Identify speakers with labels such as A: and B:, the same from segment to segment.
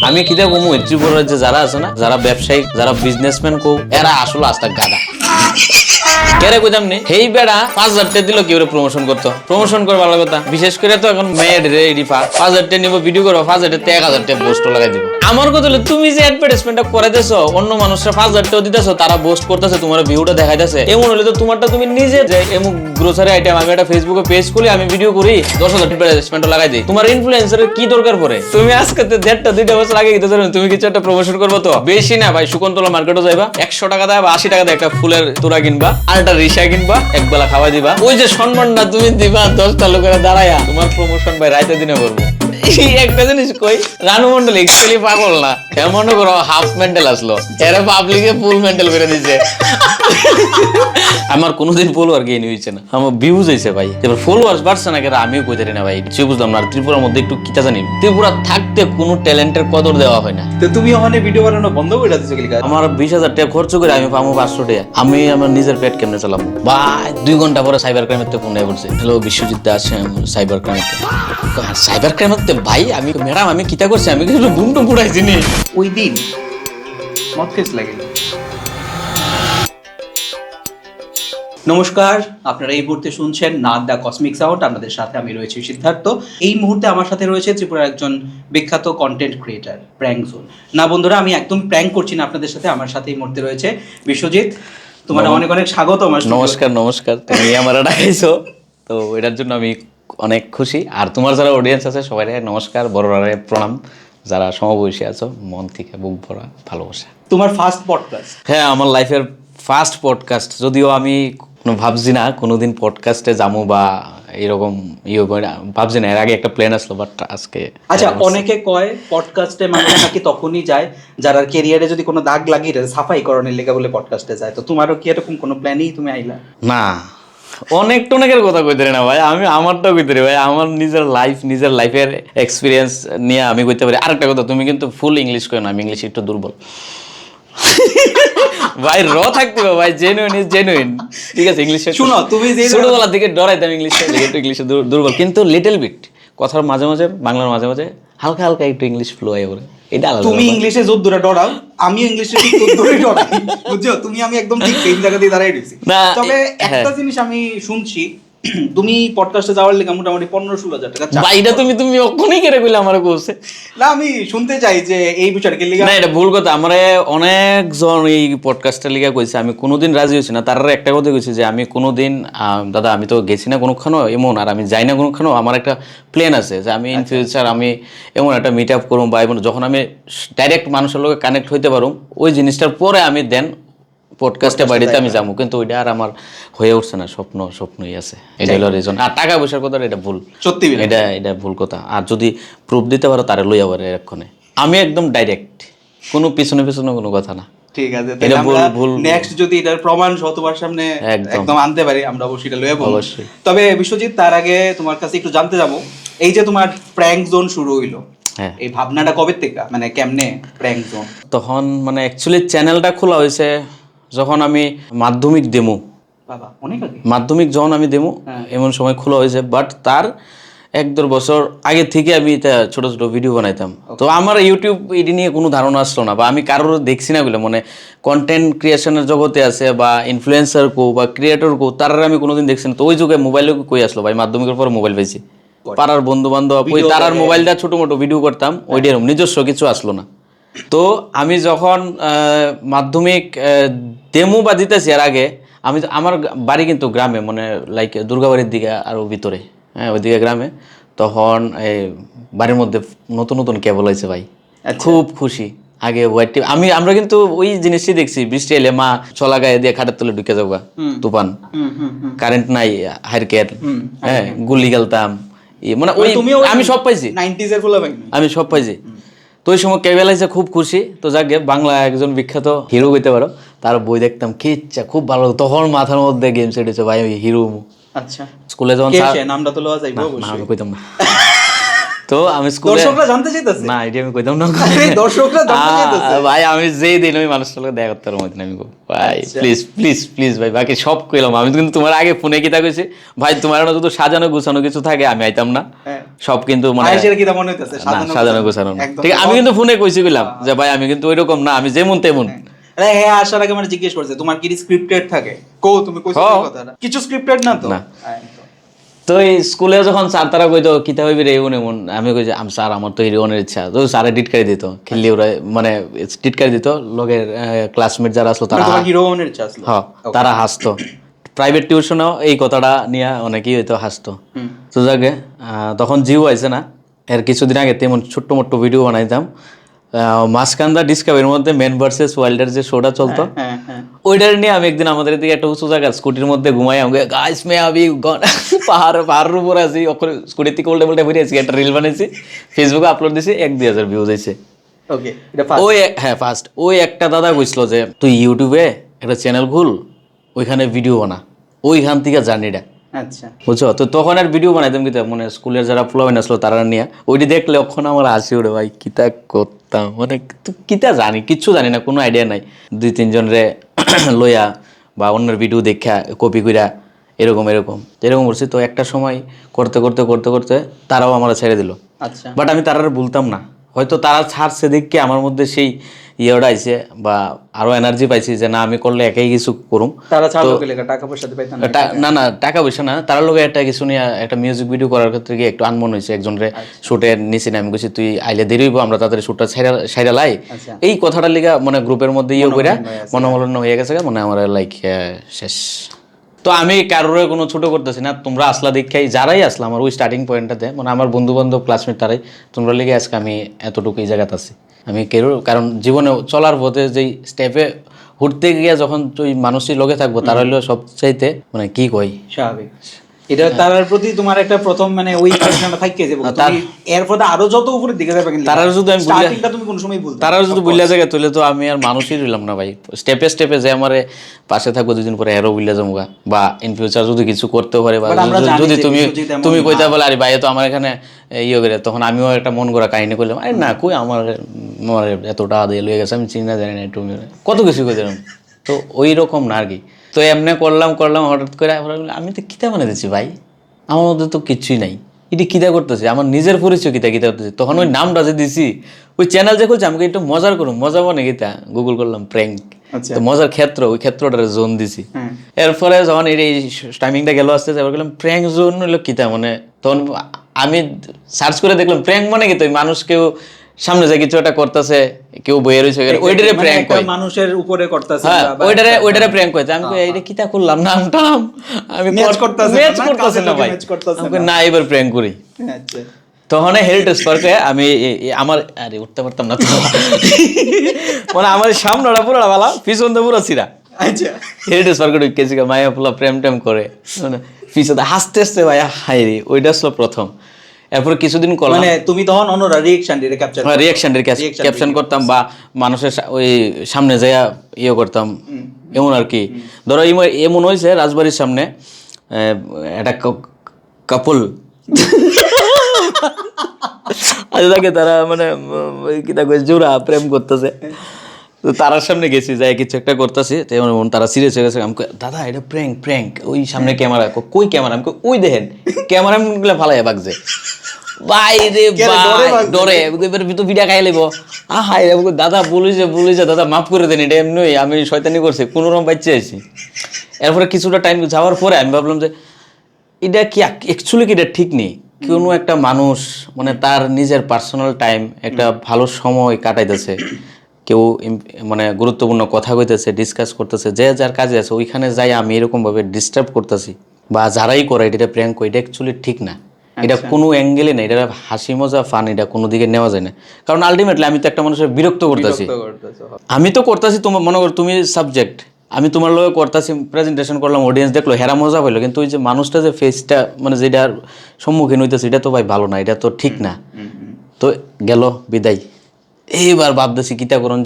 A: আমি কিতা কমু ত্রিপুরার যে যারা আছে না, যারা ব্যবসায়িক, যারা বিজনেসম্যান কো, এরা আসলে আস্তা গাদা। কেরে কইতাম নি হেই বেড়া 5000 টাকা দিল কি করে প্রমোশন করতো, প্রমোশন করে ভালো কথা। বিশেষ করে তো এখন মেড রে এডিফা 5000 টাকা নিব ভিডিও করব, 5000 টাকা 1000 টাকা পোস্ট লাগাই দিব। আমার কথা হলো তুমি যে অ্যাডভার্টাইজমেন্টটা করে দেছো, অন্য মানুষরা 5000 টাকা দিতেছো, তারা পোস্ট করতেছে, তোমার ভিউটা দেখাইতেছে। এমন হলে তো তোমারটা তুমি নিজে যে এমন গ্রোসারি আইটেম আমি একটা ফেসবুকে পেজ খুলি, আমি ভিডিও করি, 10,000 টাকা অ্যাডভার্টাইজমেন্ট লাগাই দিই। তোমার ইনফ্লুয়েন্সারের কি দরকার পড়ে? তুমি আজকে 1.5-2 বছর আগে গিয়ে জানো তুমি কিছু একটা প্রমোশন করবো তো বেশি না ভাই, শকুন্তলা মার্কেটে যাইবা, 100 টাকা দেয় বা 80 টাকা দেয় একটা ফুলের তোড়া কিনবা, আর একটা রিক্সা কিনবা, একবেলা খাওয়া দিবা। ওই যে সম্মানটা তুমি দিবা 10টা লোকের দাঁড়ায়া, তোমার প্রমোশন ভাই রাইতে দিনে করবো। একটা জিনিস কই, রানু মন্ডল এক্সুয়ালি পাগল না, এমন করো হাফ মেন্টাল আসলো, এরা পাবলিকে ফুল মেন্টাল করে দিচ্ছে। আমার কোনোদিন ফলোয়ার গেইন হয়েছে না, আমার ভিউজ হয়েছে ভাই। এবার ফলোয়ার্স বাড়ছে না কেন আমিও কইতে না ভাই, কিছু বুঝলাম না। আর ত্রিপুরার মধ্যে একটু কিটা জানি, ত্রিপুরা থাকতে কোনো ট্যালেন্টের কদর দেওয়া হয় না।
B: তো তুমি ওখানে ভিডিও বানানো বন্ধ করে দিছো কি?
A: আমার 20,000 টাকা খরচ করে আমি পাবো 500 টাকা, আমি আমার নিজের পেট কেমনে চালাবো ভাই? 2 ঘন্টা পরে সাইবার ক্রাইমের ফোন নিয়ে পড়ছে, hello Biswajit Das, cyber crime. Cyber crime ভাই আমি ম্যাডাম আমি কিতা করছি, আমি কিছু বুমটুম পুড়াইছি নি
B: ওই দিন মত কেস লাগে। নমস্কার, আপনারা এই মুহূর্তে শুনছেন নাদ দ্য কসমিক সাউন্ড। আপনাদের সাথে আমি রয়েছি সিদ্ধার্থ। এই মুহূর্তে আমার সাথে রয়েছে ত্রিপুরার একজন বিখ্যাত কন্টেন্ট ক্রিয়েটার, প্র্যাঙ্ক জোন। না বন্ধুরা, আমি একদম প্র্যাঙ্ক করছি না আপনাদের সাথে। আমার সাথে এই মুহূর্তে রয়েছে বিশ্বজিৎ। তোমার অনেক অনেক স্বাগত আমার।
A: নমস্কার নমস্কার, তুমি আমার ডাকাইছো তো এটার জন্য আমি অনেক খুশি। আর তোমার যারা অডিয়েন্স আছে সবাই নমস্কার, বড়রা প্রণাম, যারা সমবয়সী আছো মন থেকে বুক ভরা ভালোবাসা।
B: তোমার ফার্স্ট পডকাস্ট?
A: হ্যাঁ, আমার লাইফের ফার্স্ট পডকাস্ট, যদিও আমি ভাবছি না কোনোদিন পডকাস্টে যাবো বা এরকম ভাবছি না। এর আগে একটা প্ল্যান আসলো, বাট আজকে।
B: আচ্ছা, অনেকে কয় পডকাস্টে মানুষ নাকি তখনই যায় যারা ক্যারিয়ারে যদি কোনো দাগ লাগিয়ে সাফাই করণের লেগে বলে পডকাস্টে যায়। তো তোমারও কি এরকম কোনো প্ল্যানই তুমি আইলা?
A: না, অনেক টনেকের কথা কইতে না ভাই, আমি আমারটাও কইতে ভাই, আমার নিজের লাইফের এক্সপিরিয়েন্স নিয়ে আমি কইতে পারি। আরেকটা কথা, তুমি কিন্তু ফুল ইংলিশ কই না, আমি ইংলিশ একটু দুর্বল ভাই। থাকতে হবে ভাই, জেনুইন ঠিক আছে। ইংলিশে
B: শুনো, তুমি যে
A: ছোটবেলা থেকে ডরাইতাম ইংলিশে, একটু ইংলিশে দুর্বল, কিন্তু লিটল বিট কথার মাঝে মাঝে, বাংলার মাঝে মাঝে হালকা হালকা একটু ইংলিশ ফ্লো আয় করে, এটা আলাদা।
B: তুমি ইংলিশে জোর ধরে ডরাও, আমি ইংলিশে ঠিক জোর ধরে ডরাই, বুঝছো? তুমি আমি একদম ঠিক সেই জায়গা দিয়ে দাঁড়াই রয়েছি। তবে একটা জিনিস আমি শুনছি, তুমি পডকাস্টে যাওয়ার লেগে মোটামুটি 15-16 হাজার টাকা।
A: ভাই এটা তুমি অক্ষণই কেটে কইলে আমার কইছে
B: না, আমি শুনতে চাই যে এই বিষয়টা কি লিগা।
A: না, এটা ভুল কথা। আমার অনেকজন এই পডকাস্টের লিগা কইছে, আমি কোনোদিন রাজি হইছি না। তার একটা কথা কইছি যে আমি কোনোদিন, দাদা আমি তো গেছি না কোনোখানো এমন, আর আমি যাই না কোনোখানো, আমার একটা প্ল্যান আছে যে আমি ইন ফিউচার আমি এমন একটা মিট আপ করুম, বা এমন যখন আমি ডাইরেক্ট মানুষের লোকে কানেক্ট হইতে পারুম, ওই জিনিসটার পরে আমি দেন পডকাস্টে বাড়িতে আমি যাবো। কিন্তু ওইটা আর আমার হয়ে উঠছে না, স্বপ্নই আছে। এটা হলো রিজন। আর টাকা পয়সার কথা এটা ভুল,
B: সত্যি
A: এটা ভুল কথা। আর যদি প্রুফ দিতে পারো তারে লইয়া পারে এক্ষণে। আমি একদম ডাইরেক্ট, কোনো পিছনে কোনো কথা না।
B: ঠিক আছে, তাহলে আমরা নেক্সট যদি এটার প্রমাণ সহ তোমার সামনে একদম আনতে পারি, আমরা অবশ্যই এটা লইয়া বলবো।
A: অবশ্যই।
B: তবে বিশ্বজিৎ, তার আগে তোমার কাছে একটু জানতে যাবো, এই যে তোমার প্র্যাঙ্ক জোন শুরু হইলো,
A: হ্যাঁ,
B: এই ভাবনাটা কবে থেকে, মানে কেমনে প্র্যাঙ্ক জোন?
A: তখন মানে অ্যাকচুয়ালি চ্যানেলটা খোলা হয়েছে যখন আমি মাধ্যমিক দেমু,
B: বাবা অনেক আগে,
A: মাধ্যমিক যখন আমি দেমু এমন সময় খোলা হয়েছে। বাট তার 1-1.5 বছর আগে থেকে আমি এটা ছোট ছোট ভিডিও বানাইতাম। তো আমার ইউটিউব এটি নিয়ে কোনো ধারণা আসলো না, বা আমি কারোর দেখছি না বলে, মানে কন্টেন্ট ক্রিয়েশনের জগতে আছে বা ইনফ্লুয়েন্সার কো বা ক্রিয়েটর কো, তার আমি কোনোদিন দেখছি না। তো ওই যুগে মোবাইলে কই আসলো ভাই, মাধ্যমিকের পর মোবাইল পাইছি, পাড়ার বন্ধু বান্ধব ওই তারার মোবাইলটা ছোট মোটো ভিডিও করতাম, ওইটার নিজস্ব কিছু আসলো না। তো আমি যখন মাধ্যমিক দেমু বা দিতেছি, এর আগে আমার বাড়ি কিন্তু গ্রামে, মানে লাইক দুর্গাবাড়ির দিকে আরও ভিতরে, হ্যাঁ ওইদিকে গ্রামে। তখন এই বাড়ির মধ্যে নতুন নতুন কেবল হয়েছে ভাই, খুব খুশি। আগে হোয়াইট টিভি, আমরা কিন্তু ওই জিনিসই দেখছি, বৃষ্টি এলে মা চলা গায়ে দিয়ে খাটের তলে ঢুকে যাওয়া, তুফান, কারেন্ট নাই, হারকের, হ্যাঁ গুলি খেলতাম, মানে ওই আমি সব পাইছি,
B: 90s এর ফুলা ভাই
A: আমি সব পাইছি। তো ওই সময় কেবল আছে, খুব খুশি। তো যাক গে, বাংলা একজন বিখ্যাত হিরো হইতে পারো, তার বই দেখতাম, কি ইচ্ছা, খুব ভালো। তখন মাথার মধ্যে গেম সেট হয়েছে ভাই, ওই হিরো।
B: আচ্ছা,
A: স্কুলে যখন
B: নামটা তো লওয়া যাইবো অবশ্যই,
A: আমি কইতাম না। তো আমি স্কুলে
B: দর্শকরা জানতে চাইতেছে
A: না এটা আমি কইতাম না
B: আরে দর্শকরা জানতে চাইতেছে
A: ভাই আমি যেই দিন আমি মানুষের লোক দেখা করতে পারবো আমি ভাই প্লিজ প্লিজ প্লিজ ভাই বাকি সব কইলাম আমি কিন্তু তোমার আগে ফোনে কিতা কইছি ভাই তোমার না যদি সাজানো গুছানো কিছু থাকে আমি আইতাম না সব কিন্তু মানে
B: আয়েশের কি মনে হইতাছে
A: সাজানো গোছানো না ঠিক আমি কিন্তু ফোনে কইছি কইলাম যে ভাই আমি কিন্তু ওইরকম না আমি যেমন তেমন
B: আরে হ্যাঁ আসার আগে মানে জিজ্ঞেস করছে তোমার কি স্ক্রিপ্টেড থাকে তুমি কইছো কথাটা কিছু স্ক্রিপ্টেড না তো
A: তো এই স্কুলে যখন স্যার তারা কইতো কিতা হইবি রে এমন এমন আমি কই যে স্যার আমার তো হিরোনের ইচ্ছা তো স্যারে টিটকারি দিত খেললি ওরা মানে টিটকারি দিত লগের ক্লাসমেট যারা আসলো তারা
B: তোমার হিরোনের ইচ্ছা আসলো
A: হ্যাঁ তারা হাসতো প্রাইভেট টিউশনেও এই কথাটা নিয়ে অনেকেই হয়তো হাসতো তো যাকে তখন জিও আইছে না এর কিছুদিন আগে তেমন ছোট্ট মোট্ট ভিডিও বানাইতাম মাসকান্দা ডিসকাভারির মধ্যে মেন ভার্সেস ওয়াইল্ডের যে শোটা চলতো ওইটার নিয়ে আমি একদিন আমাদের দিকে একটা উঁচু জায়গা স্কুটির মধ্যে ঘুমাই আমাকে গাইস মে আমি পাহাড়ের উপর আছি ওখানে স্কুটির থেকে উল্টে পাল্টে বেরিয়েছি একটা রিল বানিয়েছি ফেসবুকে আপলোড দিয়েছি 1-2 হাজার ভিউজ হয়েছে ওই হ্যাঁ ফার্স্ট ওই একটা দাদা কইছিল যে তুই ইউটিউবে একটা চ্যানেল খুল ওইখানে ভিডিও বানা ওইখান থেকে জার্নিটা
B: আচ্ছা
A: বুঝছো তো তখন আর ভিডিও বানাইতাম কিতা মানে স্কুলের যারা ফ্লোয়েন আসলো তারা নিয়ে ওইটি দেখলে ওখান আমার হাসি ওঠে ভাই কিতা করতাম মানে কিতা জানি কিচ্ছু জানি না কোনো আইডিয়া নাই 2-3 জনরে লইয়া বা অন্যের ভিডিও দেখা কপি কইরা এরকম করছি তো একটা সময় করতে করতে করতে করতে তারাও আমার ছেড়ে দিল
B: আচ্ছা
A: বাট আমি তারা বলতাম না হয়তো তারা ছাড়ছে দেখে আমার মধ্যে সেই ইয়েটা আইছে বা আরো এনার্জি পাইছি যে না আমি করলে একাই কিছু করুম
B: তারা ছাড়লো কি লেখা টাকা পয়সা দিতে পাইতাম
A: না না টাকা পয়সা না তার লোকে একটা কিছু নিয়ে একটা মিউজিক ভিডিও করার ক্ষেত্রে গিয়ে একটু আনমন হয়েছে একজনের শুটে নিচে আমি কইছি তুই আইলে দেরি হইব আমরা তাদের শুটটা ছাইরা লাই এই কথাটা লিগা মানে গ্রুপের মধ্যে ইয়ে কইরা মনোমালিন্য হয়ে গেছে মানে আমার লাইক শেষ তো আমি কারোর কোনো ছোট করতেছি না তোমরা আসলা দেখাই যারাই আসলা আমার ওই স্টার্টিং পয়েন্টটাতে মানে আমার বন্ধু বান্ধব ক্লাসমেট তারাই তোমরা লিগে আজকে আমি এতটুকু এই জায়গাতে আছি আমি কারণ জীবনে চলার পথে যেই স্টেপে ঘুরতে গিয়ে যখন তুই মানুষের লগে থাকবো তারা হলো সবচাইতে মানে কি কই
B: স্বাভাবিক এটা তার প্রতি তোমার একটা প্রথম মানে ওই ইমপ্রেশনটা থাকে যে তুমি এরপর আরো যত উপরের দিকে যাবে কিন্তু
A: তারা যদি আমি
B: স্টার্টিংটা তুমি কোন সময় ভুলতে
A: তারা যদি বুঝলা জায়গা তুলে তো আমি আর মানুষই রইলাম না ভাই স্টেপে স্টেপে যে আমারে পাশে থাকবো 2 দিন পরে এরও বুঝলা যামুগা বা ইন ফিউচার যদি কিছু করতে পারে বা যদি তুমি কইতা বলে আরে ভাই তো আমার এখানে ইয়ে করে তখন আমিও একটা মন করা কাহিনী করলাম আরে না কই আমার এত টাকা দিয়ে লয়ে গেছে আমি চিনি না জানি না একটু কত কিছু কই দিলাম তো ওই রকম না আর কি তো এমনি করলাম হঠাৎ করে আমি তো কিতা বানিয়ে দিচ্ছি ভাই আমার মধ্যে তো কিছুই নাই এটি কিতা করতেছি আমার নিজের পরিচয় কিতা করতেছি তখন ওই নামটা যে দিছি ওই চ্যানেল যে খুলছি আমাকে একটু মজার করুন মজা মানে কিতা গুগল করলাম প্র্যাঙ্ক তো মজার ক্ষেত্র ওই ক্ষেত্রটার জোন দিছি এরপরে যখন এই টাইমিংটা গেল আসতে এবার বললাম প্র্যাঙ্ক জোন হলো কিতা মানে তখন আমি সার্চ করে দেখলাম প্র্যাঙ্ক মানে কি তো মানুষ কেউ সামনে যে কিছু একটা করতেছে কেউ বইয়ে রয়েছে ওইটারে প্র্যাঙ্ক কয়
B: মানুষের উপরে করতেছে
A: ওইটারে প্র্যাঙ্ক কয় আমি এইটা কিতা করলাম নাম আমি ম্যাচ করতেছে না ভাই আমি না এবার প্র্যাঙ্ক করি
B: আচ্ছা
A: তখন হেরিটেজ পার্কে আমি আমার আরে উঠতে পারতাম না তো মানে আমার সামনেটা পুরোটা বালা পিছন তো পুরো ছিড়া
B: আচ্ছা
A: হেরিটেজ পার্কে ঢুকেছি মায়া পোলা প্রেম টেম করে মানে পিছনে হাসতে হাসতে ভাইয়া হাই রে ওইটা ছিল প্রথম এরপর কিছুদিন করলাম
B: মানে তুমি তখন অন্যরা রিঅ্যাকশন
A: ক্যাপশন করতাম বা মানুষের ওই সামনে যাইয়া ইয়ে করতাম এমন আর কি ধরো এমন হয়েছে রাজবাড়ির সামনে একটা কাপল আজকে তারা মানে কিতা কই জোড়া প্রেম করতেছে তো তারার সামনে গেছি যাই কিছু একটা করতেছি তারা সিরিয়াস হয়ে গেছে আমাকে দাদা এটা প্র্যাঙ্ক ওই সামনে ক্যামেরা কই ক্যামেরা আমাকে ওই দেখেন ক্যামেরা গুলো ফালাই বাগছে ভাই রে ভাই ডরে এবার তো ভিডিও খাই লেব হাই দাদা বলিছে দাদা মাফ করে দেন এটা এমনি আমি শয়তানি করছি কোনোরকম বাচ্চা আছি এরপরে কিছুটা টাইম যাওয়ার পরে আমি ভাবলাম যে এটা কি অ্যাকচুয়ালি কি এটা ঠিক নেই কোনো একটা মানুষ মানে তার নিজের পার্সোনাল টাইম একটা ভালো সময় কাটাইতেছে কেউ মানে গুরুত্বপূর্ণ কথা কইতেছে ডিসকাস করতেছে যে যার কাজে আছে ওইখানে যাই আমি এরকমভাবে ডিস্টার্ব করতেছি বা যারাই করে এটা প্র্যাঙ্ক করে এটা অ্যাকচুয়ালি ঠিক না এটা কোনো অ্যাঙ্গেলে না এটা হাসি মজা ফান এটা কোনো দিকে নেওয়া যায় না কারণ আলটিমেটলি আমি তো একটা মানুষের বিরক্ত করতেছি আমি তো করতেছি তোমার মনে করো তুমি সাবজেক্ট আমি তোমার লগে করতেছি প্রেজেন্টেশন করলাম অডিয়েন্স দেখলো হেরা মজা পাইলো কিন্তু ওই যে মানুষটা যে ফেসটা মানে যেটার সম্মুখীন হইতেছে এটা তো ভাই ভালো না এটা তো ঠিক না তো গেল বিদায় এইবার ভাবতেছি কিতা করণ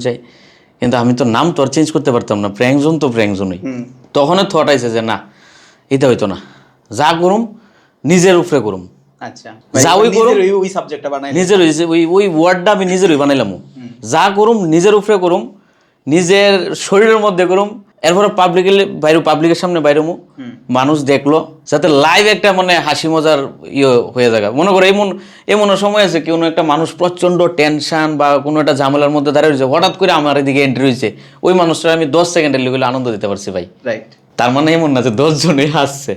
A: যায় কিন্তু আমি তো নাম তো আর চেঞ্জ করতে পারতাম না প্র্যাঙ্ক জোনই তখন থট আইছে যে না এটা হইতো না যা করুম নিজের উপরে করুম
B: আচ্ছা
A: যা ওই করুম
B: ওই সাবজেক্টটা বানাই
A: নিজের ওই ওয়ার্ডটা আমি নিজেরই বানাইলাম যা করুম নিজের উপরে করুম নিজের শরীরের মধ্যে করুম এরপরে পাবলিকের সামনে বাইরেমু মানুষ দেখলো যাতে লাইভ একটা মানে হাসি মজার হয়ে যাবে মনে করো এমন সময় আছে কোনো একটা মানুষ প্রচন্ড টেনশন বা কোনো একটা ঝামেলার মধ্যে দাঁড়িয়ে রয়েছে হঠাৎ করে আমার এদিকে এন্ট্রি হয়েছে ওই মানুষটা আমি 10 সেকেন্ডের লিখলে আনন্দ দিতে পারছি ভাই
B: রাইট
A: তার মানে এমন না যে 10 জনই হাসছে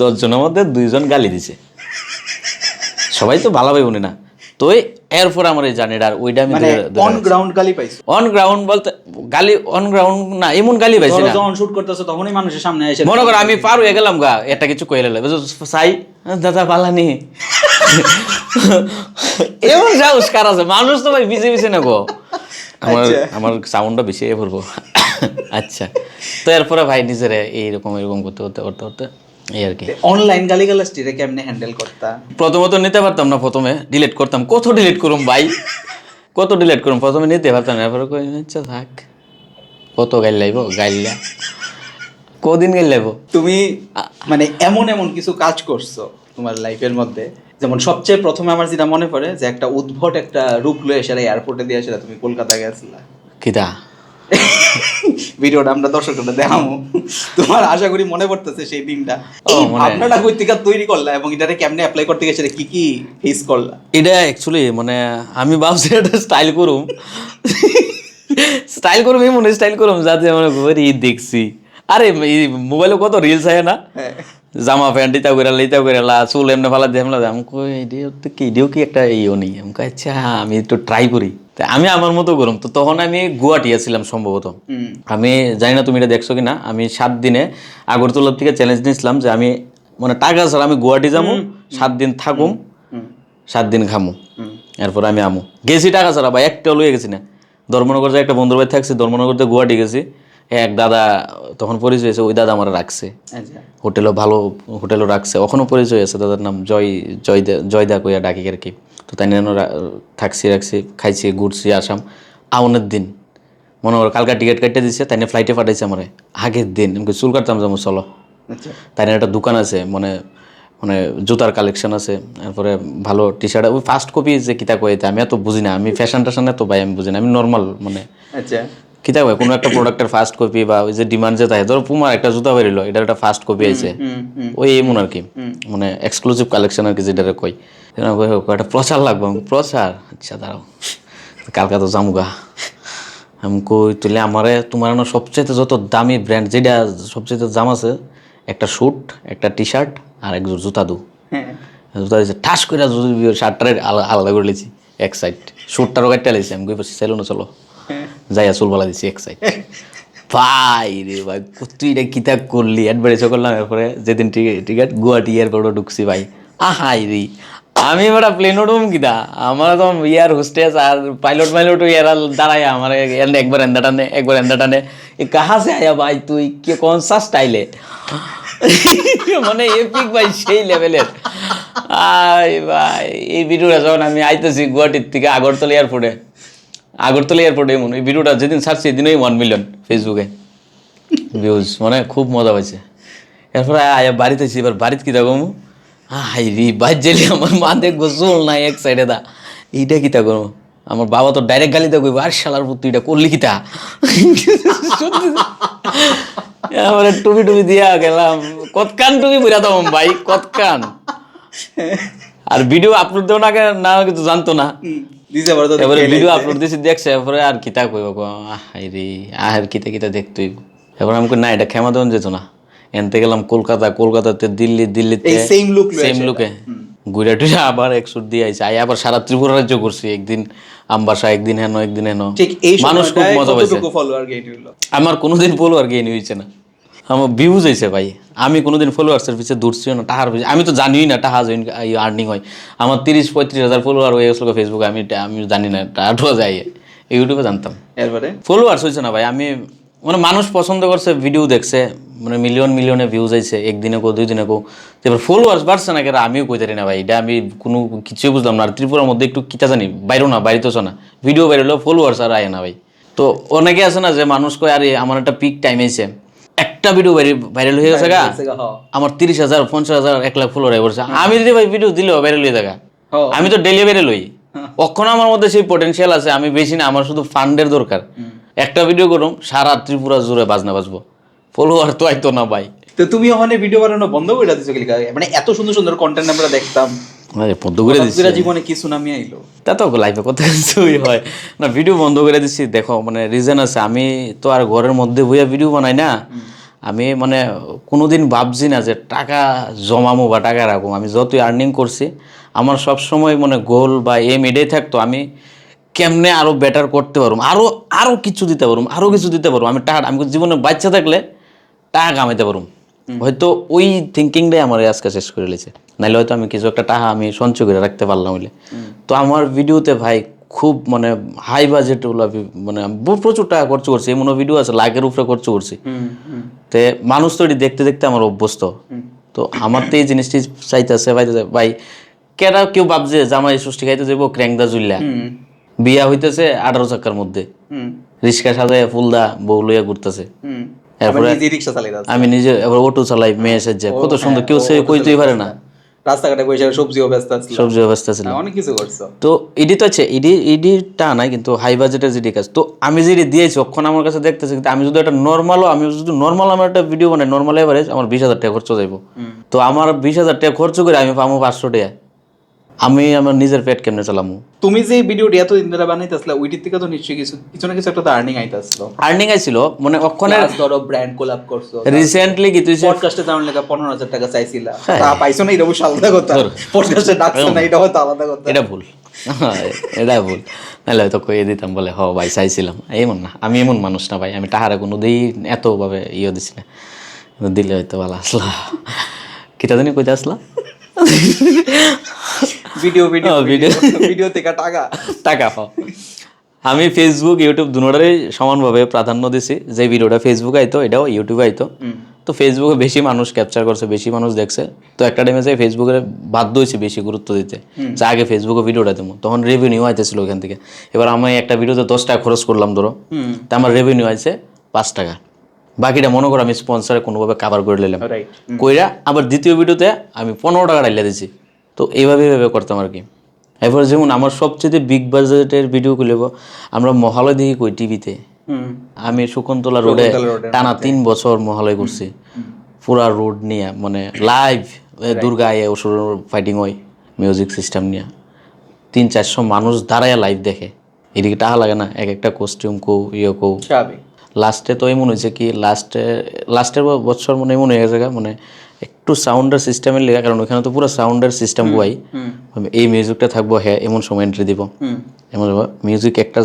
A: 10 জনের মধ্যে 2 জন গালি দিছে সবাই তো ভালো ভাইবনি না তো এরপর আমার এই জার্নিটা আর ওইটা আমি
B: অন গ্রাউন্ড গালি পাইছো
A: অন গ্রাউন্ড বলতে গালি অন গ্রাউন্ড না এমন গালি পাইছি না
B: যখন শুট করতেছো তখনই মানুষের সামনে এসে
A: মনে করো আমি পার হয়ে গেলাম গা এটা কিছু কইলে সাই দাদা পালানি এমন সাহস কার আছে মানুষ তো ভাই বিছে বিছে না গো আমার সাউন্ডটা বেশি পড়বো আচ্ছা তো এরপরে ভাই নিজের এরকম করতে করতে করতে করতে এই আর কি
B: অনলাইন গালিগালাজটি কেমনে হ্যান্ডেল করতা
A: প্রথমত নিতে পারতাম না প্রথমে ডিলিট করতাম কত ডিলিট করুম ভাই কত ডিলিট করুম প্রথমে নিতে পারতাম না এরপরে কই আচ্ছা থাক কত গাইল লাইব গাইলা কদিন গাইল লাইব
B: তুমি মানে এমন কিছু কাজ করছো তোমার লাইফের মধ্যে যেমন সবচেয়ে প্রথমে আমার যেটা মনে পড়ে যে একটা উদ্ভট একটা রূপ লয়ে এসে এয়ারপোর্টে দিয়ে আসলে তুমি কলকাতা গেছিলা
A: কিটা
B: ভিডিওটা আমরা দর্শকরা দেখামু তোমার আশা করি মনে পড়তেছে সেই দিনটা আপনারা কই থেকে তৈরি করলা এবং এটারে কেমনে অ্যাপ্লাই করতে গেছিলে কি কি ফেস করলা
A: এটা অ্যাকচুয়ালি মানে আমি ভাবছি এটা স্টাইল করুম এমন স্টাইল করুম যাতে মনে করি দেখছি আরে মোবাইলে কত রিলস আয় না জামা প্যান্ট ইতা করে চুল এমনি ফালা দিয়ে আমি কই এডিও কি একটা ইও নেই আমি কই আচ্ছা আমি একটু ট্রাই করি আমি আমার মতো করুম তো তখন আমি গুয়াহাটি ছিলাম সম্ভবত আমি জানি না তুমি এটা দেখছো কিনা আমি 7 দিনে আগরতলা থেকে চ্যালেঞ্জ নিয়েছিলাম যে আমি মানে টাকা ছাড়া আমি গুয়াহাটি যাবো 7 দিন থাকুম 7 দিন খামু এরপর আমি আমু গেছি টাকা ছাড়া ভাই একটা লয়ে গেছি না ধর্মনগর যে একটা বন্ধুর বাড়ি থাকছি ধর্মনগরতে গুয়াহাটি গেছি এক দাদা তখন পরিচয় আছে ওই দাদা আমার রাখছে হোটেলও ভালো হোটেলও রাখছে এখনো পরিচয় আছে দাদার নাম জয়দা কইয়া ডাকি আর কি তো তাই রাখছি খাইছি ঘুরছি আসাম আউনের দিন মনে করো কালকা টিকিট কাটতে দিচ্ছে তাই ফ্লাইটে পাঠাইছে আমার আগের দিন আমি চুল কাটতাম যাবো চলো তাই একটা দোকান আছে মানে জুতার কালেকশন আছে তারপরে ভালো টি শার্ট ওই ফার্স্ট কপি যে কিতা কইতে আমি এত বুঝি না আমি ফ্যাশন ট্যাশনে তো ভাই আমি বুঝি না আমি নর্মাল মানে কিতা কয় কোনো একটা প্রোডাক্টের ফার্স্ট কপি বা ওই যে ডিমান্ড যে থাকে ধরো পুমার একটা জুতা বেরিলো এটার একটা ফার্স্ট কপি আছে ওই এমন আর কি মানে এক্সক্লুসিভ কালেকশন আর কি যেটা কই একটা প্রচার লাগবে প্রচার আচ্ছা দাঁড়াও কালকা তো জামুগা আমি কই তুলে আমারে তোমার সবচেয়ে যত দামি ব্র্যান্ড যেটা সবচেয়ে দাম আছে একটা স্যুট একটা টি শার্ট আর এক জোড় জুতা জুতা দিয়েছে ঠাস করে শার্টটারে আলাদা করে লিছি এক সাইড স্যুটটারও কাটতে লিছি আমি কই পাচ্ছি সেলুনে চলো যাইয়া চুল বলা দিছি এক সাইড ভাই রে ভাই তুই এটা কিতা করলি অ্যাডভার্টাইজও করলাম এরপরে যেদিন টিকিট গুয়াহাটি এয়ারপোর্টে ঢুকছি ভাই আহাই রে আমি বড় প্লেন উঠুম কিতা আমার তো ইয়ার হোস্টেস আর পাইলট ইয়ার দাঁড়ায় আমার একবার এন্দা টানে কাহা সে আয়া ভাই তুই কে কোন সা স্টাইলে মানে এপিক ভাই সেই লেভেলের আই ভাই এই ভিডিওটা যখন আমি আইতেছি গুয়াহাটির থেকে আগরতলা এয়ারপোর্টে এমন এই ভিডিওটা যেদিন ছাড়ছি এদিনই 1 মিলিয়ন ফেসবুকে ভিউজ মানে খুব মজা পাইছে এরপরে বাড়িতে এবার বাড়িতে কি থাকবো হাই রে বাইর জেলে আমার মা দেখবো চোল নাই এক সাইডে দা এইটা কিতা করবো আমার বাবা তো ডাইরেক্ট গালি দেবো আর শালার পুত্র এটা করলি কিতা এবারে টুপি দিয়া গেলাম কতকান টুপি বুড়া দাম ভাই কতকান আর ভিডিও আপলোড দেবো না কিন্তু জানতো না এবারে ভিডিও আপলোড দিয়েছি দেখছে এরপরে আর কিতা কইব হাই রে আর কিতা দেখতই এবার আমি না এটা ক্ষমা দেওয়া যেত না এনতে গেলাম কলকাতাতে দিল্লিতে সেম লুকে ঘুরে টুরে আবার এক শুট দিয়ে আইছে আবার সারা ত্রিপুরা রাজ্য করছি একদিন আমবাসা একদিন হেন মানুষ খুব মজা পাইছে আমার কোনোদিন ফলোয়ার গেইন হয়েছে না আমার ভিউজ হয়েছে ভাই আমি কোনোদিন ফলোয়ার্সের পিছিয়ে দূরছিও না টাহার পিছিয়ে আমি তো জানিই না টাহা আর্নিং হয় আমার 30-35 হাজার ফলোয়ার হয়ে গেছিল ফেসবুকে আমি জানি না টাহাটা যায় ইউটিউবে জানতাম এরপরে ফলোয়ার্স হয়েছে না ভাই আমি মানে মানুষ পছন্দ করছে ভিডিও দেখছে মানে মিলিয়নে ভিউজ আইছে একদিনে কো 2 দিনে কো এবার ফলোয়ার্স বাড়ছে না কেন আমিও কইতারি না ভাই এটা আমি কোনো কিছুই বুঝলাম না আর ত্রিপুরার মধ্যে একটু কিতা জানি বাইরেতেছ না ভিডিও বাইরেলেও ফলোয়ার্স আর আয় না ভাই তো অনেকে আছে না যে মানুষ কয় আরে আমার একটা পিক টাইম আইছে একটা ভিডিও ভাইরাল হয়ে গেছে গা
B: হ্যাঁ।
A: আমার 30,000 50,000 1 লাখ ফলোয়ার হয়ে পড়ছে আমি যদি ভাই ভিডিও দিলেও ভাইরাল হয়ে থাকা
B: হ্যাঁ।
A: আমি তো ডেলি ভাইরাল হই কখনো আমার মধ্যে সেই পটেনশিয়াল আছে আমি বেশি না আমার শুধু ফান্ডের দরকার একটা ভিডিও করুম সারা ত্রিপুরা জুড়ে বাজনা বাজবো ফলোয়ার তো আইতো না ভাই
B: তো তুমি ওখানে ভিডিও বানানো বন্ধ করে দিছো কি লিগা? মানে এত সুন্দর সুন্দর কন্টেন্ট আমরা দেখতাম,
A: আরে বন্ধ করে দিচ্ছি
B: পুরা জীবনে কি সুনামি আইলো?
A: তা তো লাইফে কত কিছুই হয় না ভিডিও বন্ধ করে দিচ্ছি দেখো মানে রিজন আছে আমি তো আর ঘরের মধ্যে বইয়া ভিডিও বানাই না আমি মানে কোনোদিন ভাবছি না যে টাকা জমামো বা টাকা রাখবো আমি যতই আর্নিং করছি আমার সব সময় মানে গোল বা এম এটাই থাকতো আমি কেমনে আরো বেটার করতে পারবো আরো কিছু দিতে পারবো আরো কিছু দিতে পারবো আমি টাকা আমি জীবনে বাচ্চা থাকলে টাকা কামাইতে পারবো হয়তো ওই থিঙ্কিংটাই আমার আজকে শেষ করে লেছে নাহলে হয়তো আমি কিছু একটা টাকা আমি সঞ্চয় করে রাখতে পারলাম হইলে তো আমার ভিডিওতে ভাই খুব মানে হাই বাজেট মানে প্রচুর টাকা খরচ করছি এমন ভিডিও আছে লাখের উপরে খরচ করছি তে মানুষ তো এটি দেখতে দেখতে আমার অভ্যস্ত তো আমার তো এই জিনিসটি চাইতেছে ভাই কেরা কেউ ভাবছে জামাই ষষ্ঠী খাইতে যাবো ক্র্যাংদা জুল্লা বিয়া হইতেছে 18 চাকার মধ্যে রিক্সা সাজায় ফুলদা বউ লইয়া ঘুরতেছে এরপরে
B: রিক্সা চালাই দাও,
A: আমি নিজে এবার অটো চালাই মেয়ে সাজ্জা কত সুন্দর কেউ সে কইতেই পারে না
B: রাস্তাঘাটে বসে সবজিও ব্যস্ত আছিল,
A: সবজি অবস্থা ছিল
B: অনেক কিছু করছো।
A: তো এডি তো আছে এডিটা নাই কিন্তু হাই বাজেটের যেটি কাজ তো আমি যেটি দিয়েছি ওখান আমার কাছে দেখতেছি কিন্তু আমি যদি একটা নর্মাল আমার একটা ভিডিও বানাই নর্মাল এভারেজ আমার 20,000 টাকা খরচ যাইব তো আমার 20,000 টাকা খরচ করে আমি পাবো 500 টাকা আমি আমার নিজের পেট কেমনে চালামু
B: তুমি যে ভিডিওটি এত দিন ধরে বানাইতেছিলা ওইটির থেকে তো নিশ্চয়ই কিছু না কিছু একটা তো আর্নিং আইতাছিল।
A: আর্নিং আইছিল মানে ওখানে
B: ধরো ব্র্যান্ড কোলাব করছো,
A: রিসেন্টলি কি তুই
B: পডকাস্টে যাওয়ার লেগে 15,000 টাকা চাইছিলা, তা পাইছো না, এটা অবশ্য আলাদা কথা। পডকাস্টে ডাকছো না, এটা হয়তো আলাদা কথা।
A: এটা ভুল এটা ভুল নাহলে হয়তো কইয়ে দিতাম বলে হ ভাই চাইছিলাম এমন না আমি এমন মানুষ না ভাই আমি টাহারা কোনো দিন এতভাবে দিছি না দিলে হয়তো ভালো আসলা কিটা জানি কইতে আসলা
B: ভিডিও থেকে
A: টাকা পাও আমি ফেসবুক ইউটিউব দুটোটারই সমানভাবে প্রাধান্য দিছি যে ভিডিওটা ফেসবুকে আইতো এটাও ইউটিউবে আইতো তো ফেসবুকে বেশি মানুষ ক্যাপচার করছে বেশি মানুষ দেখছে তো একটা টাইমে যাই ফেসবুকে বাধ্য হয়েছে বেশি গুরুত্ব দিতে যে আগে ফেসবুকে ভিডিওটা দেবো তখন রেভিনিউ আইতেছিল ওখান থেকে এবার আমি একটা ভিডিওতে 10 টাকা খরচ করলাম ধরো তা আমার রেভিনিউ আইছে 5 টাকা বাকিটা মনে করো আমি স্পন্সরে কোনোভাবে কাভার করে নিলাম কইরা আবার দ্বিতীয় ভিডিওতে আমি 15 টাকা ডাইলা দিছি তো এইভাবে করতাম আর কি এরপর যেমন আমার সবচেয়ে বিগ বাজেটের ভিডিও খুলব আমরা মহালয় দেখি কই টিভিতে আমি শকুন্তলা রোডে টানা 3 বছর মহালয় করছি পুরা রোড নিয়ে মানে লাইভ দুর্গা আয়ে অসুর ফাইটিং হয় মিউজিক সিস্টেম নিয়ে 300-400 মানুষ দাঁড়ায় লাইভ দেখে এদিকে টাকা লাগে না এক একটা কস্টিউম কো লাস্টে তো এমন হয়েছে কি লাস্টের বছর মানে এমন হয়ে গেছে মানে একটু সাউন্ডের সিস্টেমের লেগে কারণ ওইখানে তো পুরো সাউন্ডের সিস্টেম বই এই মিউজিকটা থাকবো হ্যাঁ এমন সময় এন্ট্রি দিব এমন মিউজিক একটা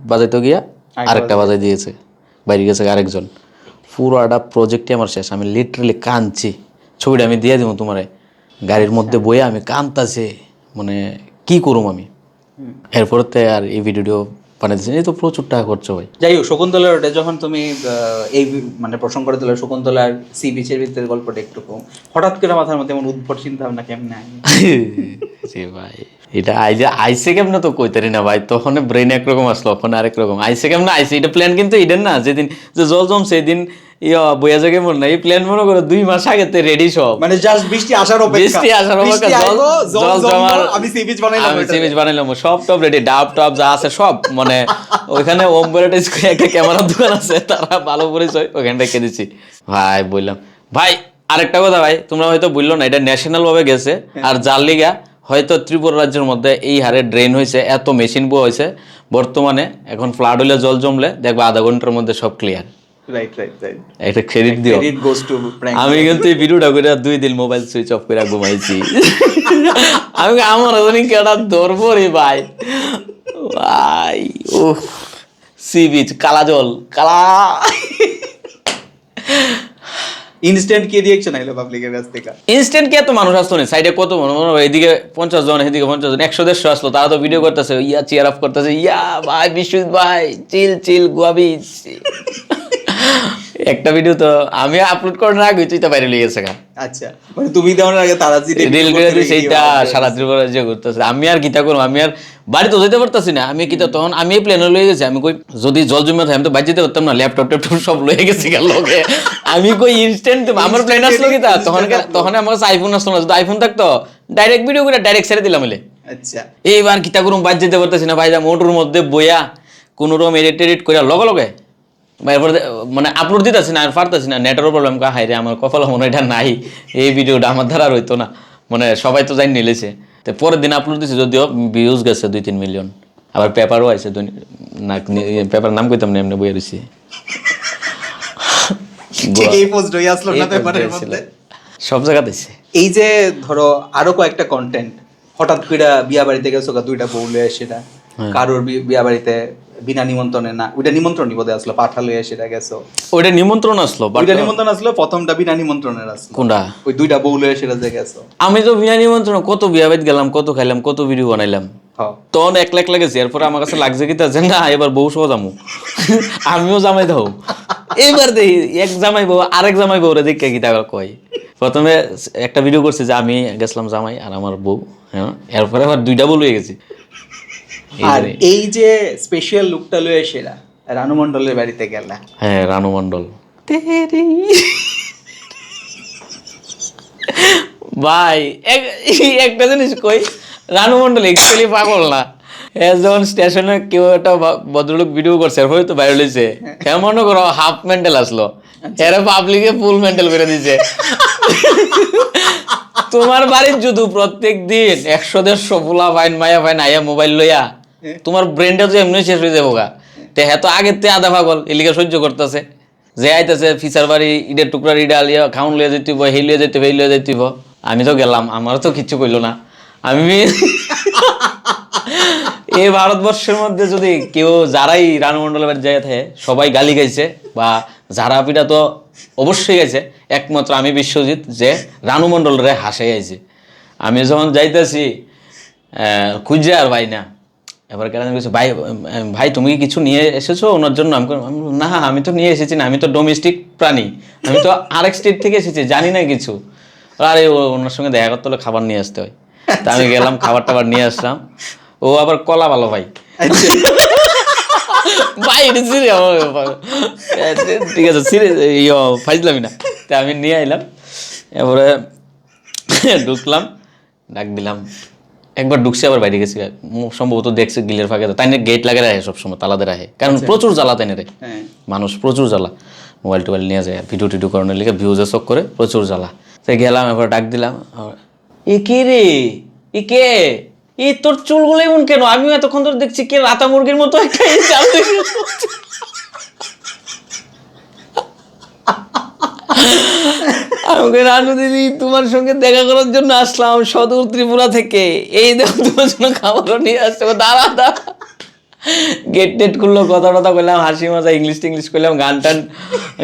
A: বাজাইতে গিয়া আরেকটা বাজাই দিয়েছে বাইরে গেছে আরেকজন পুরোটা প্রজেক্টই আমার শেষ আমি লিটারালি কাঁদছি ছবিটা আমি দিয়ে দিব তোমারে গাড়ির মধ্যে বইয়ে আমি কাঁদতাছি মানে কি করুম আমি এরপরতে আর এই ভিডিও বানাইতেছি এই তো প্রচুর টাকা খরচ হয়
B: যাই হোক শকুন্তলা রোডে যখন তুমি এই মানে প্রসঙ্গ করে দিলে শকুন্তলার সি বিচের ভিতরে গল্পটা একটু কম হঠাৎ করে মাথার মধ্যে এমন উদ্ভট চিন্তা ভাবনা কেমনে
A: ভাই এটা আইসে কেমনে তো কইতারি না ভাই তখন ব্রেন একরকম আসলো ওখানে আরেক রকম আইসে কেমনে আইসে এটা প্ল্যান কিন্তু ইডেন না যেদিন যে জল জম সেদিন বইয়া জায়গায় মনে না এই প্ল্যান মনে করো 2 মাস আগে রেডি সব
B: মানে জাস্ট বৃষ্টি আসার অপেক্ষা
A: জল জমার আমি সি বিচ বানাইলাম সব টপ রেডি ডাব টপ যা আছে সব মানে ওইখানে ওমবরেটাইজ একটা ক্যামেরার দোকান আছে তারা ভালো পরিচয় ওখানে রেখে দিছি ভাই বললাম ভাই আরেকটা কথা ভাই তোমরা হয়তো বললো না এটা ন্যাশনাল ভাবে গেছে আর যার লিগা হয়তো ত্রিপুরা রাজ্যের মধ্যে এই হারে ড্রেন হয়েছে এত মেশিন বো হয়েছে বর্তমানে এখন ফ্লাড হইলে জল জমলে দেখবা আধা ঘন্টার মধ্যে সব ক্লিয়ার একটা ক্রেডিট দিও আমি কিন্তু এই ভিডিওটা করে 2 দিন মোবাইল সুইচ অফ করে ঘুমাইছি আমি আমার কেটা ধরবো রে ভাই ভাই ও সি বিচ কালা জল কালা
B: ইনস্ট্যান্ট কি রিঅ্যাকশন আইলো পাবলিকের কাছ থেকে
A: ইনস্ট্যান্ট কি এত মানুষ আসতো না সাইডে কত মানুষ এদিকে 50 জন এদিকে 50 জন 100-150 আসলো তারা তো ভিডিও করতেছে চিয়ার আপ করতেছে ভাই বিশ্বজিৎ ভাই চিল গুয়াবি একটা ভিডিও তো আমি আপলোড করার আগে তুই তো বাইরে লিয়েছে গা
B: আচ্ছা মানে তুমি দেওয়ার আগে তারা যে
A: রিল করে দিই সেইটা সারাত্রি করে যে ঘুরতেছে আমি আর কিতা করবো আমি আর বাড়িতে যেতে পারতাছি না আমি কিতা তখন আমি প্লেনে লয়ে গেছি আমি কই যদি জল জমে থাকে আমি তো বাইরে যেতে পারতাম না ল্যাপটপ ট্যাপটপ সব লয়ে গেছি গেল লোকে আমি কই ইনস্ট্যান্ট আমার প্লেন আসলো কিতা তখন আমার কাছে আইফোন আসলো না যদি আইফোন থাকতো ডাইরেক্ট ভিডিও করে ডাইরেক্ট ছেড়ে দিলাম এলে
B: আচ্ছা
A: এইবার কিতা করুম বাইরে যেতে পারতাছি না ভাইরা মোটর মধ্যে বইয়া কোনো রকম এডিট করে লগে লগে এরপর মানে আপলোড দিতেছি না আর পারতেছি না নেটেরও প্রবলেম কা হাই রে আমার কপাল মনে এটা নাই এই ভিডিওটা আমার দ্বারা আর হইতো না মানে সবাই তো জানি নিলেছে তো পরের দিন আপলোড দিয়েছে যদিও ভিউজ গেছে 2-3 মিলিয়ন আবার পেপারও আছে পেপার নাম কইতাম না এমনি বইয়ে রয়েছি
B: এই পোস্ট হই আসলো না পেপারের মধ্যে
A: সব জায়গাতে আছে
B: এই যে ধরো আরো কয়েকটা কন্টেন্ট হঠাৎ করে বিয়া বাড়িতে গেছো দুইটা বউ লয়ে সেটা কারোর বিয়া বাড়িতে বিনা নিমন্ত্রণে না ওইটা নিমন্ত্রণ নিবদে আসলো পাঠা লয়ে সেটা গেছো
A: ওইটা নিমন্ত্রণ আসলো
B: ওইটা নিমন্ত্রণ আসলো প্রথমটা বিনা নিমন্ত্রণের আসলো
A: কোনটা
B: ওই দুইটা বউ লয়ে সেটা যে গেছো
A: আমি তো বিনা নিমন্ত্রণ কত বিয়া বাড়িতে গেলাম কত খাইলাম কত ভিডিও বানাইলাম তখন 1 লাখ লাগেছে এরপরে আমার কাছে লাগছে কি তা না এবার বউ সহ যামু আমিও জামাই দাও এইবার দেখি এক জামাই বউ আরেক জামাই বউরে দেখে কি তা কয় প্রথমে একটা ভিডিও করছে যে আমি গেছিলাম জামাই আর আমার বউ হ্যাঁ এরপরে আবার দুইটা বউ হয়ে গেছি
B: আর এই যে স্পেশাল লুকটা লয়ে সেরা রানু মণ্ডলের বাড়িতে গেলা
A: হ্যাঁ রানু মণ্ডল ভাই একটা জিনিস কই রানু মণ্ডল অ্যাকচুয়ালি পাগল না যখন স্টেশনে কেউ একটা ভদ্রলোক ভিডিও করছে এরপরে তো বাইরে লইছে হ্যাঁ মনে করো হাফ মেন্টাল আসলো এরা পাবলিকে ফুল মেন্টাল করে দিছে তোমার বাড়ির যদি প্রত্যেক দিন 100-150 পোলা ফাইন মায়া ফাইন আইয়া মোবাইল লইয়া তোমার ব্রেনটা তো এমনি শেষ হয়ে যাবো গা তে হ্যাঁ তো আগের তে আধা পাগল এলিকা সহ্য করতেছে যে আইতেছে ফিচার বাড়ি ইডের টুকরার ইডা লিয়া খাউন লিয়ে যেতে হেই লিয়ে যেতে এই লিয়ে যেতে আমি তো গেলাম আমার তো কিচ্ছু কইলো না আমি এই ভারতবর্ষের মধ্যে যদি কেউ যারাই রানু মণ্ডলের বাড়ি যায় থাকে সবাই গালি গাইছে বা যারা পিটা তো অবশ্যই গেছে একমাত্র আমি বিশ্বজিৎ যে রানু মণ্ডলরে হাসাই আইছে আমি যখন যাইতেছি খুঁজে আর ভাই না এবার কেন কিছু ভাই ভাই তুমি কি কিছু নিয়ে এসেছো ওনার জন্য আমি না আমি তো নিয়ে এসেছি না আমি তো ডোমেস্টিক প্রাণী আমি তো আরেক স্টেট থেকে এসেছি জানি না কিছু আরে ওনার সঙ্গে দেখা করতে হলে খাবার নিয়ে আসতে হয় তা আমি গেলাম খাবার টাবার নিয়ে আসলাম ও আবার কলা ভালো ভাই ভাই ঠিক আছে ফাইজলামি না তা আমি নিয়ে আইলাম এবারে ঢুকলাম ডাক দিলাম একবার ঢুকছে আবার বাইরে গেছি সম্ভবত দেখছে গিলের ফাঁকে তাই না গেট লাগে রাখে সবসময় তালাতে রাখে কারণ প্রচুর জ্বালা তাই না রে মানুষ প্রচুর জ্বালা মোবাইল টোবাইল নিয়ে যায় ভিডিও টিডিও করানোর লিখে ভিউজে চক করে প্রচুর জ্বালা তাই গেলাম এবার ডাক দিলাম এ কে রে এ কে এই তোর চুলগুলো এমন কেন আমিও এতক্ষণ ধরে দেখছি কে রাতা মুরগির মতো একটা চাল দেখি আমাকে রানু দিদি তোমার সঙ্গে দেখা করার জন্য আসলাম সদর ত্রিপুরা থেকে এই দেখো তোমার জন্য খাবারও নিয়ে আসছে দাঁড়া দাঁড়া গেট টেট করলো কথা টথা করলাম হাসি মজা ইংলিশ করলাম গান টান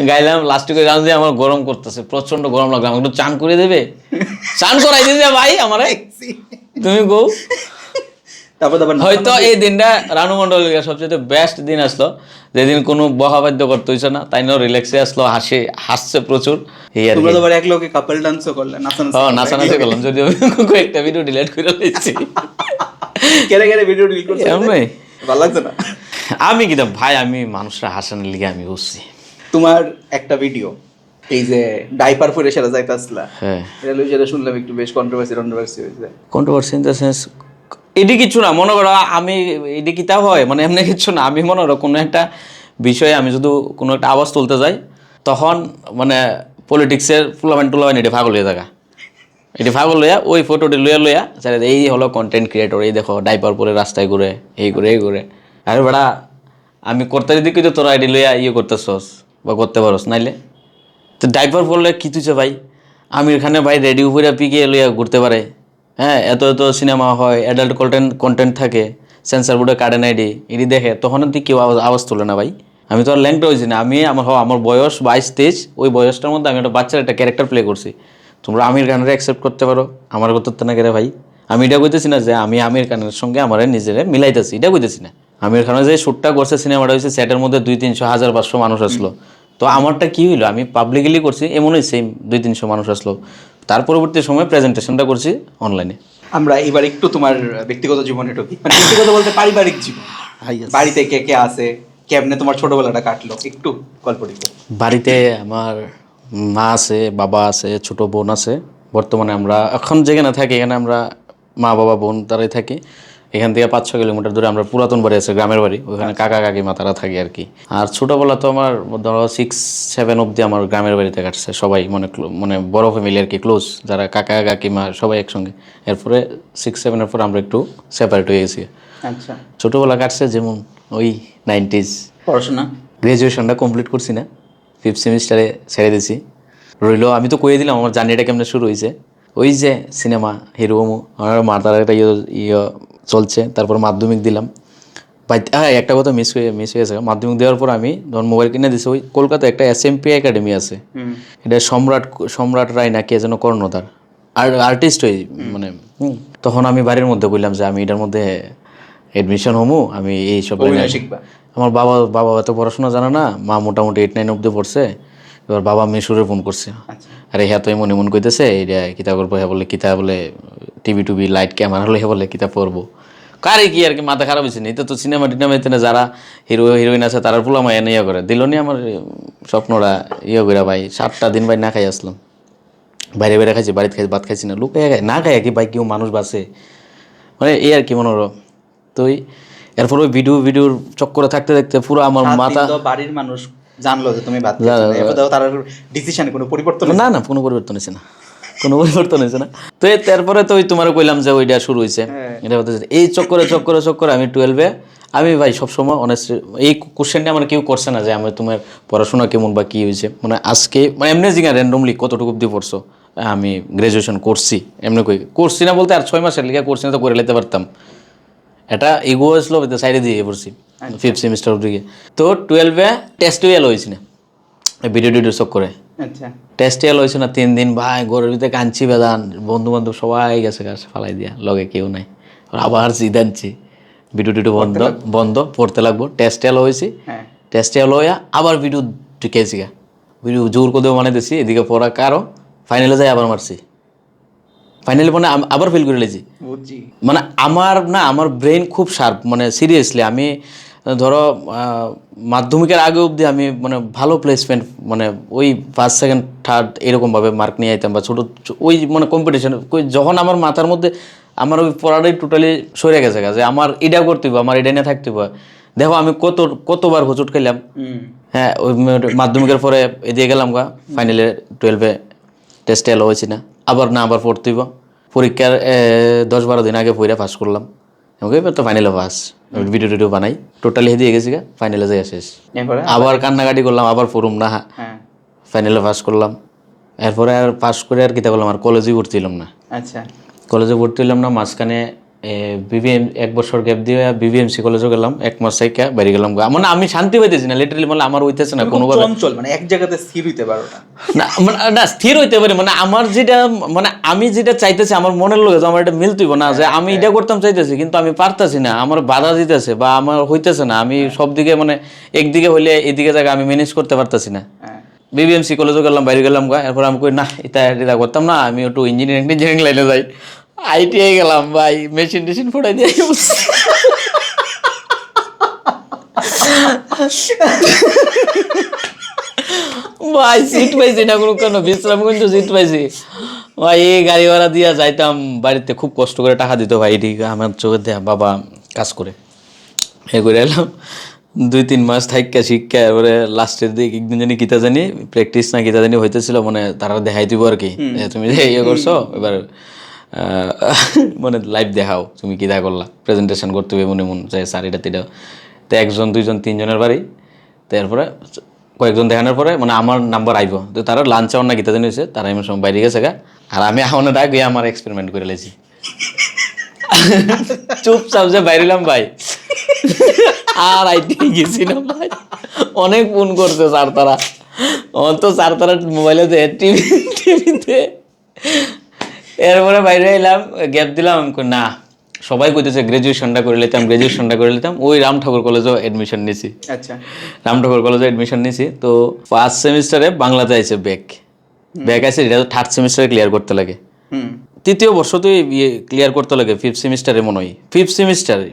A: গাইলাম লাস্টে করে গান দিয়ে আমার গরম করতেছে প্রচন্ড গরম লাগলো আমাকে একটু চান করে দেবে চান করাই দিয়েছে ভাই আমার তুমি গো হয়তো এই দিনটা রানু মণ্ডলের সবচেয়ে বেস্ট দিন আসলো যেদিন কোনো বহাবাদ্য করতে হইছে না তাই না রিল্যাক্সে আসলো হাসছে প্রচুর এই আর
B: এক লোকে কাপল ডান্সও করলেন
A: নাচানাচি করলাম যদিও একটা ভিডিও ডিলিট করে দিয়েছি
B: কেড়ে কেড়ে ভিডিও ডিলিট করছি ভালো লাগছে না
A: আমি কিনা ভাই আমি মানুষরা হাসানোর লিগে আমি বুঝছি
B: তোমার একটা ভিডিও এই যে ডাইপার পরে সেটা যাইতাছলা হ্যাঁ এটা লই যেটা শুনলাম একটু বেশ কন্ট্রোভার্সি হয়েছে
A: কন্ট্রোভার্সি ইন দ্য সেন্স এটি কিছু না মনে করো আমি এটি কিতা হয় মানে এমনি কিছু না আমি মনে করো কোনো একটা বিষয়ে আমি যদি কোনো একটা আওয়াজ তুলতে যাই তখন মানে পলিটিক্সের টুলাবাইন এটি ফাগল হয়ে থাকা এটি ফাগল লইয়া ওই ফটোটি লইয়া এই হলো কন্টেন্ট ক্রিয়েটর এই দেখো ডাইপার পরে রাস্তায় ঘুরে এই করে আর বেড়া আমি করতে যদি কিন্তু তোরা এটি লইয়া করতেছস বা করতে পারস নাইলে তো ডাইপার পরলে কি তুইছে ভাই আমি এখানে ভাই রেডি উপরে পিকিয়ে লইয়া ঘুরতে পারে হ্যাঁ এত সিনেমা হয় অ্যাডাল্ট কন্টেন্ট থাকে সেন্সার বোর্ডে কার্ডেন আইডি এটি দেখে তখন তুই কেউ আওয়াজ তোলে না ভাই আমি তো আর ল্যাংটা হয়েছি না আমি আমার বয়স 22-23 ওই বয়সটার মধ্যে আমি একটা বাচ্চার একটা ক্যারেক্টার প্লে করছি তোমরা আমির খানের অ্যাকসেপ্ট করতে পারো আমার করতে না কেরে ভাই আমি এটা কইতেছি না যে আমি আমির খানের সঙ্গে আমার নিজেরে মিলাইতেছি এটা কইতেছি না আমির খানের যে শ্যুটটা করছে সিনেমাটা হয়েছে সেটের মধ্যে 200-300 1,000-500 মানুষ আসলো তো আমারটা কি হইলো, আমি পাবলিকলি করছি, এমনই সেম 200-300 মানুষ আসলো। তার পরবর্তী সময় প্রেজেন্টেশনটা করছি অনলাইনে।
B: আমরা এবার একটু তোমার ব্যক্তিগত জীবনে ঢুকি, মানে ব্যক্তিগত বলতে পারিবারিক জীবন। বাড়িতে কে কে আছে, কেমনে তোমার ছোটবেলাটা কাটলো, একটু গল্পটি করো।
A: বাড়িতে আমার মা আছে, বাবা আছে, ছোট বোন আছে। বর্তমানে আমরা এখন যেখানে থাকি এখানে আমরা মা বাবা বোন তারাই থাকি। এখান থেকে 5-6 কিলোমিটার দূরে আমরা পুরাতন বাড়ি আছে, গ্রামের বাড়ি, ওখানে কাকা কাকিমা তারা থাকে আর কি। আর ছোটোবেলা তো আমার ধরো 6-7 অবধি আমার গ্রামের বাড়িতে কাটছে, সবাই মানে বড় ফ্যামিলি আর কি, ক্লোজ যারা কাকা কাকিমা সবাই একসঙ্গে। এরপরে 6-7-এর পর আমরা একটু সেপারেট হয়ে গেছি।
B: আচ্ছা,
A: ছোটোবেলা কাটছে যেমন ওই 90s।
B: পড়াশোনা
A: গ্র্যাজুয়েশনটা কমপ্লিট করছি না, 5th সেমিস্টারে ছেড়ে দিছি। রইলো আমি তো কয়ে দিলাম আমার জার্নিটা কেমনে শুরু হয়েছে। ওই যে সিনেমা হিরো আমার মাতার একটা ইয়ে চলছে, তারপর মাধ্যমিক দিলাম। হ্যাঁ, একটা কথা মিস হয়ে গেছে। মাধ্যমিক দেওয়ার পর আমি যখন মোবাইল কিনে দিছি, ওই কলকাতায় একটা SMP একাডেমি আছে, এটা সম্রাট রায় না কে যেন কর্ণধার, আর আর্টিস্ট হই মানে। তখন আমি বাড়ির মধ্যে বললাম যে আমি এটার মধ্যে এডমিশন হমু, আমি এইসব
B: অভিনয় শিখবা।
A: আমার বাবা এত পড়াশোনা জানে না, মা মোটামুটি 8-9 অব্দি পড়ছে। এবার বাবা মেশুরে ফোন করছে, আরে হ্যাঁ তো এমন কইতেছে এটা কিতা করবো, হ্যাঁ বলে কিতা বলে টিভি টুবি লাইট ক্যামেরা হলে হ্যাঁ বলে কিতা পড়বো। কারে কি আর কি মাথা খারাপ হয়েছে, এটা তো সিনেমা টিনেমা এতে যারা হিরোইন আছে তারা পুলামা এনে ইয়ে করে দিল নি আমার স্বপ্নরা ইয়ে করে। ভাই 7টা দিন ভাই না খাই আসলাম, বাইরে বাইরে খাইছি, বাড়িতে খাইছি, ভাত খাইছি না, লুকাই খাই না খাই আর কি। ভাই কেউ মানুষ বাসে মানে এই আর কি মনোরম। তো এরপর ওই ভিডিওর চক্করে থাকতে থাকতে পুরো আমার মাথা।
B: বাড়ির মানুষ জানলো যে তুমি বাদ দিয়েছো, এরপর তার ডিসিশনে কোনো পরিবর্তন
A: না কোনো পরিবর্তন হয়েছে না, কোনো পরিবর্তন হয়েছে না। তো তারপরে তো ওই তোমার কইলাম যে ওইটা শুরু হয়েছে, এটা হতে এই চক্করে আমি 12-এ আমি ভাই সবসময় অনেস্ট এই কোশ্চেনটা আমার কেউ করছে না যে আমি তোমার পড়াশোনা কেমন বা কী হয়েছে, মানে আজকে মানে এমনি জিগা র্যান্ডমলি কতটুকু অব্দি পড়ছো। আমি গ্র্যাজুয়েশন করছি, এমনি করছি না বলতে আর 6 মাসের লিগে করছি না তো করে নিতে পারতাম। এটা এগো আসলো সাইডে দিয়ে পড়ছি 5th সেমিস্টার দিকে। তো 12-এ টেস্ট এলো হয়েছি না ভিডিও চক করে।
B: আচ্ছা,
A: টেস্টে এলো হয়েছে না 3 দিন ভাই ঘরের ভিতরে কাঁদছি বেদান, বন্ধু বান্ধব সবাই গেছে গাছে ফালাই দিয়া, লগে কেউ নাই। আবার জিদ আনছি, ভিডিও বন্ধ পড়তে লাগবো। টেস্টে এলো হয়েছি, টেস্টে এলো হইয়া আবার ভিডিও ঢুকেছি গা, ভিডিও জোর করে মানে দিছি, এদিকে পড়া কারো ফাইনালে যাই আবার মারছি। ফাইনালি মানে আবার ফেল করে লেছি। মানে আমার ব্রেন খুব শার্প, মানে সিরিয়াসলি আমি ধরো মাধ্যমিকের আগে অবধি আমি মানে ভালো প্লেসমেন্ট, মানে ওই 1st 2nd 3rd এরকমভাবে মার্ক নিয়ে আইতাম বা ছোটো ওই মানে কম্পিটিশন। যখন আমার মাথার মধ্যে আমার ওই পড়াটাই টোটালি সরে গেছে যে আমার এটা করতে হবে, আমার এটা নিয়ে থাকতে হবে। দেখো আমি কতবার হোঁচট খাইলাম। হ্যাঁ, ওই মাধ্যমিকের পরে এদিকে গেলাম গা, ফাইনালে 12-এ টেস্টে এলো হয়েছি না, আবার পড়তে হইব। পরীক্ষার 10-12 দিন আগে পড়ে পাস করলাম, এবার তো ফাইনালে পাস। ভিডিও বানাই টোটালি দিয়ে গেছি গা, ফাইনালে যাই শেষ। আবার কান্নাকাটি করলাম, আবার পড়ুম না, ফাইনালে পাস করলাম। এরপরে আর পাস করে আর কিতা করলাম, আর কলেজেই ভর্তি হলাম না।
B: আচ্ছা,
A: কলেজে ভর্তি হলাম না, মাঝখানে BVM 1 বছর গ্যাপ দিয়ে BVMC কলেজে গেলাম, 1 মাস থেকে বাইরে গেলাম। মানে আমি শান্তি পাইতেছি না লিটারালি, মানে আমার হইতেছে না কোনোভাবে
B: চঞ্চল, মানে এক জায়গাতে স্থির হইতে পারো না।
A: না স্থির হইতে পারে, মানে আমার যেটা মানে আমি যেটা চাইতেছি আমার মনের লোক আমার এটা মিলতেইব না, যে আমি এটা করতাম চাইতেছি কিন্তু আমি পারতাছি না, আমার বাধা দিতেছে বা আমার হইতেছে না। আমি সব দিকে মানে একদিকে হইলে এদিকে জায়গা আমি ম্যানেজ করতে পারতাছি না। BVMC কলেজে গেলাম, বাইরে গেলাম গা। এরপর আমি কই না এটা করতাম না, আমি একটু ইঞ্জিনিয়ারিং লাইনে যাই। ITI গেলাম ভাই, মেশিন ফোটাই দিয়ে ভাই সিট পাইছি না কোনো, কেন বিশ্রাম কিন্তু সিট পাইছি ভাই। এই গাড়ি ভাড়া দিয়া যাইতাম বাড়িতে, খুব কষ্ট করে টাকা দিত ভাই, ঠিক আমার চোখে দেয়া বাবা কাজ করে এ করে এলাম। 2-3 মাস থাইকা শিক্ষা, এবারে লাস্টের দিকে একদিন জানি কিতা জানি প্র্যাকটিস না কিতা জানি হইতেছিল, মানে তারা দেখাই দিব আর কি, তুমি যে ইয়ে করছো এবার মানে লাইভ দেখাও তুমি কিতা করলা, প্রেজেন্টেশন করতে হবে এমন যে স্যার এটা তিটাও। তো 1 2 3 বাড়ি, তারপরে কয়েকজন দেখানোর পরে মানে আমার নাম্বার আইব, তো তারা লাঞ্চ আওয়ার না গীতা জানি হয়েছে, তারা এমন সময় বাইরে গেছে গা, আর আমি আমার ডাক গিয়ে আমার এক্সপেরিমেন্ট করে লেছি। চুপচাপ যে বাইরেলাম ভাই, আর ITI গেছি না ভাই। অনেক ফোন করছে স্যার তারা, স্যার তারা মোবাইলে টিভিতে। এরপরে বাইরে এলাম, গ্যাপ দিলাম, না সবাই কইতেছে গ্রাজুয়েশনটা করে নিতাম ওই রাম ঠাকুর কলেজেও অ্যাডমিশন নিছি।
B: আচ্ছা,
A: রাম ঠাকুর কলেজে অ্যাডমিশন নিছি। তো ফার্স্ট সেমিস্টারে বাংলাতে আইছে ব্যাক আছে, এটা তো থার্ড সেমিস্টারে ক্লিয়ার করতে লাগে।
B: হুম,
A: তৃতীয় বর্ষ তো ক্লিয়ার করতে লাগে, ফিফথ সেমিস্টারে মনে হয়, ফিফথ সেমিস্টারে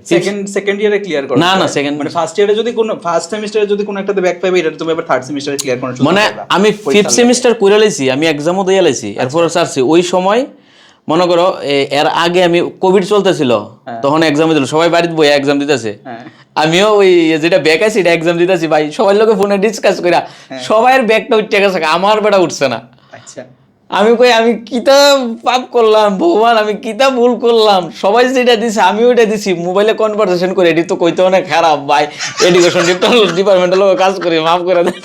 B: সেকেন্ড ইয়ারে ক্লিয়ার করো?
A: না সেকেন্ড
B: মানে ফার্স্ট ইয়ারে যদি কোনো ফার্স্ট সেমিস্টারে যদি কোনো একটাতে ব্যাক পাবে, এটা তুমি আবার থার্ড সেমিস্টারে ক্লিয়ার করার সুযোগ
A: মানে
B: পাবা।
A: আমি ফিফথ সেমিস্টার করে লাইছি, আমি এক্সামও দিয়ে লাইছি, এরপর ছাড়ছি। ওই সময় মনে করো এর আগে আমি কোভিড চলতেছিল, তখন এক্সাম দিল, সবাই বাড়িতে বই এক্সাম দিতেছে,
B: হ্যাঁ,
A: আমিও ওই যেটা ব্যাক আছে এটা এক্সাম দিতেছি ভাই, সবাই লোকে ফোনে ডিসকাস কইরা সবাইয়ের ব্যাকটা উঠে গেছে, আমার বেটা উঠছে না।
B: আচ্ছা,
A: আমি কই আমি কিতা পাপ করলাম ভগবান, আমি কিতা ভুল করলাম, সবাই যেটা দিছে আমিও এটা দিছি, মোবাইলে কনভারসেশন করে, এটি তো কইতে অনেক খারাপ ভাই, এডুকেশন ডিপার্টমেন্টের লোক কাজ করি, মাফ করে দেন।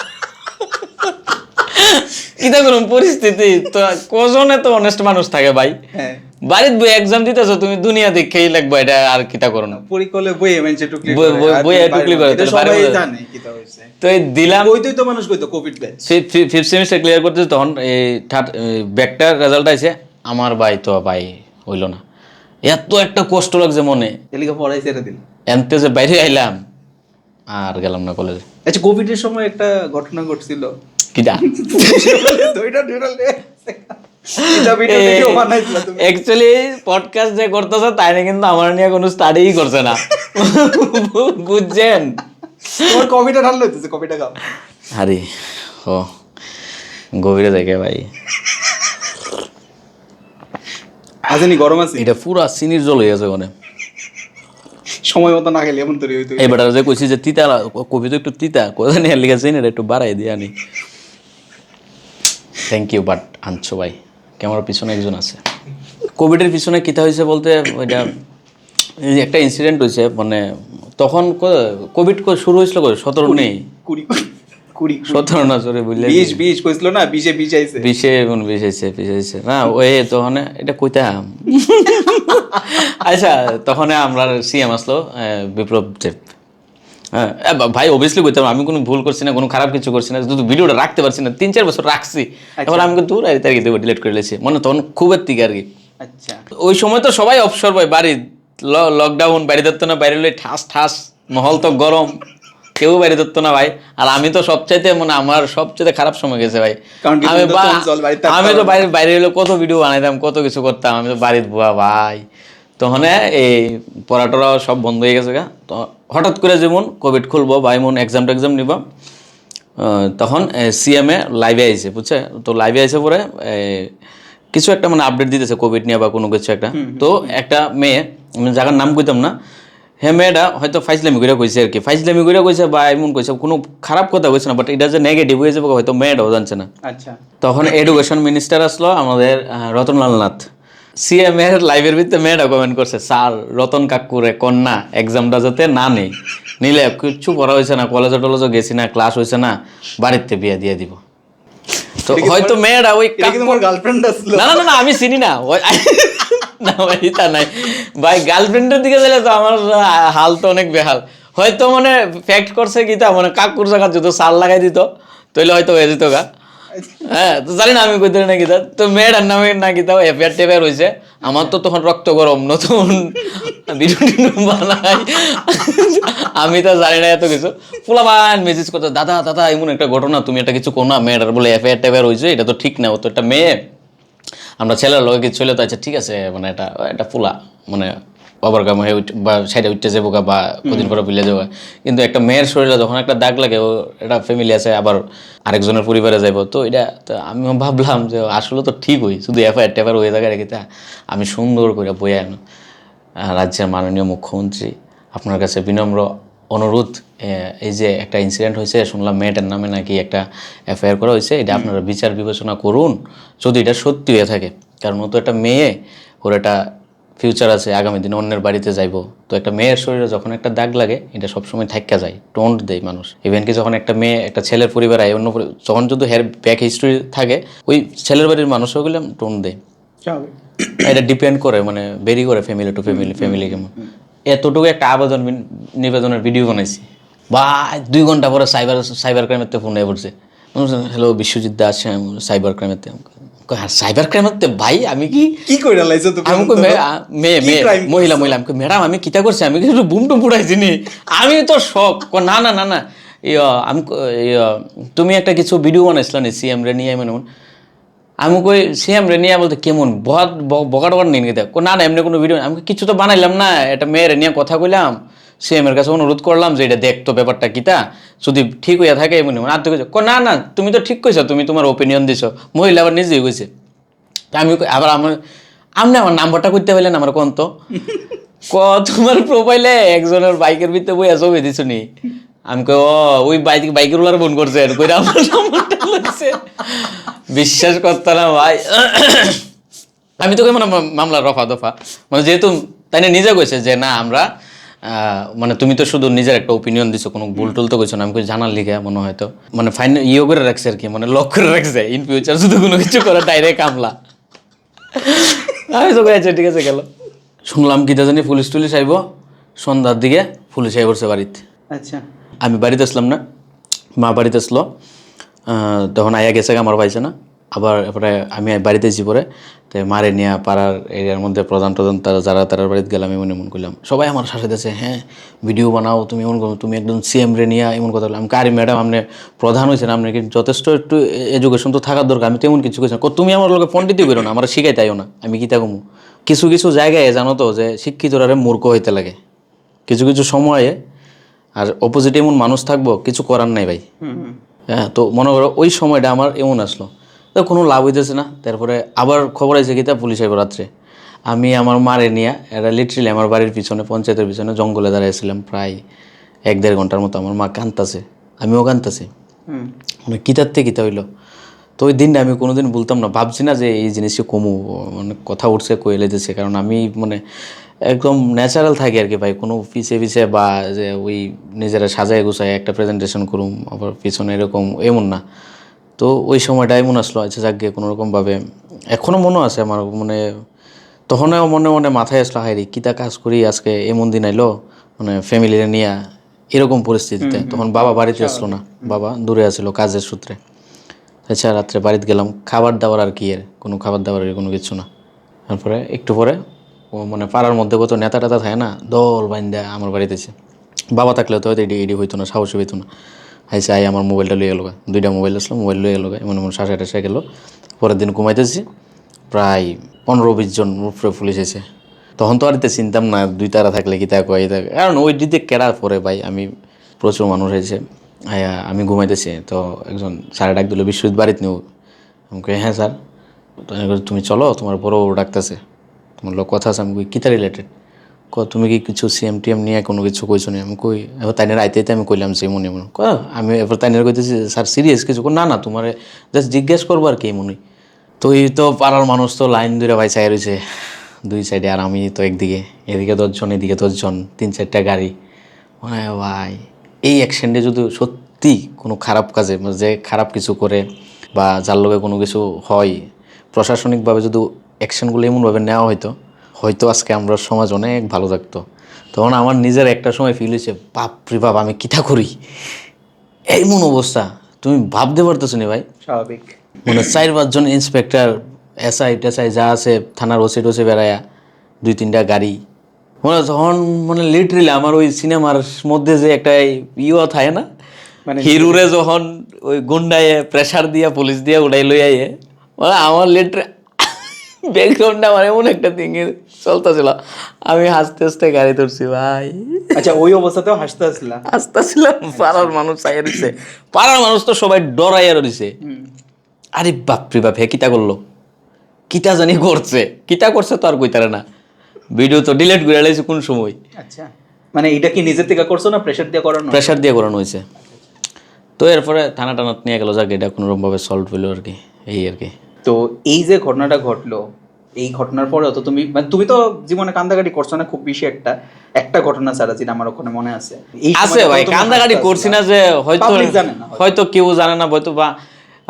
A: কিতা করুন পরিস্থিতি তো, কজনে তো অনেস্ট মানুষ থাকে ভাই,
B: হ্যাঁ,
A: বাড়িত বই এক্সাম দিতেছো তুমি, দুনিয়া দেখেই লাগবে এটা, আর কিতা করো না,
B: পরিকলে বই এমএনসি টুকলি
A: বইয়ে টুকলি করে,
B: এটা সবাই জানে কিটা হইছে।
A: তো এই দিলাম
B: ওইটাই তো মানুষ কইতো Covid batch.
A: Fifth semester clear করতে, তখন এই থার্ড ব্যাকটার রেজাল্ট আইছে, আমার ভাই তো ভাই হইল না, এত একটা কষ্ট লাগছে মনে,
B: এলিকা পড়াই ছেড়ে দিল।
A: এনতে যে বাইরে আইলাম আর গেলাম না কলেজে।
B: আচ্ছা, কোভিড এর সময় একটা ঘটনা ঘটছিল,
A: কিটা
B: দুইটা ডিউরালে এটা ভিডিও ভিডিও বানাইছিল তুমি।
A: অ্যাকচুয়ালি পডকাস্ট যে করতেছে তাই না, কিন্তু আমার নিয়ে কোনো স্টাডিই করছে না, বুঝছেন?
B: তোমার কবিটা ঢাল লইতেছে, কবিটা গাও।
A: আরে ও গভীরে দেখে ভাই,
B: আজনি গরম আছে,
A: এটা পুরা চিনির জল হয়ে গেছে ওখানে।
B: সময় মতো না খেলে এমন তৈরি হইতো।
A: এই বেটার যে কইছি যে তিতা, কবি তো একটু তিতা, কোথায় নিয়ে লিখেছে এটা একটু বাড়াই দিয়ে আনি। থ্যাংক ইউ, বাট আনছো ভাই, ক্যামেরার পিছনে একজন আছে। কোভিডের পিছনে কিতা হয়েছে বলতে, ওইটা এই একটা ইনসিডেন্ট হয়েছে, মানে তখন কোভিড শুরু হয়েছিল 17 নেই, 17 না সরি বুঝলে,
B: 20 কইছিল না, 20 আইছে,
A: 20 আইছে না ওই তখন এটা কইতাম। আচ্ছা তখন আমরা সিএম আসলো বিপ্লব দেব, হ্যাঁ ভাই অবভিয়াসলি কইতাম, আমি কোনো ভুল করছি না, কোনো খারাপ কিছু করছি না, শুধু ভিডিওটা রাখতে পারছি না, 3-4 বছর রাখছি, এবার আমি কিন্তু ডিলিট করে লেছি, মানে তখন খুব এর আর কি।
B: আচ্ছা,
A: ওই সময় তো সবাই অবসর ভাই, বাড়ি লকডাউন, বাইরে ধরতো না, বাইরে হলে ঠাস ঠাস, মহল তো গরম, কেউ বাইরে ধরতো না ভাই। আর আমি তো সবচাইতে মানে আমার সবচেয়ে খারাপ সময় গেছে ভাই, আমি তো বাইরে হলে কত ভিডিও বানাইতাম, কত কিছু করতাম, আমি তো বাড়িতে বুয়া ভাই। তখন এই পড়াটোরা সব বন্ধ হয়ে গেছে গা, তো হঠাৎ করে যেমন কোভিড খুলবো বা এমন এক্সাম নিব, তখন সিএমএ লাইভে আইছে, বুঝছে তো, লাইভে আইসে পরে কিছু একটা মানে আপডেট দিতেছে কোভিড নিয়ে বা কোনো কিছু একটা। তো একটা মেয়ে, আমি জায়গার নাম কইতাম না, হ্যাঁ মেয়েটা হয়তো ফাইজলামি করে কইছে আর কি, ফাইজলামি করে কইছে বা এমন কইছে, কোনো খারাপ কথা কইছে না, বাট এটা যে নেগেটিভ হয়ে যাবে হয়তো মেয়েটাও জানছে না।
B: আচ্ছা,
A: তখন এডুকেশন মিনিস্টার আসলো আমাদের রতনলাল নাথ, সিএম এর লাইভের ভিতরে মেয়েটা কমেন্ট করছে, স্যার রতন কাকুরে কন্যা এক্সামটা যাতে না নেই, নিলে কিচ্ছু পড়া হয়েছে না, কলেজে টলেজে গেছি না, ক্লাস হয়েছে না, বাড়িতে বিয়ে দিয়ে দিব। তো হয়তো মেয়েটা ওই
B: তোমার গার্লফ্রেন্ড আসলো?
A: না না না আমি চিনি না, না ভাই তা নাই ভাই, গার্লফ্রেন্ডের দিকে গেলে তো আমার হাল তো অনেক বেহাল। হয়তো মানে ফ্যাক্ট করছে কি তা মানে কাকুর জায়গা যদি সার লাগাই দিত তাহলে হয়তো হয়ে যেত গা, হ্যাঁ তো জানি না আমি কইতে না কিতা, তো মেয়েটার নামে না কিতা এফআইআর টেফআইআর হয়েছে। আমার তো তখন রক্ত গরম, নতুন ভিডিও বানাই, আমি তো জানি না এত কিছু, পোলাবান মেসেজ করতে, দাদা দাদা এমন একটা ঘটনা, তুমি একটা কিছু কোনা, মেয়েটার বলে এফআইআর টেফআইআর হয়েছে, এটা তো ঠিক না, ও তো একটা মেয়ে, আমরা ছেলের লোক কিছু হলে তো আচ্ছা ঠিক আছে, মানে এটা পোলা মানে ওভারকাম হয়ে বা সাইডে উঠতে যাবো বা কদিন পরে ভুলে যাবো, কিন্তু একটা মেয়ের শরীরে যখন একটা দাগ লাগে, ও এটা ফ্যামিলি আছে, আবার আরেকজনের পরিবারে যাইব, তো এটা তো আমিও ভাবলাম যে আসলে তো ঠিক হই, শুধু এফআইআর টেফআইআর হয়ে থাকে রেখে আমি সুন্দর করে বইয়া রাজ্যের মাননীয় মুখ্যমন্ত্রী আপনার কাছে বিনম্র অনুরোধ, এই যে একটা ইনসিডেন্ট হয়েছে, শুনলাম মেয়েটার নামে নাকি একটা এফআইআর করা হয়েছে, এটা আপনারা বিচার বিবেচনা করুন যদি এটা সত্যি হয়ে থাকে, কারণ ও তো একটা মেয়ে, ওর একটা ফিউচার আছে, আগামী দিনে অন্যের বাড়িতে যাইবো, তো একটা মেয়ের শরীরে যখন একটা দাগ লাগে এটা সবসময় থাইকা যায়, টোন্ট দেয় মানুষ, ইভেন কি যখন একটা মেয়ে একটা ছেলের পরিবার আয় অন্য যখন যদি হের ব্যাক হিস্ট্রি থাকে, ওই ছেলের বাড়ির মানুষও গেলে টোন্ট দেয়, এটা ডিপেন্ড করে মানে বেরি করে ফ্যামিলি টু ফ্যামিলি কেমন। এতটুকু একটা আবেদন নিবেদনের ভিডিও বানাইছি, বা 2 ঘন্টা পরে সাইবার ক্রাইমের ফোন নিয়ে পড়ছে, হ্যালো বিশ্বজিৎ দাস সাইবার ক্রাইমের, সাইবার ক্রাইম হতে ভাই আমি
B: কি কইরা লাইছো তুমি?
A: আমি কই মেয়ে
B: কি crime
A: মহিলা আমি কই ম্যাডাম আমি কিতা করছি আমি কি একটু বুম টুম ফুটাইছি নি আমি তো শক না না না না আমি তুমি একটা কিছু ভিডিও বানাইছিল নি সিএম রে নিয়ে এমন আমি কই সিএম রে নিয়ে বলতে কেমন বহুত বকা টকা নিয়ে দেখ না না এমনি কোনো ভিডিও আমি কিছু তো বানাইলাম না এটা মেয়ের নিয়ে কথা কইলাম সিএম এর কাছে অনুরোধ করলাম যে এটা দেখতো ব্যাপারটা কিতা যদি ঠিক হইয়া থাকে এমনি আর তুই না না তুমি তো ঠিক কইছো তুমি তোমার ওপিনিয়ন দিছো মহিলা আবার নিজেই কইছে আমি আবার আমার নাম্বারটা করতে পারলেন আমার কোন তো তোমার প্রোফাইলে একজনের বাইকের ভিতরে বই ছবি দিছো নি আমি কই ওই বাইকের ওলার ফোন করছে কইরা আমার নাম্বারটা লাগছে বিশ্বাস করতে না ভাই আমি তো কই মানে মামলা রফা দফা মানে যেহেতু তাই না নিজে কইছে যে না আমরা মানে তুমি তো শুধু নিজের একটা ওপিনিয়ন দিছো কোনো ভুল টুল তো কইছো না আমি কই জানার লিখে মনে হয়তো মানে ফাইনাল করে রাখছে আর কি মানে লক করে রাখছে ইন ফিউচার শুধু কোনো কিছু করে ডাইরেক্ট কামলা আমি তো আচ্ছা ঠিক আছে গেল শুনলাম কি জানি পুলিশ টুলিশ আইব সন্ধ্যার দিকে পুলিশ আই পড়ছে বাড়িতে
B: আচ্ছা
A: আমি বাড়িতে আসলাম না মা বাড়িতে আসলো তখন আয়া গেছে আমার পাইছে না আবার এরপরে আমি বাড়িতে এসেছি পরে তো মারে নিয়ে পাড়ার এরিয়ার মধ্যে প্রধান তারা যারা তারার বাড়িতে গেলাম এমন এমন করলাম সবাই আমার শাসে দিয়েছে হ্যাঁ ভিডিও বানাও তুমি এমন করো তুমি একদম সিএম রে নিয়ে এমন কথা বললাম কারি ম্যাডাম আপনি প্রধান হয়েছেন আপনি কিন্তু যথেষ্ট একটু এডুকেশন তো থাকার দরকার আমি তেমন কিছু করছি তুমি আমার লোকে পণ্ডিতই করো না আমার শিখাই তাইও না আমি কী তাকমু কিছু কিছু জায়গায় জানো তো যে শিক্ষিতরা মূর্খ হইতে লাগে কিছু কিছু সময়ে আর অপোজিটে এমন মানুষ থাকবো কিছু করার নাই ভাই হ্যাঁ তো মনে করো ওই সময়টা আমার এমন আসলো তো কোনো লাভ হইতেছে না তারপরে আবার খবর আছে কি তা পুলিশ আইব রাত্রে আমি আমার মারে নিয়ে এটা লিটারেলি আমার বাড়ির পিছনে পঞ্চায়েতের পিছনে জঙ্গলে দাঁড়াইছিলাম প্রায় 1-1.5 ঘন্টার মতো আমার মা কাঁদতাছে আমিও কাঁদতাছি মানে কিতাতে কিতা হইলো তো ওই দিনটা আমি কোনোদিন বলতাম না ভাবছি না যে এই জিনিসটা কমু মানে কথা উঠছে কইলে দিচ্ছে কারণ আমি মানে একদম ন্যাচারাল থাকি আর কি ভাই কোনো পিছে বা যে ওই নিজেরা সাজায় গুছায় একটা প্রেজেন্টেশন করুম আবার পিছনে এরকম এমন না তো ওই সময়টা এমন আসলো আচ্ছা যাক গিয়ে কোনোরকমভাবে এখনও মনে আছে আমার মানে তখনও মনে মনে মাথায় আসলো হায় রে কীটা কাজ করি আজকে এমন দিন আইলো মানে ফ্যামিলিরে নিয়ে এরকম পরিস্থিতিতে তখন বাবা বাড়িতে আসলো না বাবা দূরে আসলো কাজের সূত্রে আচ্ছা রাত্রে বাড়িতে গেলাম খাবার দাবার আর কি এর কোনো খাবার দাবারের কোনো কিছু না তারপরে একটু পরে ও মানে পাড়ার মধ্যে কত নেতা টেতা থাকে না দল বাইন্দা আমার বাড়িতে এসে বাবা থাকলে তো হয়তো এডি হইতো না সাহসী হইতো না আইসে আই আমার মোবাইলটা লইয়ে গেলো 2টা মোবাইল আসলো মোবাইল লইয়ে গেলো এমন এমন শাসা টাসা গেলো পরের দিন ঘুমাইতেছি প্রায় 15-20 জন উপরে পুলিশ এসে তখন তো আর এতে চিনতাম না 2 তারা থাকলে কি তা কয় কারণ ওই দিতে কেড়ার পরে ভাই আমি প্রচুর মানুষ হয়েছে আমি ঘুমাইতেছি তো একজন স্যার ডাক দিল বিশ্বজিৎ বাড়িতে নেব আমি কই হ্যাঁ স্যার তুমি চলো তোমার বড় ডাকতেছে তোমার লোক কথা আছে আমি কই কিতা রিলেটেড তুমি কি কিছু সিএম টিএম নিয়ে কোনো কিছু কইছো নি আমি কই এবার তাইনের আইতে আমি কইলাম যে মনে মনে আমি এবার তাইনের কইতেছি স্যার সিরিয়াস কিছু না না তোমার জাস্ট জিজ্ঞেস করবো আর কি মনে তো এই তো পাড়ার মানুষ তো লাইন ধরে ভাই চাই রয়েছে 2 সাইডে আর আমি তো একদিকে এদিকে 10 জন এদিকে 10 জন 3-4টা গাড়ি মানে ভাই এই অ্যাকশনটা যদি সত্যি কোনো খারাপ কাজে যে খারাপ কিছু করে বা যার লোকে কোনো কিছু হয় প্রশাসনিকভাবে যদি অ্যাকশনগুলো এমনভাবে নেওয়া হয়তো আজকে আমরা সমাজ অনেক ভালো থাকতো তখন আমার নিজের একটা সময় ফিল হয়েছে বাপরে বাপ আমি কিতা করি এমন অবস্থা তুমি ভাবতে পারতেছো না ভাই
B: স্বাভাবিক
A: মানে 4-5 জন ইন্সপেক্টর এসআই টেসআই যা আছে থানার ওসি টোসি বেড়ায়া 2-3টা গাড়ি মানে তখন মানে লিটারেলি আমার ওই সিনেমার মধ্যে যে একটা থাকে না মানে হিরোরে যখন ওই গুন্ডায় প্রেসার দিয়া পুলিশ দিয়া উড়াই লই আইয়ে মানে আমার লিটারে ব্যাকগ্রাউন্ডটা আমার এমন একটা দিকে চলতেছিল আমি হাসতে হাসতে গাড়ি ধরছি ভাই
B: আচ্ছা ওই অবস্থাতেও হাসতেছিলাম
A: পাড়ার মানুষ চাইয়া দিচ্ছে পাড়ার মানুষ তো সবাই ডরাইয়া রয়েছে আরে বাপরে বাপ হে কিতা করলো কিতা জানি কিতা করছে তো আর কইতারে না ভিডিও তো ডিলিট করে লাইছে কোন সময়
B: আচ্ছা মানে এটা কি নিজের থেকে করছো না প্রেসার দিয়ে করানো
A: প্রেসার দিয়ে করানো হয়েছে তো এরপরে থানা টানাত নিয়ে গেল যাক এটা কোনোরকমভাবে সলভ হইলো আর কি এই আর কি
B: তো এই যে ঘটনাটা ঘটলো এই ঘটনার পরে তো তুমি মানে তুমি তো জীবনে কান্দাকাটি করছো না খুব বেশি একটা ঘটনা ছাড়া যেটা আমার ওখানে মনে আছে
A: আছে ভাই কান্দাকাটি করছি না যে হয়তো কেউ জানে না হয়তো বা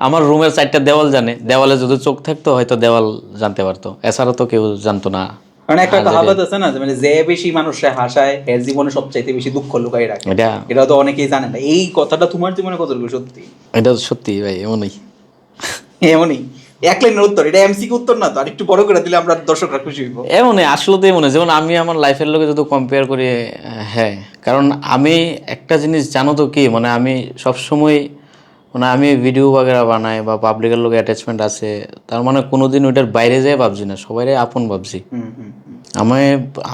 A: আমার রুমের 4টা দেওয়াল জানে দেওয়ালে যদি চোখ থাকতো হয়তো দেওয়াল জানতে পারতো এছাড়া তো কেউ জানতো না
B: মানে একটা কহাবত আছে না মানে যে বেশি মানুষে হাসায় এর জীবনে সবচাইতে বেশি দুঃখ লুকাই রাখে এটা তো অনেকেই জানে না এই কথাটা তোমার জীবনে কতটুকু সত্যি
A: এটা সত্যি ভাই এমনই
B: এমনই এক লাইনের উত্তর, এটা এমসিকিউ উত্তর না তো, আর একটু বড় করে দিলে আমরা দর্শকরা খুশি হইব।
A: এমনই আসলে তো এমনই, যেমন আমি আমার লাইফের লোকে যদি কম্পেয়ার করি, হ্যাঁ, কারণ আমি একটা জিনিস জানো তো কি, মানে আমি সবসময় মানে আমি ভিডিও বাগেরা বানাই বা পাবলিকের লোক অ্যাটাচমেন্ট আছে, তার মানে কোনোদিন ওইটার বাইরে যেয়ে ভাবছি না, সবাই আপন ভাবছি। আমি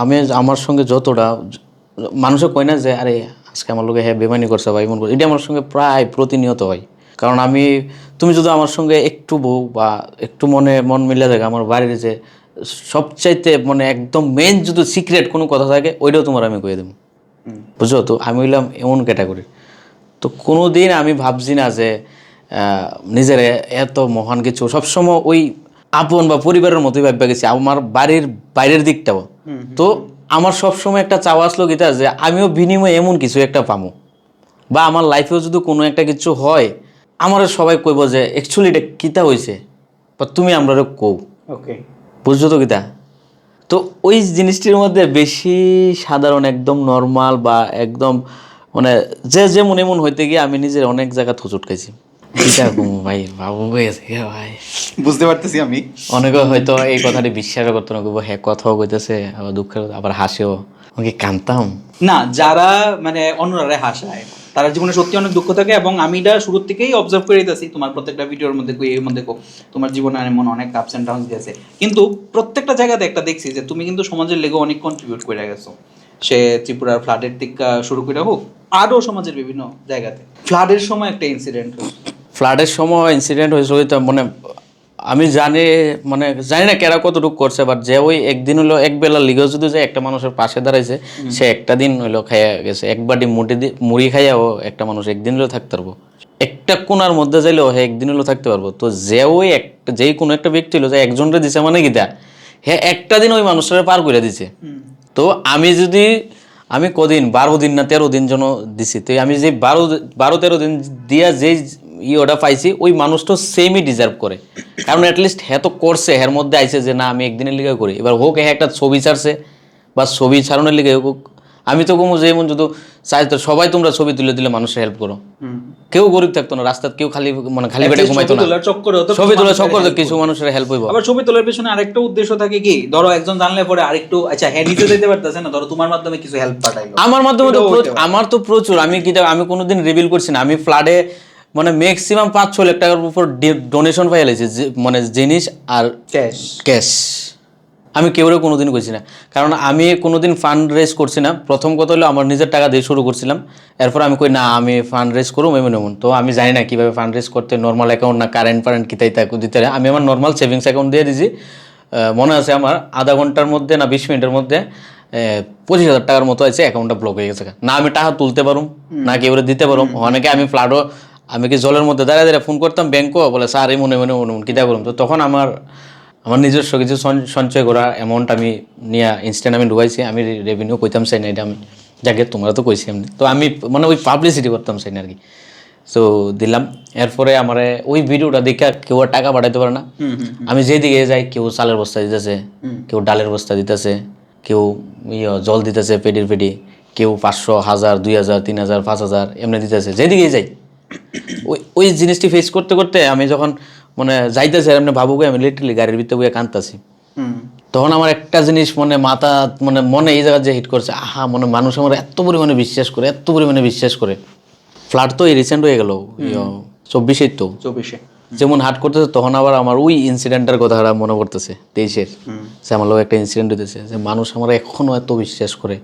A: আমি আমার সঙ্গে যতটা মানুষে কয় না যে আরে আজকে আমার লোকে হ্যাঁ বেমানি করছে বা এমন করছে, এটা আমার সঙ্গে প্রায় প্রতিনিয়ত হয়। কারণ আমি, তুমি যদি আমার সঙ্গে একটু বউ বা একটু মন মিলে থাকে, আমার বাড়ির যে সবচাইতে মানে একদম মেন যদি সিক্রেট কোনো কথা থাকে, ওইটাও তোমার আমি কয়ে দেবো, বুঝছো তো। আমি হইলাম এমন ক্যাটাগরি। তো কোনো দিন আমি ভাবছি না যে নিজের এত মহান কিছু, সবসময় ওই আপন বা পরিবারের মতোই ভাববে গেছি, আমার বাড়ির বাইরের দিকটাও। তো আমার সবসময় একটা চাওয়া আসলো গীতা যে আমিও বিনিময়ে এমন কিছু একটা পামো, বা আমার লাইফেও যদি কোনো একটা কিছু হয়, আমার সবাই কইব যে অ্যাকচুয়ালি এটা কিতা হয়েছে, বা তুমি আমরা কও।
B: ওকে,
A: বুঝছো তো গীতা? তো ওই জিনিসটির মধ্যে বেশি সাধারণ, একদম নর্মাল বা একদম মানে যে যেমন এমন হইতে গিয়ে আমি নিজের অনেক জায়গা থুচুট খাইছি। গীতা ভাই বাবু গেছে ভাই,
B: বুঝতে পারতেছি আমি।
A: অনেকে হয়তো এই কথাটি বিশ্বাস করতো না, কইব হ্যাঁ কথাও কইতেছে, আবার দুঃখের আবার হাসেও, আমাকে কানতাম
B: না, যারা মানে অন্যরা হাসায় তারা জীবনে সত্যি অনেক দুঃখ থাকে, এবং আমি এটা শুরুর থেকেই অবজার্ভ করে দিতেছি তোমার প্রত্যেকটা ভিডিওর মধ্যে, এর মধ্যে তোমার জীবনে এমন অনেক আপস অ্যান্ড ডাউনস গেছে, কিন্তু প্রত্যেকটা জায়গাতে একটা দেখছি যে তুমি কিন্তু সমাজের লেগে অনেক কন্ট্রিবিউট করে গেছো। সে ত্রিপুরার ফ্লাডের দিক শুরু করে হোক, আরও সমাজের বিভিন্ন জায়গাতে। ফ্লাডের সময় একটা ইনসিডেন্ট,
A: ফ্লাডের সময় ইনসিডেন্ট হয়েছিল, ওই তো মানে আমি জানি না কেরা কতটুকু করছে, বাট যে ওই একদিন হলো এক বেলা লিগেও যদি যে একটা মানুষের পাশে দাঁড়াইছে, সে একটা দিন হইলো খাইয়া গেছে, এক বাটি মুড়ি খাইয়াও একটা মানুষ একদিন হলেও থাকতে পারবো, একটা কোনার মধ্যে যাইলেও হ্যাঁ একদিন হলেও থাকতে পারবো। তো যে ওই একটা যেই কোনো একটা ব্যক্তি হলো যে একজনরে দিছে, মানে কি দা হ্যাঁ একটা দিন ওই মানুষটারে পার করে দিছে। তো আমি কদিন 12 দিন না 13 দিন যেন দিছি, তো আমি যে 12-13 দিন দিয়া যেই ওটা পাইছি, ওই মানুষটা সেমই ডিজার্ভ করে। কারণ অ্যাটলিস্ট হ্যাঁ তো করছে, এর মধ্যে আইছে যে না আমি একদিনের লিগে করি, এবার হোক হ্যাঁ একটা ছবি ছাড়ছে বা ছবি ছাড়ানোর লিগে হোক, আমি তো কমু যে এমন যদি চাই তো সবাই তোমরা ছবি তুলে দিলে মানুষের হেল্প করো, কেউ গরিব থাকতো না রাস্তায়, কেউ খালি পেটে ঘুমাইতো না, ছবি তোলা চক্কর কিছু মানুষের হেল্প হইব।
B: আবার ছবি তোলার পেছনে আরেকটা উদ্দেশ্য থাকে কি, ধরো একজন জানলে পরে আরেকটু আচ্ছা হ্যাঁ নিতে যেতে পারতেছে না, ধরো তোমার মাধ্যমে কিছু হেল্প পাঠাইলো,
A: আমার মাধ্যমে তো আমার তো প্রচুর, আমি কোনোদিন রিভিল করছি না, আমি ফ্লাডে মানে ম্যাক্সিমাম 5-6 লাখ টাকার উপর ডোনেশন পাই লাইছি, মানে জিনিস আর ক্যাশ। আমি কেউরে কোনোদিন কইছি না, কারণ আমি কোনোদিন ফান্ড রেজ করছি না। প্রথম কথা হলো আমার নিজের টাকা দিয়ে শুরু করছিলাম, এরপর আমি কই না আমি ফান্ড রেজ করুম এমন। তো আমি জানি না কীভাবে ফান্ড রেজ করতে, নর্মাল অ্যাকাউন্ট না কারেন্ট কিতাই তাকে দিতে, আমি আমার নর্মাল সেভিংস অ্যাকাউন্ট দিয়ে দিয়েছি। মনে আছে আমার আধা ঘন্টার মধ্যে না 20 মিনিটের মধ্যে 25,000 টাকার মতো আছে, অ্যাকাউন্টটা ব্লক হয়ে গেছে। না আমি টাকা তুলতে পারুম না কেউ দিতে পারুম। অনেকে আমি ফ্লাডও আমি কি জলের মধ্যে দাঁড়িয়ে ফোন করতাম ব্যাংকও, বলে স্যার এই মনে কীটা করুম। তো তখন আমার নিজস্ব কিছু সঞ্চয় করা অ্যামাউন্ট আমি নিয়ে ইনস্ট্যান্ট আমি ঢুকাইছি। আমি রেভিনিউ কইতাম চাই না, এটা আমি যাকে তোমরা তো কইছি এমনি, তো আমি মানে ওই পাবলিসিটি করতাম চাই না আর কি। তো দিলাম, এরপরে আমার ওই ভিডিওটা দেখে কেউ আর টাকা পাঠাইতে পারে না। আমি যেদিকে যাই কেউ চালের বস্তা দিতেছে, কেউ ডালের বস্তা দিতেছে, কেউ জল দিতেছে পেটি, কেউ 500, 1000, 2000, 3000, 5000 এমনি দিতেছে, যেদিকেই যাই। ওই জিনিসটি ফেস করতে করতে আমি যখন মানে যাইতেছে এমনি ভাবুকে, আমি লিটারলি গাড়ির ভিতরে গিয়ে কাঁদতাছি। তখন আমার একটা জিনিস মনে এই জায়গায় যে হিট করছে, আহা মনে মানুষ আমার এত পরিমাণে বিশ্বাস করে। ফ্লাড তো এই রিসেন্ট হয়ে গেল 24-এ, তো 24-এ যেমন হাট করতেছে, তখন আবার আমার ওই ইনসিডেন্টের কথা মনে পড়তেছে 23-এর, যে আমার লোক একটা ইনসিডেন্ট হইতেছে, যে মানুষ আমার এখনো এত বিশ্বাস করে।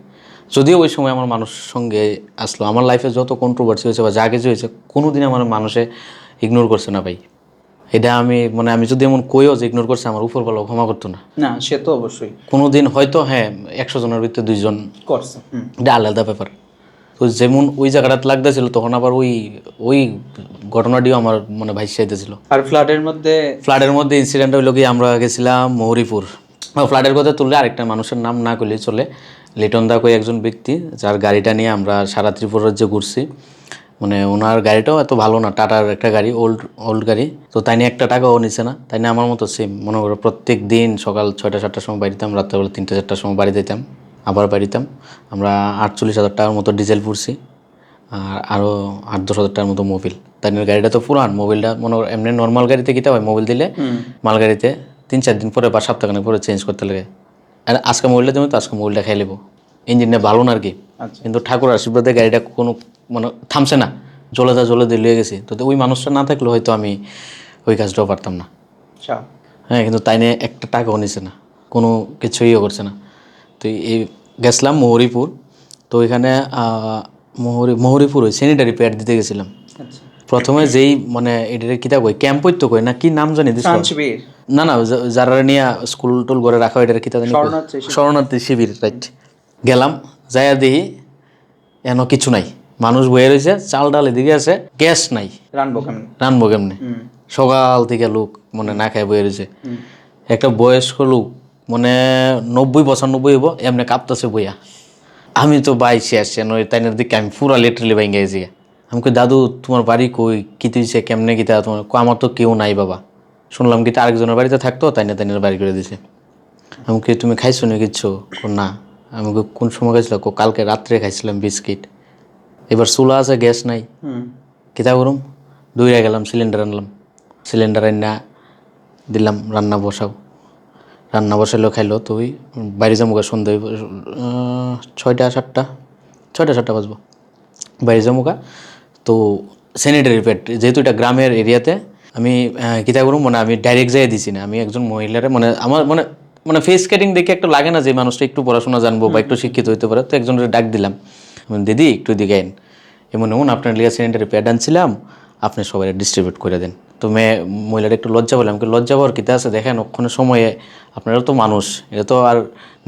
A: যদিও ওই সময় আমার মানুষের সঙ্গে আসলো, আমার লাইফে যত কন্ট্রোভার্সি হয়েছে বা যা কিছু হয়েছে, কোনোদিন আমার মানুষে ইগনোর করছে না ভাই। এটা আমি যদি এমন কইও যে ইগনোর করছে, আমার উপর বলা ক্ষমা করতো না।
B: না সে তো অবশ্যই
A: কোনোদিন হয়তো হ্যাঁ 100 জনের ভিতরে 2 জন
B: করছে,
A: এটা আলাদা ব্যাপার। তো যেমন ওই জায়গাটা লাগতেছিল, তখন আবার ওই ঘটনাটিও আমার ভাইস চাইতেছিল।
B: আর ফ্লাডের মধ্যে
A: ইনসিডেন্ট হইলো কি, আমরা গেছিলাম মৌরিপুর। ফ্লাডের কথা তুললে আরেকটা মানুষের নাম না করলেই চলে, লিটন দা কই একজন ব্যক্তি, যার গাড়িটা নিয়ে আমরা সারা ত্রিপুরা রাজ্যে ঘুরছি। ওনার গাড়িটাও এত ভালো না, টাটার একটা গাড়ি, ওল্ড গাড়ি। তো তাই নিয়ে একটা টাকাও নিছে না, তাই নিয়ে আমার মতো সেম মনে করো প্রত্যেক দিন সকাল 6টা-7টার সময় বাড়িতাম, রাত্রেবেলা 3টা-4টার সময় বাড়ি যেতাম, আবার বাড়িতাম। আমরা 48,000 টাকার মতো ডিজেল পুড়ছি, আর আরও 8-10 হাজার টাকার মতো মোবিল। তাইনের গাড়িটা তো পুরান, মোবাইলটা মনে করো এমনি নর্মাল গাড়িতে কিতা হয়, মোবাইল দিলে মাল গাড়িতে 3-4 দিন পরে বা সপ্তাহখানেক পরে চেঞ্জ করতে লাগে। আর আজকে মোবাইলটা দেবো তো আজকে মোবাইলটা খাই নেবো, ইঞ্জিনটা ভালো না আর কি।
B: আচ্ছা
A: কিন্তু ঠাকুর আশীর্বাদে গাড়িটা কোনো মানে থামছে না, জলে দিয়ে লিয়ে গেছি। তো ওই মানুষটা না থাকলে হয়তো আমি ওই কাজটাও পারতাম না।
B: আচ্ছা
A: হ্যাঁ, কিন্তু তাই নিয়ে একটা টাকাও নিছে না, কোনো কিছুই করছে না। তো এই গেছিলাম মহরিপুর, তো ওইখানে মহরিপুর ওই স্যানিটারি প্যাড দিতে গেছিলাম।
B: আচ্ছা
A: প্রথমে যেই মানে এটার কিতা কই ক্যাম্প তো কই না, কি নাম জানি দিস
B: ট্রান্সবির
A: না না, যারা নিয়ে স্কুল টুল করে রাখা এটার কিতা জানি, শরণার্থী শিবির, রাইট। গেলাম, যাইয়া দেখি এন কিছু নাই, মানুষ বয়ে রয়েছে, চাল ডাল এদিকে আছে, গ্যাস নাই, রানবো কেমনে? সকাল থেকে লোক মানে না খায় বয়ে রয়েছে। একটা বয়স্ক লোক মানে 90-95 হইব, এমনি কাঁপতেছে বইয়া। আমি তো বাইশে আসছি নয়, তাই দিকে আমি পুরা লিটারেলি বাইন গেছি। আমি কই দাদু তোমার বাড়ি কই, কি দিয়েছে কেমনে কিতা তোমার? আমার তো কেউ নাই বাবা, শুনলাম কি আরেকজনের বাড়িতে থাকতো, তাই না বাড়ি করে দিছে। আমি কি তুমি খাইছো না কিচ্ছু? না। আমি কোন সময় খাইছিলাম? কালকে রাত্রে খাইছিলাম বিস্কিট। এবার চুলা আছে, গ্যাস নাই, কিতা করুম? দৌড়ে গেলাম, সিলিন্ডার আনলাম, সিলিন্ডার আনা দিলাম, রান্না বসাইলো, খাইলো। তো ওই বাইরে যাবো সন্ধ্যে 6টা-7টা বাজবো, বাইরে যাবো। তো স্যানিটারি প্যাড যেহেতু এটা গ্রামের এরিয়াতে, আমি কিতা করুম মানে আমি ডাইরেক্ট যাই দিছি না, আমি একজন মহিলারে মানে আমার মানে মানে ফেস কাটিং দেখে একটা লাগে না যে মানুষটা একটু পড়াশোনা জানবো বা একটু শিক্ষিত হইতে পারে। তো একজনের ডাক দিলাম, দিদি একটু দিকে আইন, এমন আপনার লিগে স্যানিটারি প্যাড আনছিলাম, আপনি সবাই ডিস্ট্রিবিউট করে দেন। তো মহিলাটা একটু লজ্জা বললাম, লজ্জা পাওয়ার কিতা আছে, দেখেন ওখানে সময়ে আপনারা তো মানুষ, এটা তো আর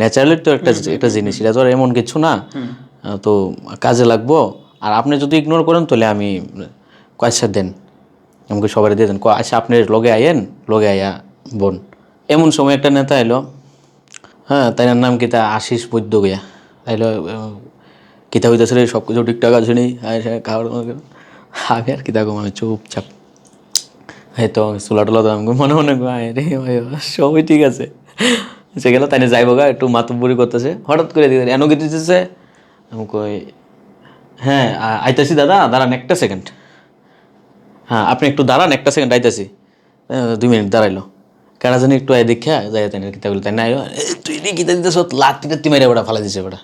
A: ন্যাচারালি তো একটা জিনিস, এটা তো আর এমন কিছু না, তো কাজে লাগবো। আর আপনি যদি ইগনোর করেন তাহলে আমি কয়েকটা দেন, আমাকে সবাই দিয়ে দেন। আচ্ছা আপনি লগে আইয়া বোন। এমন সময় একটা নেতা এলো, হ্যাঁ, তাই নাম কিতা আশিস বৈদ্য গিয়া তাইলো, কিতা হইতেছে রে, সব কিছু ঠিকঠাক আছে নি? খাওয়ার আমি আর কিতা কম, আমি চুপচাপ এই তো চুলা টুলা তো আমি মনে রে সবই ঠিক আছে। সে গেল, তাই যাইব গা, একটু মাতব্বরি করতেছে, হঠাৎ করে দিয়ে এনো কি দিতেছে। আমি কই হ্যাঁ আইতাছি দাদা, দাঁড়ান একটা সেকেন্ড, হ্যাঁ আপনি একটু দাঁড়ান একটা সেকেন্ড, আইতাছি। 2 মিনিট দাঁড়াইলো, কারা জানি একটু আয় দেখা যাই, তাই কিতা বলি, তাই না তুই কিতা দিতেছ, লাত্তি মেরে বেড়া ফেলা দিছে বেড়া,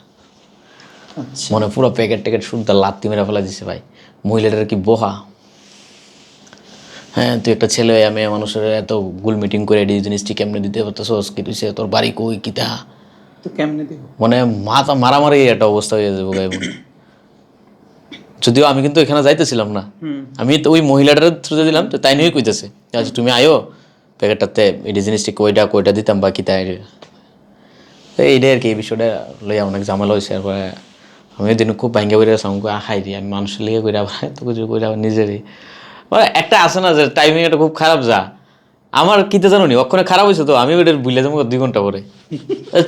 A: মনে পুরো প্যাকেট শুনতে লাত্তি মেরে ফেলা দিছে। ভাই মহিলাটার কি বহা, হ্যাঁ তুই একটা ছেলে আমি মানুষের এত গুল মিটিং করে এই জিনিসটি কেমনে দিতে পারতেছস, কি তুইছে তোর বাড়ি কই কিতা,
B: তো কেমনে দিব
A: মানে মাথা মারামারি একটা অবস্থা হয়ে যাবে গায়ে। যদিও আমি কিন্তু এখানে যাইতেছিলাম না, আমি তো ওই মহিলাটার থ্রুতে দিলাম, তো তাই নিয়েই কইতেছে আচ্ছা তুমি আয়ো প্যাকেটটাতে এই জিনিসটি কইটা দিতাম বা কিতা, এইটাই আর কি। এই বিষয়টা লইয়া অনেক ঝামেলা হয়েছে। আর আমি দিন খুব ভাঙ্গা করে হাই রি আমি মানুষের লিগে কইরা তো কিছু কইরা নিজেরই মানে একটা আছে না যে টাইমিং এটা খুব খারাপ যা আমার কিতে জানো নি, অক্ষণে খারাপ হয়েছে তো আমি ওটা বুঝলে যাবো 2 ঘন্টা পরে,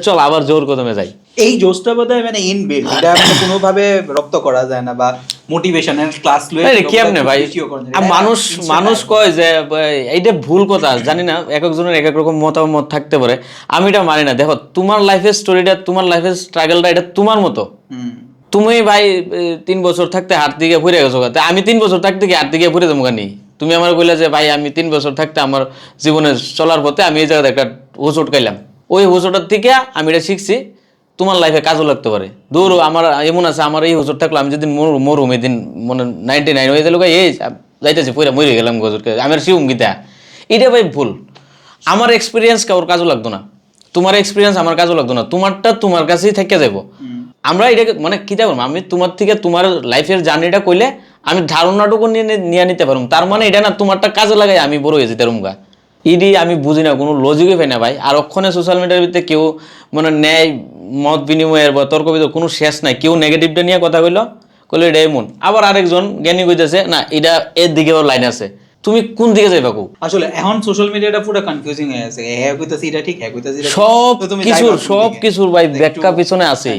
A: চল আবার জোর কদমে যাই।
B: এই জোশটা বোধহয় মানে ইনবিল্ড, এটা মানে কোনোভাবে রপ্ত করা যায় না, বা মোটিভেশনের ক্লাস লয়ে
A: কেমনে ভাই মানুষ কয় যে এইটা ভুল কথা, জানি না এক একজনের এক এক রকম মতামত থাকতে পারে, আমি এটা মানি না। দেখো তোমার লাইফের স্টোরিটা, তোমার লাইফের স্ট্রাগলটা এটা তোমার মতো। তুমি ভাই 3 বছর থাকতে হাত দিকে ফুরে গেছো, আমি 3 বছর থাকতে কি হাত দিকে ফুরে যাবো কানি? তুমি আমার কইলা যে ভাই আমি 3 বছর থাকতে আমার জীবনে চলার পথে আমি এই জায়গাতে একটা হোঁচট খাইলাম, ওই হোঁচটার থেকে আমি এটা শিখছি তোমার লাইফে কাজও লাগতে পারে। দূর আমার এমন আছে, আমার এই হোঁচট থাকলো, আমি যেদিন মরুম এদিন মনে 99 হয়ে গেল, এই যাইতেছি পয়রা মরে গেলাম গোজরকে, আমি আর শিউম গীতা, এটা ভাই ভুল। আমার এক্সপিরিয়েন্স কারোর কাজও লাগতো না, তোমার এক্সপিরিয়েন্স আমার কাজও লাগতো না, তোমারটা তোমার কাছেই থেকে যাবো। আমরা এটাকে মানে কী দেখো, আমি তোমার থেকে তোমার লাইফের জার্নিটা কইলে আমি ধারণাটুকু নিয়ে নিতে পারুম, তার মানে এটা না তোমারটা কাজে লাগাই আমি বড় হয়ে যেতে রুমগা, ইডি আমি বুঝি না, কোনো লজিকই পাই না ভাই। আর অক্ষণে সোশ্যাল মিডিয়ার ভিতরে কেউ মানে ন্যায় মত বিনিময়ের বা তর্ক বিতর্ক কোনো শেষ নাই, কেউ নেগেটিভটা নিয়ে কথা কইলে এটা এমন, আবার আরেকজন জ্ঞানী কইতেছে না এটা এর দিকেও লাইন আছে, তুমি কোন দিকে যাইবা কো?
B: আসলে এখন সোশ্যাল মিডিয়াটা পুরো কনফিউজিং হয়ে আছে, হ্যাঁ কইতাছি এটা ঠিক, হ্যাঁ কইতাছি এটা
A: সব কিছুর ভাই ব্যাখ্যা পিছনে আছে,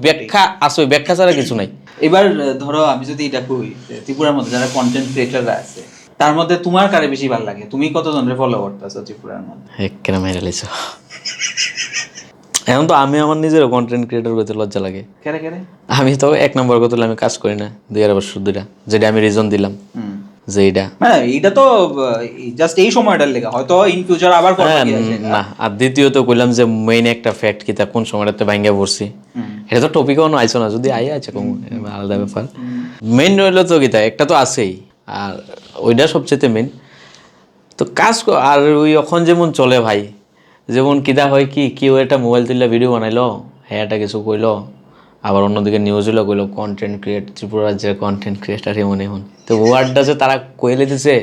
A: ব্যাখ্যা আছে, ব্যাখ্যা ছাড়া কিছু নাই।
B: এবার ধরো আমি যদি এটা কই, ত্রিপুরার মধ্যে যারা কন্টেন্ট ক্রিয়েটররা আছে তার মধ্যে তোমার কারে বেশি ভালো লাগে, তুমি কতজনের ফলো করতেছো ত্রিপুরার মধ্যে?
A: কেন মেরে লাইছো এখন তো আমি আমার নিজের কন্টেন্ট ক্রিয়েটর করতে লজ্জা লাগে।
B: কেরে কেরে?
A: আমি তো 1 নম্বর কথা আমি কাজ করি না 2.5 বছর ধরে, যেটা আমি রিজন দিলাম যে এটা
B: হ্যাঁ এটা তো জাস্ট এই সময়টার লেগে, হয়তো ইন ফিউচার আবার করবা কি আছে।
A: না, আর দ্বিতীয়ত কইলাম যে মেইন একটা ফ্যাক্ট কি তা কোন সময়টাতে ভাঙ্গা পড়ছি, এটা তো টপিকও আইছো না, যদি আছে কোন আলাদা ব্যাপার। মেইন রইলো তো গীতা একটা তো আছেই, আর ওইটা সবচেয়ে মেইন। তো আর ওই এখন যেমন চলে ভাই, যেমন কিদা হয় কি কেউ একটা মোবাইল তুললে ভিডিও বানাইলো, হ্যাঁ একটা কিছু কইলো, আবার অন্যদিকে নিউজ হইলো কইলো কন্টেন্ট ত্রিপুরা রাজ্যের কন্টেন্ট ক্রিয়েটার এমন। তো ওয়ার্ডটা যে তারা কইলে দিছে,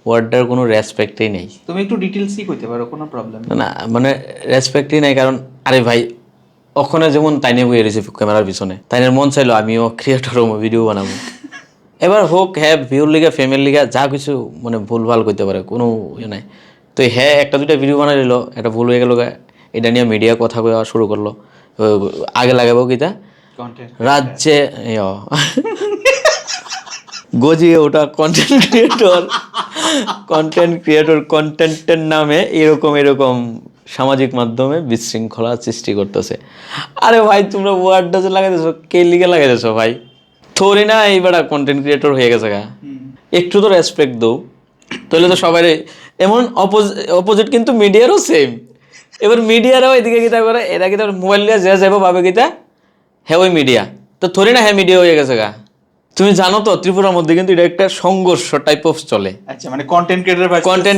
A: ওয়ার্ডটার কোনো রেসপেক্টই নেই।
B: তুমি একটু ডিটেইলসই কইতে পারো, কোনো প্রবলেম
A: না মানে রেসপেক্টই নাই, কারণ আরে ভাই ওখানে যেমন তাইনে বইয়ে রয়েছে ক্যামেরার পিছনে, তাইনের মন চাইলো আমিও ক্রিয়েটর হবো, ভিডিও বানাবো। এবার হোক হ্যাঁ ভিউর লিগা ফ্যামিলির লিগা যা কিছু মানে ভুলভাল করতে পারে, কোনো ইয়ে নাই। তো হ্যাঁ একটা দুইটা ভিডিও বানাই দিল, এটা ভুল হয়ে গেল, এটা নিয়ে মিডিয়া কথা কওয়া শুরু করলো। আগে লাগাবো কিতা
B: কন্টেন্ট
A: রাজ্যে গজিয়ে ওটা কন্টেন্ট ক্রিয়েটর কন্টেন্টের নামে এরকম সামাজিক মাধ্যমে বিশৃঙ্খলা সৃষ্টি করতেছে। আরে ভাই তোমরা ওয়ার্ডটা যে লাগাইতেছো কে লিগে লাগাইতেছো ভাই? থোড়ি না এইবার কন্টেন্ট ক্রিয়েটর হয়ে গেছে গা, একটু তো রেসপেক্ট দাও। তাহলে তো সবাই এমন অপোজিট, কিন্তু মিডিয়ারও সেম। এবার মিডিয়ারাও এদিকে গীতা করে, এরা গীতা মোবাইল নিয়ে যে যাবো ভাবে গীতা হ্যাঁ ওই মিডিয়া, তো থোড়ি না হ্যাঁ মিডিয়া হয়ে গেছে গা। তুমি জানো তো ত্রিপুরার মধ্যে কিন্তু এটা একটা সংঘর্ষ টাইপ অফ চলে।
B: আচ্ছা মানে কন্টেন্ট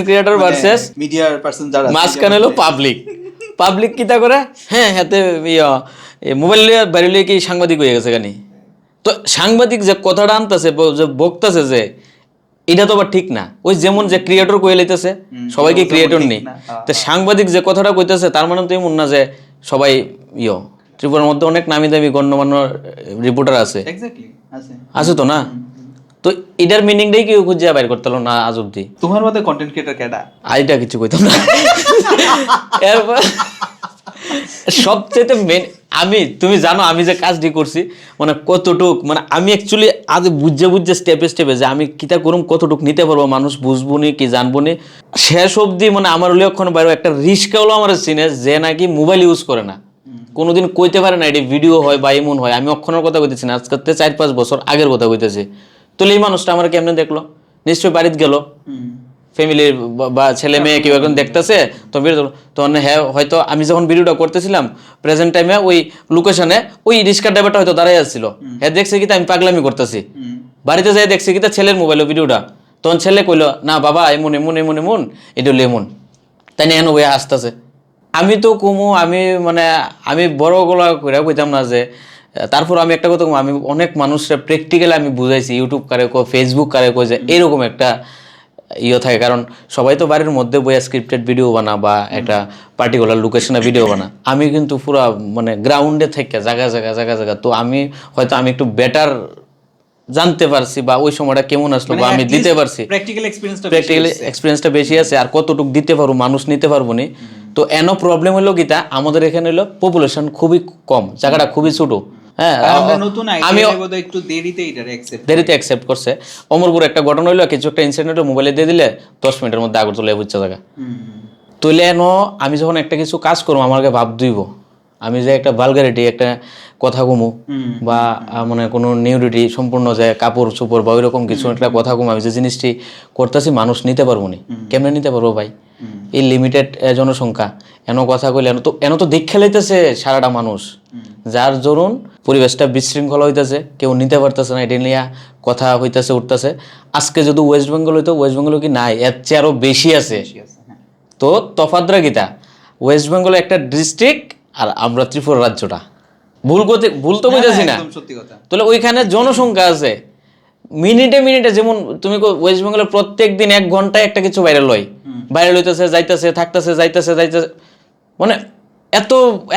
B: ক্রিয়েটর
A: ভার্সেস
B: মিডিয়ার পারসন যারা
A: মাঝখানে হলো পাবলিক কিতা করে হ্যাঁ হাতে মোবাইল নিয়ে বাইরে কি সাংবাদিক হয়ে গেছে গানি। তো সাংবাদিক যে কথাটা আনতেছে, যে বক্তাছে, যে এটা তো আবার ঠিক না। ওই যেমন যে ক্রিয়েটর কয়ে লইতেছে, সবাই কি ক্রিয়েটর নেই? তো সাংবাদিক যে কথাটা কইতেছে তার মানে তো এমন না যে সবাই ত্রিপুরার মধ্যে অনেক নামি দামি গণ্যমান্য রিপোর্টার আছে, আছে তো না? তো এটার মিনিংটাই কেউ খুঁজে বাইর করতে হলো না আজ অব্দি।
B: তোমার মতে কন্টেন্ট ক্রিয়েটর কেডা?
A: আইটা কিছু কইতাম না। এরপর সবচেয়ে মেন তুমি জানো আমি যে কাজটি করছি মানে কতটুক, মানে আমি অ্যাকচুয়ালি আজ বুঝে স্টেপে যে আমি কিতা করুম, কতটুক নিতে পারবো, মানুষ বুঝবো নি কি জানবো নি, শেষ অব্দি মানে আমার লক্ষণ বাইরে একটা রিস্ক হলো আমার চিনে যে নাকি মোবাইল ইউজ করে না, কোনোদিন কইতে পারে না এটি ভিডিও হয় বা এমন হয়। আমি অক্ষণের কথা কইতেছি না, আজকে 4-5 বছর আগের কথা কইতেছি। তো এই মানুষটা আমার কেমনে দেখলো, নিশ্চয়ই বাড়িতে গেল, ফ্যামিলির বা ছেলে মেয়ে কেউ একজন দেখতেছে, তো তখন হ্যাঁ হয়তো আমি যখন ভিডিওটা করতেছিলাম প্রেজেন্ট টাইমে ওই লোকেশনে ওই রিক্সা ড্রাইভারটা হয়তো দাঁড়াই আসছিল, হ্যাঁ দেখছে কি আমি পাগলামি করতেছি, বাড়িতে যাই দেখছে কি ছেলের মোবাইলে ভিডিওটা, তখন ছেলে কইলো না বাবা এমন এটা হলো এমন, তাই না, এন ওই আসতেছে। আমি তো কমু আমি বড় গলা করে কইতাম না যে, তারপর আমি একটা কথা আমি অনেক মানুষরা প্র্যাকটিক্যালি আমি বুঝাইছি, ইউটিউব কারে কো ফেসবুক কারে কো যে এরকম একটা থাকে, কারণ সবাই তো বাড়ির মধ্যে বইয়া স্ক্রিপ্টেড ভিডিও বানা বা একটা পার্টিকুলার লোকেশনে ভিডিও বানা, আমি কিন্তু পুরা মানে গ্রাউন্ডে থেকে জায়গা। তো আমি একটু বেটার জানতে পারছি বা ওই সময়টা কেমন আসলো বা আমি দিতে পারছি, প্র্যাকটিক্যাল এক্সপিরিয়েন্সটা বেশি আছে, আর কতটুকু দিতে পারবো মানুষ নিতে পারবো নি। তো এনো প্রবলেম হলো গীতা আমাদের এখানে হলো পপুলেশন খুবই কম, জায়গাটা খুবই ছোট। হ্যাঁ আমি
B: একটু দেরিতে
A: অ্যাকসেপ্ট করছে। অমরপুর একটা ঘটনা হইলো, কিছু একটা ইনসিডেন্ট মোবাইলে দিয়ে দিলে 10 মিনিটের মধ্যে আগর চলে বুঝছে জায়গা। তুইলে আমি যখন একটা কিছু কাজ করবো আমাকে ভাব দুইব, আমি যে একটা ভালগারিটি একটা কথা কমু বা মানে কোনো নিউডিটি সম্পূর্ণ যে কাপড় চোপড় বা ওইরকম কিছু একটা কথা কমু, আমি যে জিনিসটি করতেছি মানুষ নিতে পারবো নি, কেমনে নিতে পারবো ভাই? এই লিমিটেড জনসংখ্যা কথা কইলে এন তো দেখে লাইতেছে সারাটা মানুষ, যার দরুন পরিবেশটা বিশৃঙ্খলা হইতেছে, কেউ নিতে পারতেছে না, এটা নিয়ে কথা হইতেছে উঠতেছে। আজকে যদি ওয়েস্ট বেঙ্গল হইতো, ওয়েস্ট বেঙ্গল কি নাই, এর চেয়ে আরো বেশি আছে। তো তফাৎরা গীতা ওয়েস্ট বেঙ্গল একটা ডিস্ট্রিক্ট আর আমরা ত্রিপুরা রাজ্যটা, ভুল তো বুঝতেছি না, তাহলে ওইখানে জনসংখ্যা আছে মিনিটে যেমন তুমি ওয়েস্ট বেঙ্গলের প্রত্যেক দিন 1 ঘন্টায় একটা কিছু ভাইরাল হইতেছে যাইতেছে থাকতেছে যাইতেছে মানে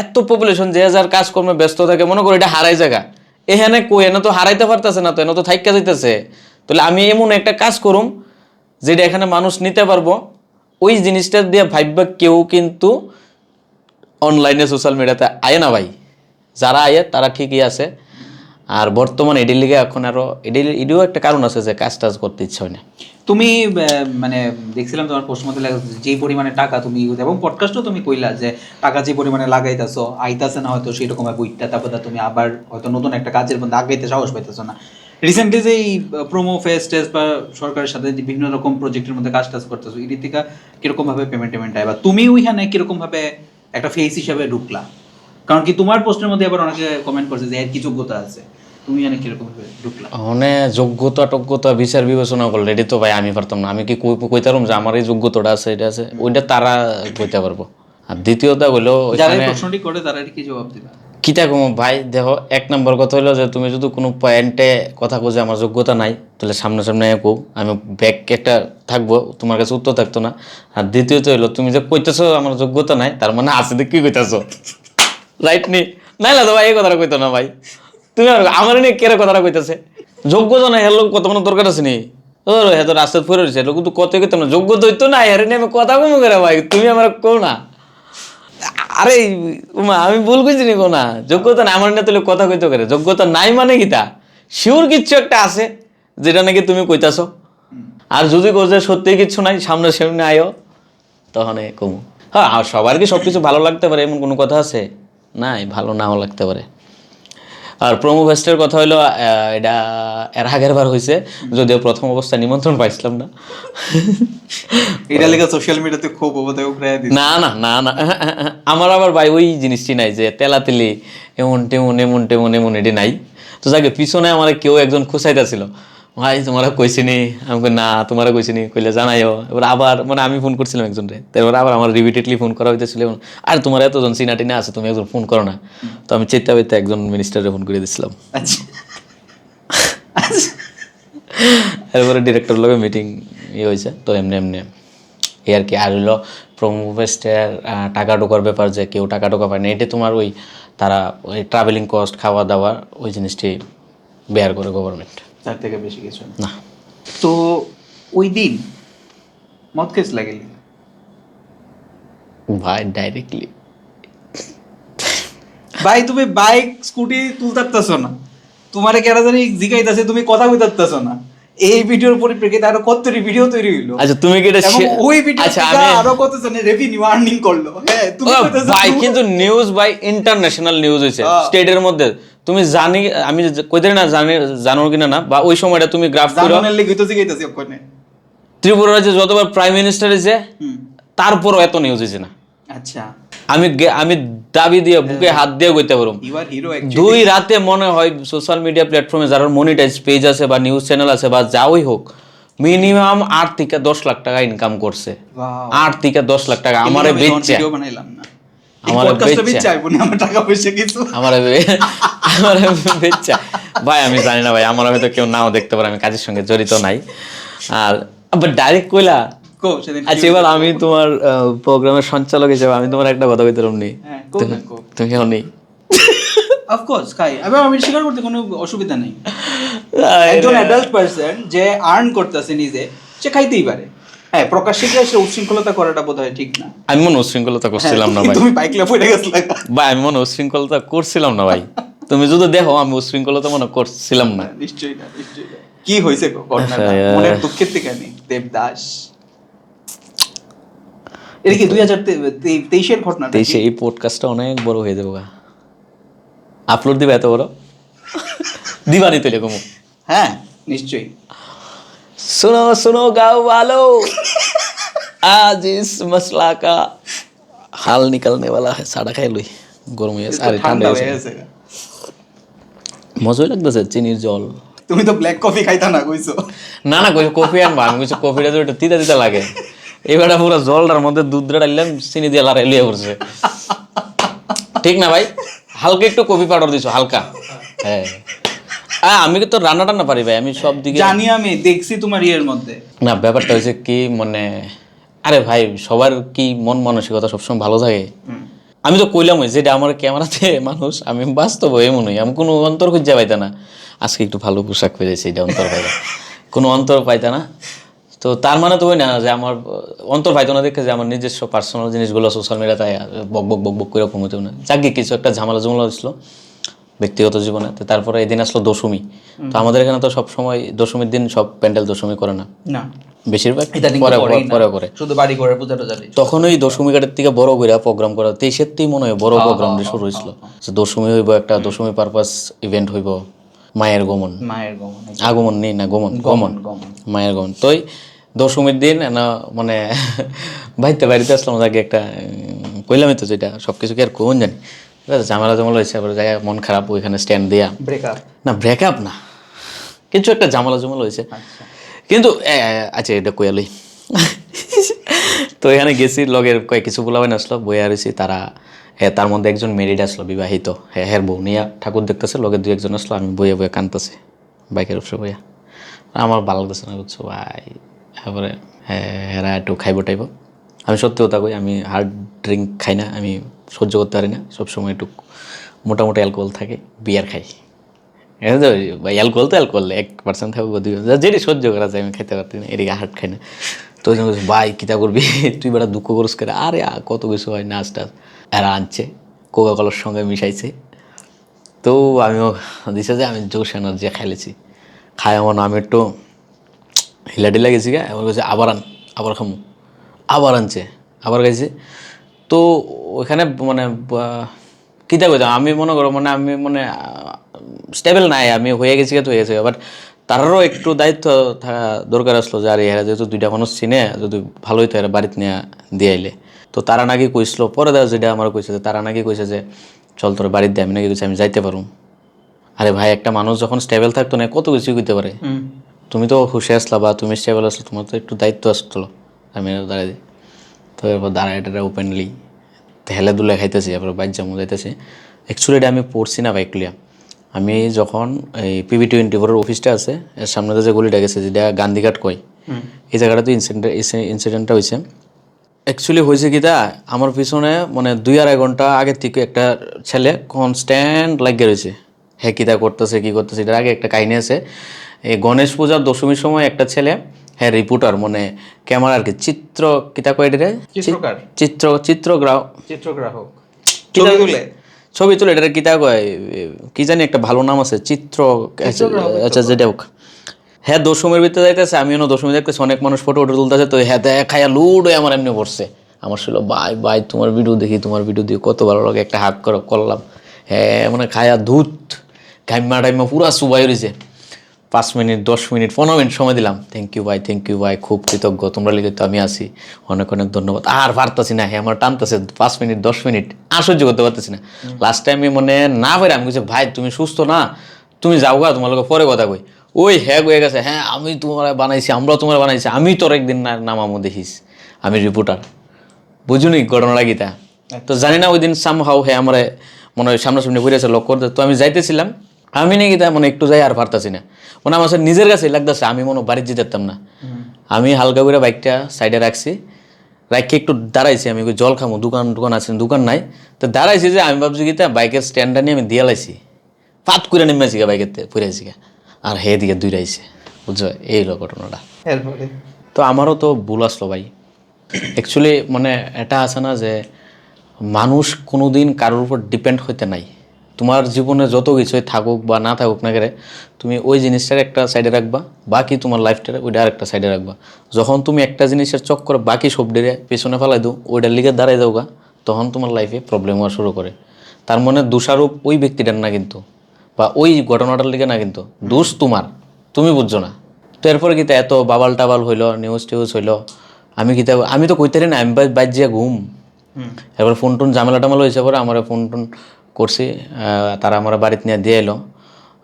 A: এত পপুলেশন, যে যার কাজকর্মে ব্যস্ত থাকে, মনে করো এটা হারাই জায়গা, এখানে এনে তো হারাইতে পারতেছে না, তো এনে তো থাইকা যাইতেছে। তাহলে আমি এমন একটা কাজ করুম যেটা এখানে মানুষ নিতে পারবো, ওই জিনিসটা দিয়ে ভাববা কেউ কিন্তু অনলাইনে সোশ্যাল মিডিয়াতে আয় না ভাই, যারা আয় তারা ঠিকই আছে। আর বর্তমানে এডির লিগে এখন আরো এডিও একটা কারণ আছে যে কাজ টাজ করতে ইচ্ছা হয় না।
B: তুমি মানে দেখছিলাম তোমার পোস্ট মধ্যে যে পরিমাণে টাকা তুমি, এবং পডকাস্টও তুমি কইলা যে টাকা যে পরিমাণে লাগাইতেছো আইতাছে না হয়তো সেরকম বইটা, তারপর তুমি আবার হয়তো নতুন একটা কাজের মধ্যে আগাইতে সাহস পাইতেছো না, রিসেন্টলি যে এই প্রোমো ফেস্ট বা সরকারের সাথে যে বিভিন্ন রকম প্রজেক্টের মধ্যে কাজ করতেছো, ইরিতিকা কিরকম ভাবে পেমেন্ট হয়, বা তুমি ওইখানে কিরকম ভাবে একটা ফেস হিসাবে ঢুকলা? কারণ কি তোমার পোস্টের মধ্যে আবার অনেকে কমেন্ট করছে যে এর কি যোগ্যতা আছে, তুমি এখানে কিরকম ভাবে ঢুকলা?
A: মানে যোগ্যতা বিচার বিবেচনা করলে এটি তো ভাই আমি পারতাম না। আমি কি কইতাম যে আমার এই যোগ্যতাটা আছে, এটা আছে, ওইটা তারা কইতে পারবো। আর দ্বিতীয়টা হলো
B: যারা এই
A: ওইখানে
B: প্রশ্নটি করে তারা কি জবাব দিবা?
A: কিতা কম ভাই, দেখো এক নম্বর কথা হলো যে তুমি যদি কোনো পয়েন্টে কথা কো যে আমার যোগ্যতা নাই, তাহলে সামনে কো, আমি ব্যাক একটা থাকবো, তোমার কাছে উত্তর থাকতো না। আর দ্বিতীয়ত হলো তুমি যে কইতেছো আমার যোগ্যতা নাই, তার মানে আছে কি কইতেছো, রাইট নি? নাইলা তো ভাই এই কথাটা কইতো না ভাই। তুমি আমার নিয়ে কেরে কথাটা কইতেছে, যোগ্যতা নাই এর লোক কত কোনো দরকার আছে নি? ও হ্যাঁ তো রাস্তায় ফিরে রয়েছে লোক, কিন্তু কত কইতাম না, যোগ্যতা হইতো না এর নিয়ে আমি কথা কমো করে ভাই, তুমি আমার কো না। আরে উমা আমি ভুল কইছি নি কোনা, যোগ্যতা নাই আমার না তুলে কথা কইতে করে, যোগ্যতা নাই মানে কিতা শিওর কিচ্ছু একটা আছে যেটা নাকি তুমি কইতাছো। আর যদি কোজে সত্যি কিচ্ছু নাই, সামনে আয়ো, তখন কমু। হ্যাঁ, আর সবার কি সবকিছু ভালো লাগতে পারে এমন কোনো কথা আছে? নাই, ভালো নাও লাগতে পারে। আর প্রোমো ফেস্টের কথা হলো এটা এর আগের বার হয়েছে, যদিও প্রথম অবস্থায় নিমন্ত্রণ পাইছিলাম না।
B: এটা লেগে সোশ্যাল মিডিয়াতে খুব অবদায় উগরায় দিছে।
A: না আমার আবার ভাই ওই জিনিসটি নাই যে তেলাতেলি এমন এটি নাই। তো যাকে পিছনে আমার কেউ একজন খুঁচাইতেছিল, ভাই তোমারা কইছিনি, আমি কই না তোমারা কইছিনি, কইলে জানাইও। এবার আবার মানে আমি ফোন করছিলাম একজনরে, তারপর আবার আমার রিপিটেডলি ফোন করা হইতেছিল, আর তোমার এতজন চিনা টিনা আছে, তুমি একজন ফোন করো না। তো আমি চেষ্টা পেতে একজন মিনিস্টারে ফোন করে দিছিলাম।
B: আচ্ছা
A: এরপরে ডিরেক্টর লগে মিটিং হয়েছে, তো এমনি এই আর কি। আর হইলো প্রোমো ফেস্টের টাকা ঢোকার ব্যাপার, যে কেউ টাকা ঢোকা পায় না, এটা তোমার ওই তারা ওই ট্রাভেলিং কস্ট, খাওয়া দাওয়া, ওই জিনিসটি বেয়ার করে গভর্নমেন্ট,
B: তার থেকে বেশি কিছু না।
A: না।
B: তো ওই দিন মদ কেস লাগেলি
A: ভাই ডাইরেক্টলি
B: ভাই, তুমি বাইক স্কুটি তুলতারতেছো না, তোমারে কেরা জানি জিগাইতাছে, তুমি কথা কইতারতেছো না। এই ভিডিওর পরিপ্রেক্ষিতে আরো কতটি ভিডিও তৈরি হইলো।
A: আচ্ছা তুমি কি এটা
B: এবং ওই ভিডিও
A: আচ্ছা
B: থেকে
A: আমি
B: আরো কতজনে রেভিনিউ আর্নিং করলো। হ্যাঁ তুমি
A: ও
B: কইতাছো
A: ভাই, কিন্তু নিউজ ভাই ইন্টারন্যাশনাল নিউজ হইছে স্টেটের মধ্যে। তুমি জানি আমি কইতে না জানো কিনা না, বা ওই সময়টা তুমি গ্রাফ করো,
B: জানানোর লাগি তো জিগাইতাছি ওখানে।
A: ত্রিপুরা রাজ্যে যতবার প্রাইম মিনিস্টার হইছে তারপরও এত নিউজ হইছে না।
B: আচ্ছা,
A: আমি দাবি দিয়ে বুকে হাত দিয়ে কইতে পারুম,
B: ইউ আর হিরো
A: 2 রাতে মনে হয় সোশ্যাল মিডিয়া প্ল্যাটফর্মে যারা মনিটাইজ পেজ আছে বা নিউজ চ্যানেল আছে বা যাওই হোক, মিনিমাম 8 থেকে 10 লাখ টাকা ইনকাম করছে। 8 থেকে 10 লাখ টাকা আমারে বেচছে,
B: ভিডিও বানাইলাম না,
A: আমারে বেচছে,
B: চাইবো না আমার টাকা পয়সা কিছু।
A: আমারে বেচছে ভাই। আমি জানি না ভাই, আমার হয়তো কেউ নাও দেখতে পারে, আমি কাজের সঙ্গে জড়িত নাই। আর আবার ডাইরেক্ট কইলা।
B: কো সেদিন
A: আচ্ছা এবার আমি তোমার প্রোগ্রামের সঞ্চালক হিসেবে আমি তোমার একটা কথা কইতে রমনি,
B: হ্যাঁ কো না কো।
A: তুমি কেমন নেই?
B: অফ কোর্স খাই, আমি স্বীকার করতে কোনো অসুবিধা নেই। একজন অ্যাডাল্ট পারসন যে আর্ন করতেছে নিজে, সে খাইতেই পারে। হ্যাঁ, প্রকাশ্যে গিয়ে সে উচ্ছৃঙ্খলতা করাটা বোধহয় ঠিক না।
A: আমি মনে উচ্ছৃঙ্খলতা করছিলাম না ভাই।
B: তুমি বাইকলে পড়ে গেছিলে
A: ভাই আমি মনে উচ্ছৃঙ্খলতা করছিলাম না ভাই, তুমি যদি দেখো আমি উচ্ছৃঙ্খলতা মনে করছিলাম না।
B: নিশ্চয়ই না। কি হয়েছে ঘটনাটা? মনের দুঃখের থেকে নেই দেবদাস, এটা কি 2023-এর ঘটনা?
A: 23 এই পডকাস্টটা অনেক বড় হয়ে যাবে, আপলোড দিবে এত বড় দিবানি তো এরকম।
B: হ্যাঁ নিশ্চয়ই।
A: सुनो गाँव वालों, आज इस मसला का हाल निकलने वाला है। साड़ा खाई लुई গরম হয়ে
B: আরে ঠান্ডা হয়ে গেছে।
A: মজাই লাগতেছে চিনির জল।
B: তুমি তো ব্ল্যাক কফি খাইতা না কইছো?
A: না কইছো কফি আনবা, আমি কইছো কফিটা তো একটু তিতা লাগে, এবারে পুরো জলটার মধ্যে দুধটা ডাললাম, চিনি দিয়ে লাড়াই লিয়ে পড়ছে। ঠিক না ভাই? হালকা একটু কফি পাউডার দিছো, হালকা। হ্যাঁ আমি তো রান্না টান্না পারি ভাই, আমি সব দিকে
B: জানি, আমি দেখছি তোমার ইয়ের মধ্যে।
A: না ব্যাপারটা হচ্ছে কি, মানে আরে ভাই সবার কি মন মানসিকতা সবসময় ভালো থাকে? আমি তো কইলাম যেটা আমার ক্যামেরাতে মানুষ, আমি বাস্তব এমন নই, আমি কোনো অন্তর খুঁজে পাইতা না। আজকে একটু ভালো পোশাক পেরেছি, এটা অন্তর পাইতা, কোনো অন্তর পাইতা না। তো তার মানে তো ওই না যে আমার অন্তর পাইতো না দেখে যে আমার নিজস্ব পার্সোনাল জিনিসগুলো সোশ্যাল মিডিয়াতে বক বক করে রকম হতো না। যাকে কিছু একটা ঝামেলা হয়েছিল ব্যক্তিগত জীবনে। তো তারপরে এদিন আসলো দশমী। তো আমাদের এখানে তো সবসময় দশমীর দিন সব প্যান্ডেল দশমী করে না,
B: না
A: বেশিরভাগ
B: পরে করে, শুধু বাড়ি করে পূজাটা জানি।
A: তখন ওই দশমী ঘাটের থেকে বড় করে প্রোগ্রাম করা, 23-এর মনে হয় বড় প্রোগ্রাম শুরু হয়েছিল যে দশমী হইব, একটা দশমী পারপাস ইভেন্ট হইব, মায়ের গমন,
B: মায়ের গমন,
A: আগমন নেই না, গমন,
B: গমন
A: গমন,
B: গমন।
A: মায়ের গমন। তোই দশমীর দিন না মানে বাড়িতে আসলাম, তাকে একটা কইলামই তো, যেটা সব কিছু কি আর কোন জানি, ঠিক আছে, ঝামেলা জমালা হয়েছে, আবার জায়গায় মন খারাপ, ওইখানে স্ট্যান্ড দিয়া,
B: ব্রেকআপ?
A: না ব্রেকআপ না, কিছু একটা ঝামেলা জমালা হয়েছে,
B: আচ্ছা।
A: কিন্তু আচ্ছা এটা কইয়ালই। তো এখানে গেছি, লগের কয়েক কিছু পোলাবেন আসলো, বইয়া রয়েছি, তারা তার মধ্যে একজন মেরিড আসলো, বিবাহিত, হ্যাঁ বউ নিয়া ঠাকুর দেখতেছে, লগে দুই একজন আসলো, আমি বইয়া বইয়া কানতেছি বাইকের উপরে বইয়া, আমার ভালো লাগতেছে না, বুঝছো ভাই। তারপরে হেরা একটু খাইব টাইব, আমি সত্যি কথা কই, আমি হার্ড ড্রিঙ্ক খাই না, আমি সহ্য করতে পারি না, সবসময় একটু মোটামুটি অ্যালকোহল থাকে, বিয়ার খাই, অ্যালকোহল তো অ্যালকোহল 1% থাকবো, 2 যেটি সহ্য করা যায় আমি খাইতে পারতি না, এদিকে হার্ট খাই না। তো ওই জন্য বলছি, ভাই কীটা করবি, তুই বেটা দুঃখ করস করে, আরে কত কিছু হয়, নাচ টাচ এরা আনছে, কোকা কলার সঙ্গে মিশাইছে, তো আমিও দিছে যে আমি জোশ এনার্জি খাইলেছি, খাই আমার আমি একটু হিলাটিলা গেছি গা, এবার বলছে আবার খামু, আবার আনছে, আবার খাইছি। তো ওইখানে মানে কীটা কইতাম, আমি মনে করো মানে আমি মানে স্টেবল নাই, আমি হয়ে গেছি তো হয়ে গেছে, বাট তারারও একটু দায়িত্ব থাকা দরকার আসলো, যে আর এরা যেহেতু 2টা মানুষ চিনে, যদি ভালোই তো এরা বাড়িতে নিয়ে দিয়ে আইলে। তো তারা নাকি কইছিল পরে, দেওয়া যেটা আমার কইছে, তারা নাকি কইছে যে চল তোর বাড়িতে দিয়ে, আমি নাকি কইছি আমি যাইতে পারুম। আরে ভাই, একটা মানুষ যখন স্টেবল থাকতো না, কত কিছু কইতে পারে, তুমি তো হুশে আসলা বা তুমি স্টেবল আসলো, তোমার তো একটু দায়িত্ব আসলো, আমি দাঁড়াই দিই। তো এরপর দাঁড়ায় এটা ওপেনলি হেলে দুলে খাইতেছি, এরপর বাইক জামু যাইতেছি। অ্যাকচুয়ালি এটা আমি পড়ছি না বাইকলিয়া, আমি যখন এই PB24 অফিসটা আছে এর সামনে যে গলিটা গেছে, যেটা গান্ধীঘাট কয়, এই জায়গাটাতে ইনসিডেন্টটা হয়েছে। অ্যাকচুয়ালি হয়েছে কি তা, আমার পিছনে মানে 2-2.5 ঘন্টা আগের থেকে একটা ছেলে কনস্ট্যান্ট লাগিয়ে রয়েছে, হ্যাঁ কীটা করতেছে কী করতেছে। এটার আগে একটা কাহিনী আছে, এই গণেশ পূজার দশমীর সময় একটা ছেলে, হ্যাঁ রিপোর্টার মানে ক্যামেরা আর কি, চিত্র কীটা কয় এটা,
B: চিত্রকার, চিত্রগ্রাহক, ছবি
A: তুলে, এটা কীটা কয়, কি জানি একটা ভালো নাম আছে, আচ্ছা যেটা হোক। হ্যাঁ দশমীর ভিতরে যাইতেছে, আমিও দশমী দেখতেছি, অনেক মানুষ ফটো তুলতেছে, তো হ্যাঁ খাইয়া লুড হয়ে আমার এমনি পড়ছে। আমার ছিল বাই তোমার ভিডিও দেখি, কত ভালো লাগে, একটা হাত করলাম, হ্যাঁ মানে খায়া ধুত ঘাইমা টাইমা পুরা সুবাই রয়েছে। 5 মিনিট 10 মিনিট 15 মিনিট সময় দিলাম, থ্যাংক ইউ ভাই, খুব কৃতজ্ঞ, তোমরা লিখে তো আমি আসি, অনেক ধন্যবাদ। আর পারতাছি না, হ্যাঁ আমার টানতেছে 5 মিনিট 10 মিনিট আর সহ্য করতে পারতেছি না। লাস্ট টাইম আমি মানে না পারে আমি বলছি, ভাই তুমি সুস্থ না, তুমি যাও গা, তোমার লোক পরে কথা কই। ওই হ্যাঁ হয়ে গেছে, হ্যাঁ আমি তোমার বানাইছি, আমরাও তোমার বানাইছি, আমি তোর একদিন নামামো দেখিস, আমি রিপোর্টার, বুঝুনি ঘটনাটা গীতা। তো জানি না ওই দিন সামহাও হ্যাঁ আমার মনে হয় সামনাসামনি ঘুরে আছে, লক করতে, তো আমি যাইতেছিলাম, আমি নাকি তা মানে একটু যাই আর পারতাছি না, মানে আমার নিজের কাছে লাগতেছে আমি মনে বাড়িতে যেতাম না। আমি হালকা করে বাইকটা সাইডে রাখছি, রাখি একটু দাঁড়াইছি, আমি জল খামো, দোকান আছে, দোকান নাই, তো দাঁড়াইছি, যে আমি ভাবছি গীতা বাইকের স্ট্যান্ডটা নিয়ে আমি দিয়ে লাইছি, ফাত করে নেমেছি গা বাইকের পুরাইছি গা, আর হে দিকে দুইটাইছে, বুঝছো, এই হলো ঘটনাটা। তো আমারও তো ভুল আসলো ভাই। অ্যাকচুয়ালি মানে এটা আছে না যে মানুষ কোনো দিন কারোর উপর ডিপেন্ড হইতে নাই, তোমার জীবনে যত কিছুই থাকুক বা না থাকুক না করে, তুমি ওই জিনিসটার একটা সাইডে রাখবা, বাকি তোমার লাইফটার ওইটা আরেকটা সাইডে রাখবা। যখন তুমি একটা জিনিসের চক্করে বাকি সব ডেরে পেছনে ফেলাই দাও, ওইটার লিগে দাঁড়াই দাও গা, তখন তোমার লাইফে প্রবলেম হওয়া শুরু করে। তার মানে দোষারোপ ওই ব্যক্তিটার না কিন্তু, বা ওই ঘটনাটার লিগে না কিন্তু, দোষ তোমার, তুমি বুঝছো না। তো এরপরে কিতা এত বাবাল টাবাল হইলো, নিউজ টিউজ হইলো, আমি তো কইতারি না, আমি বাজ্যা ঘুম। এবার ফোন টোন ঝামেলা টামেলা হয়েছে, পরে আমার ফোন টোন করছি, তারা আমার বাড়িতে নিয়ে দিয়ে এলো।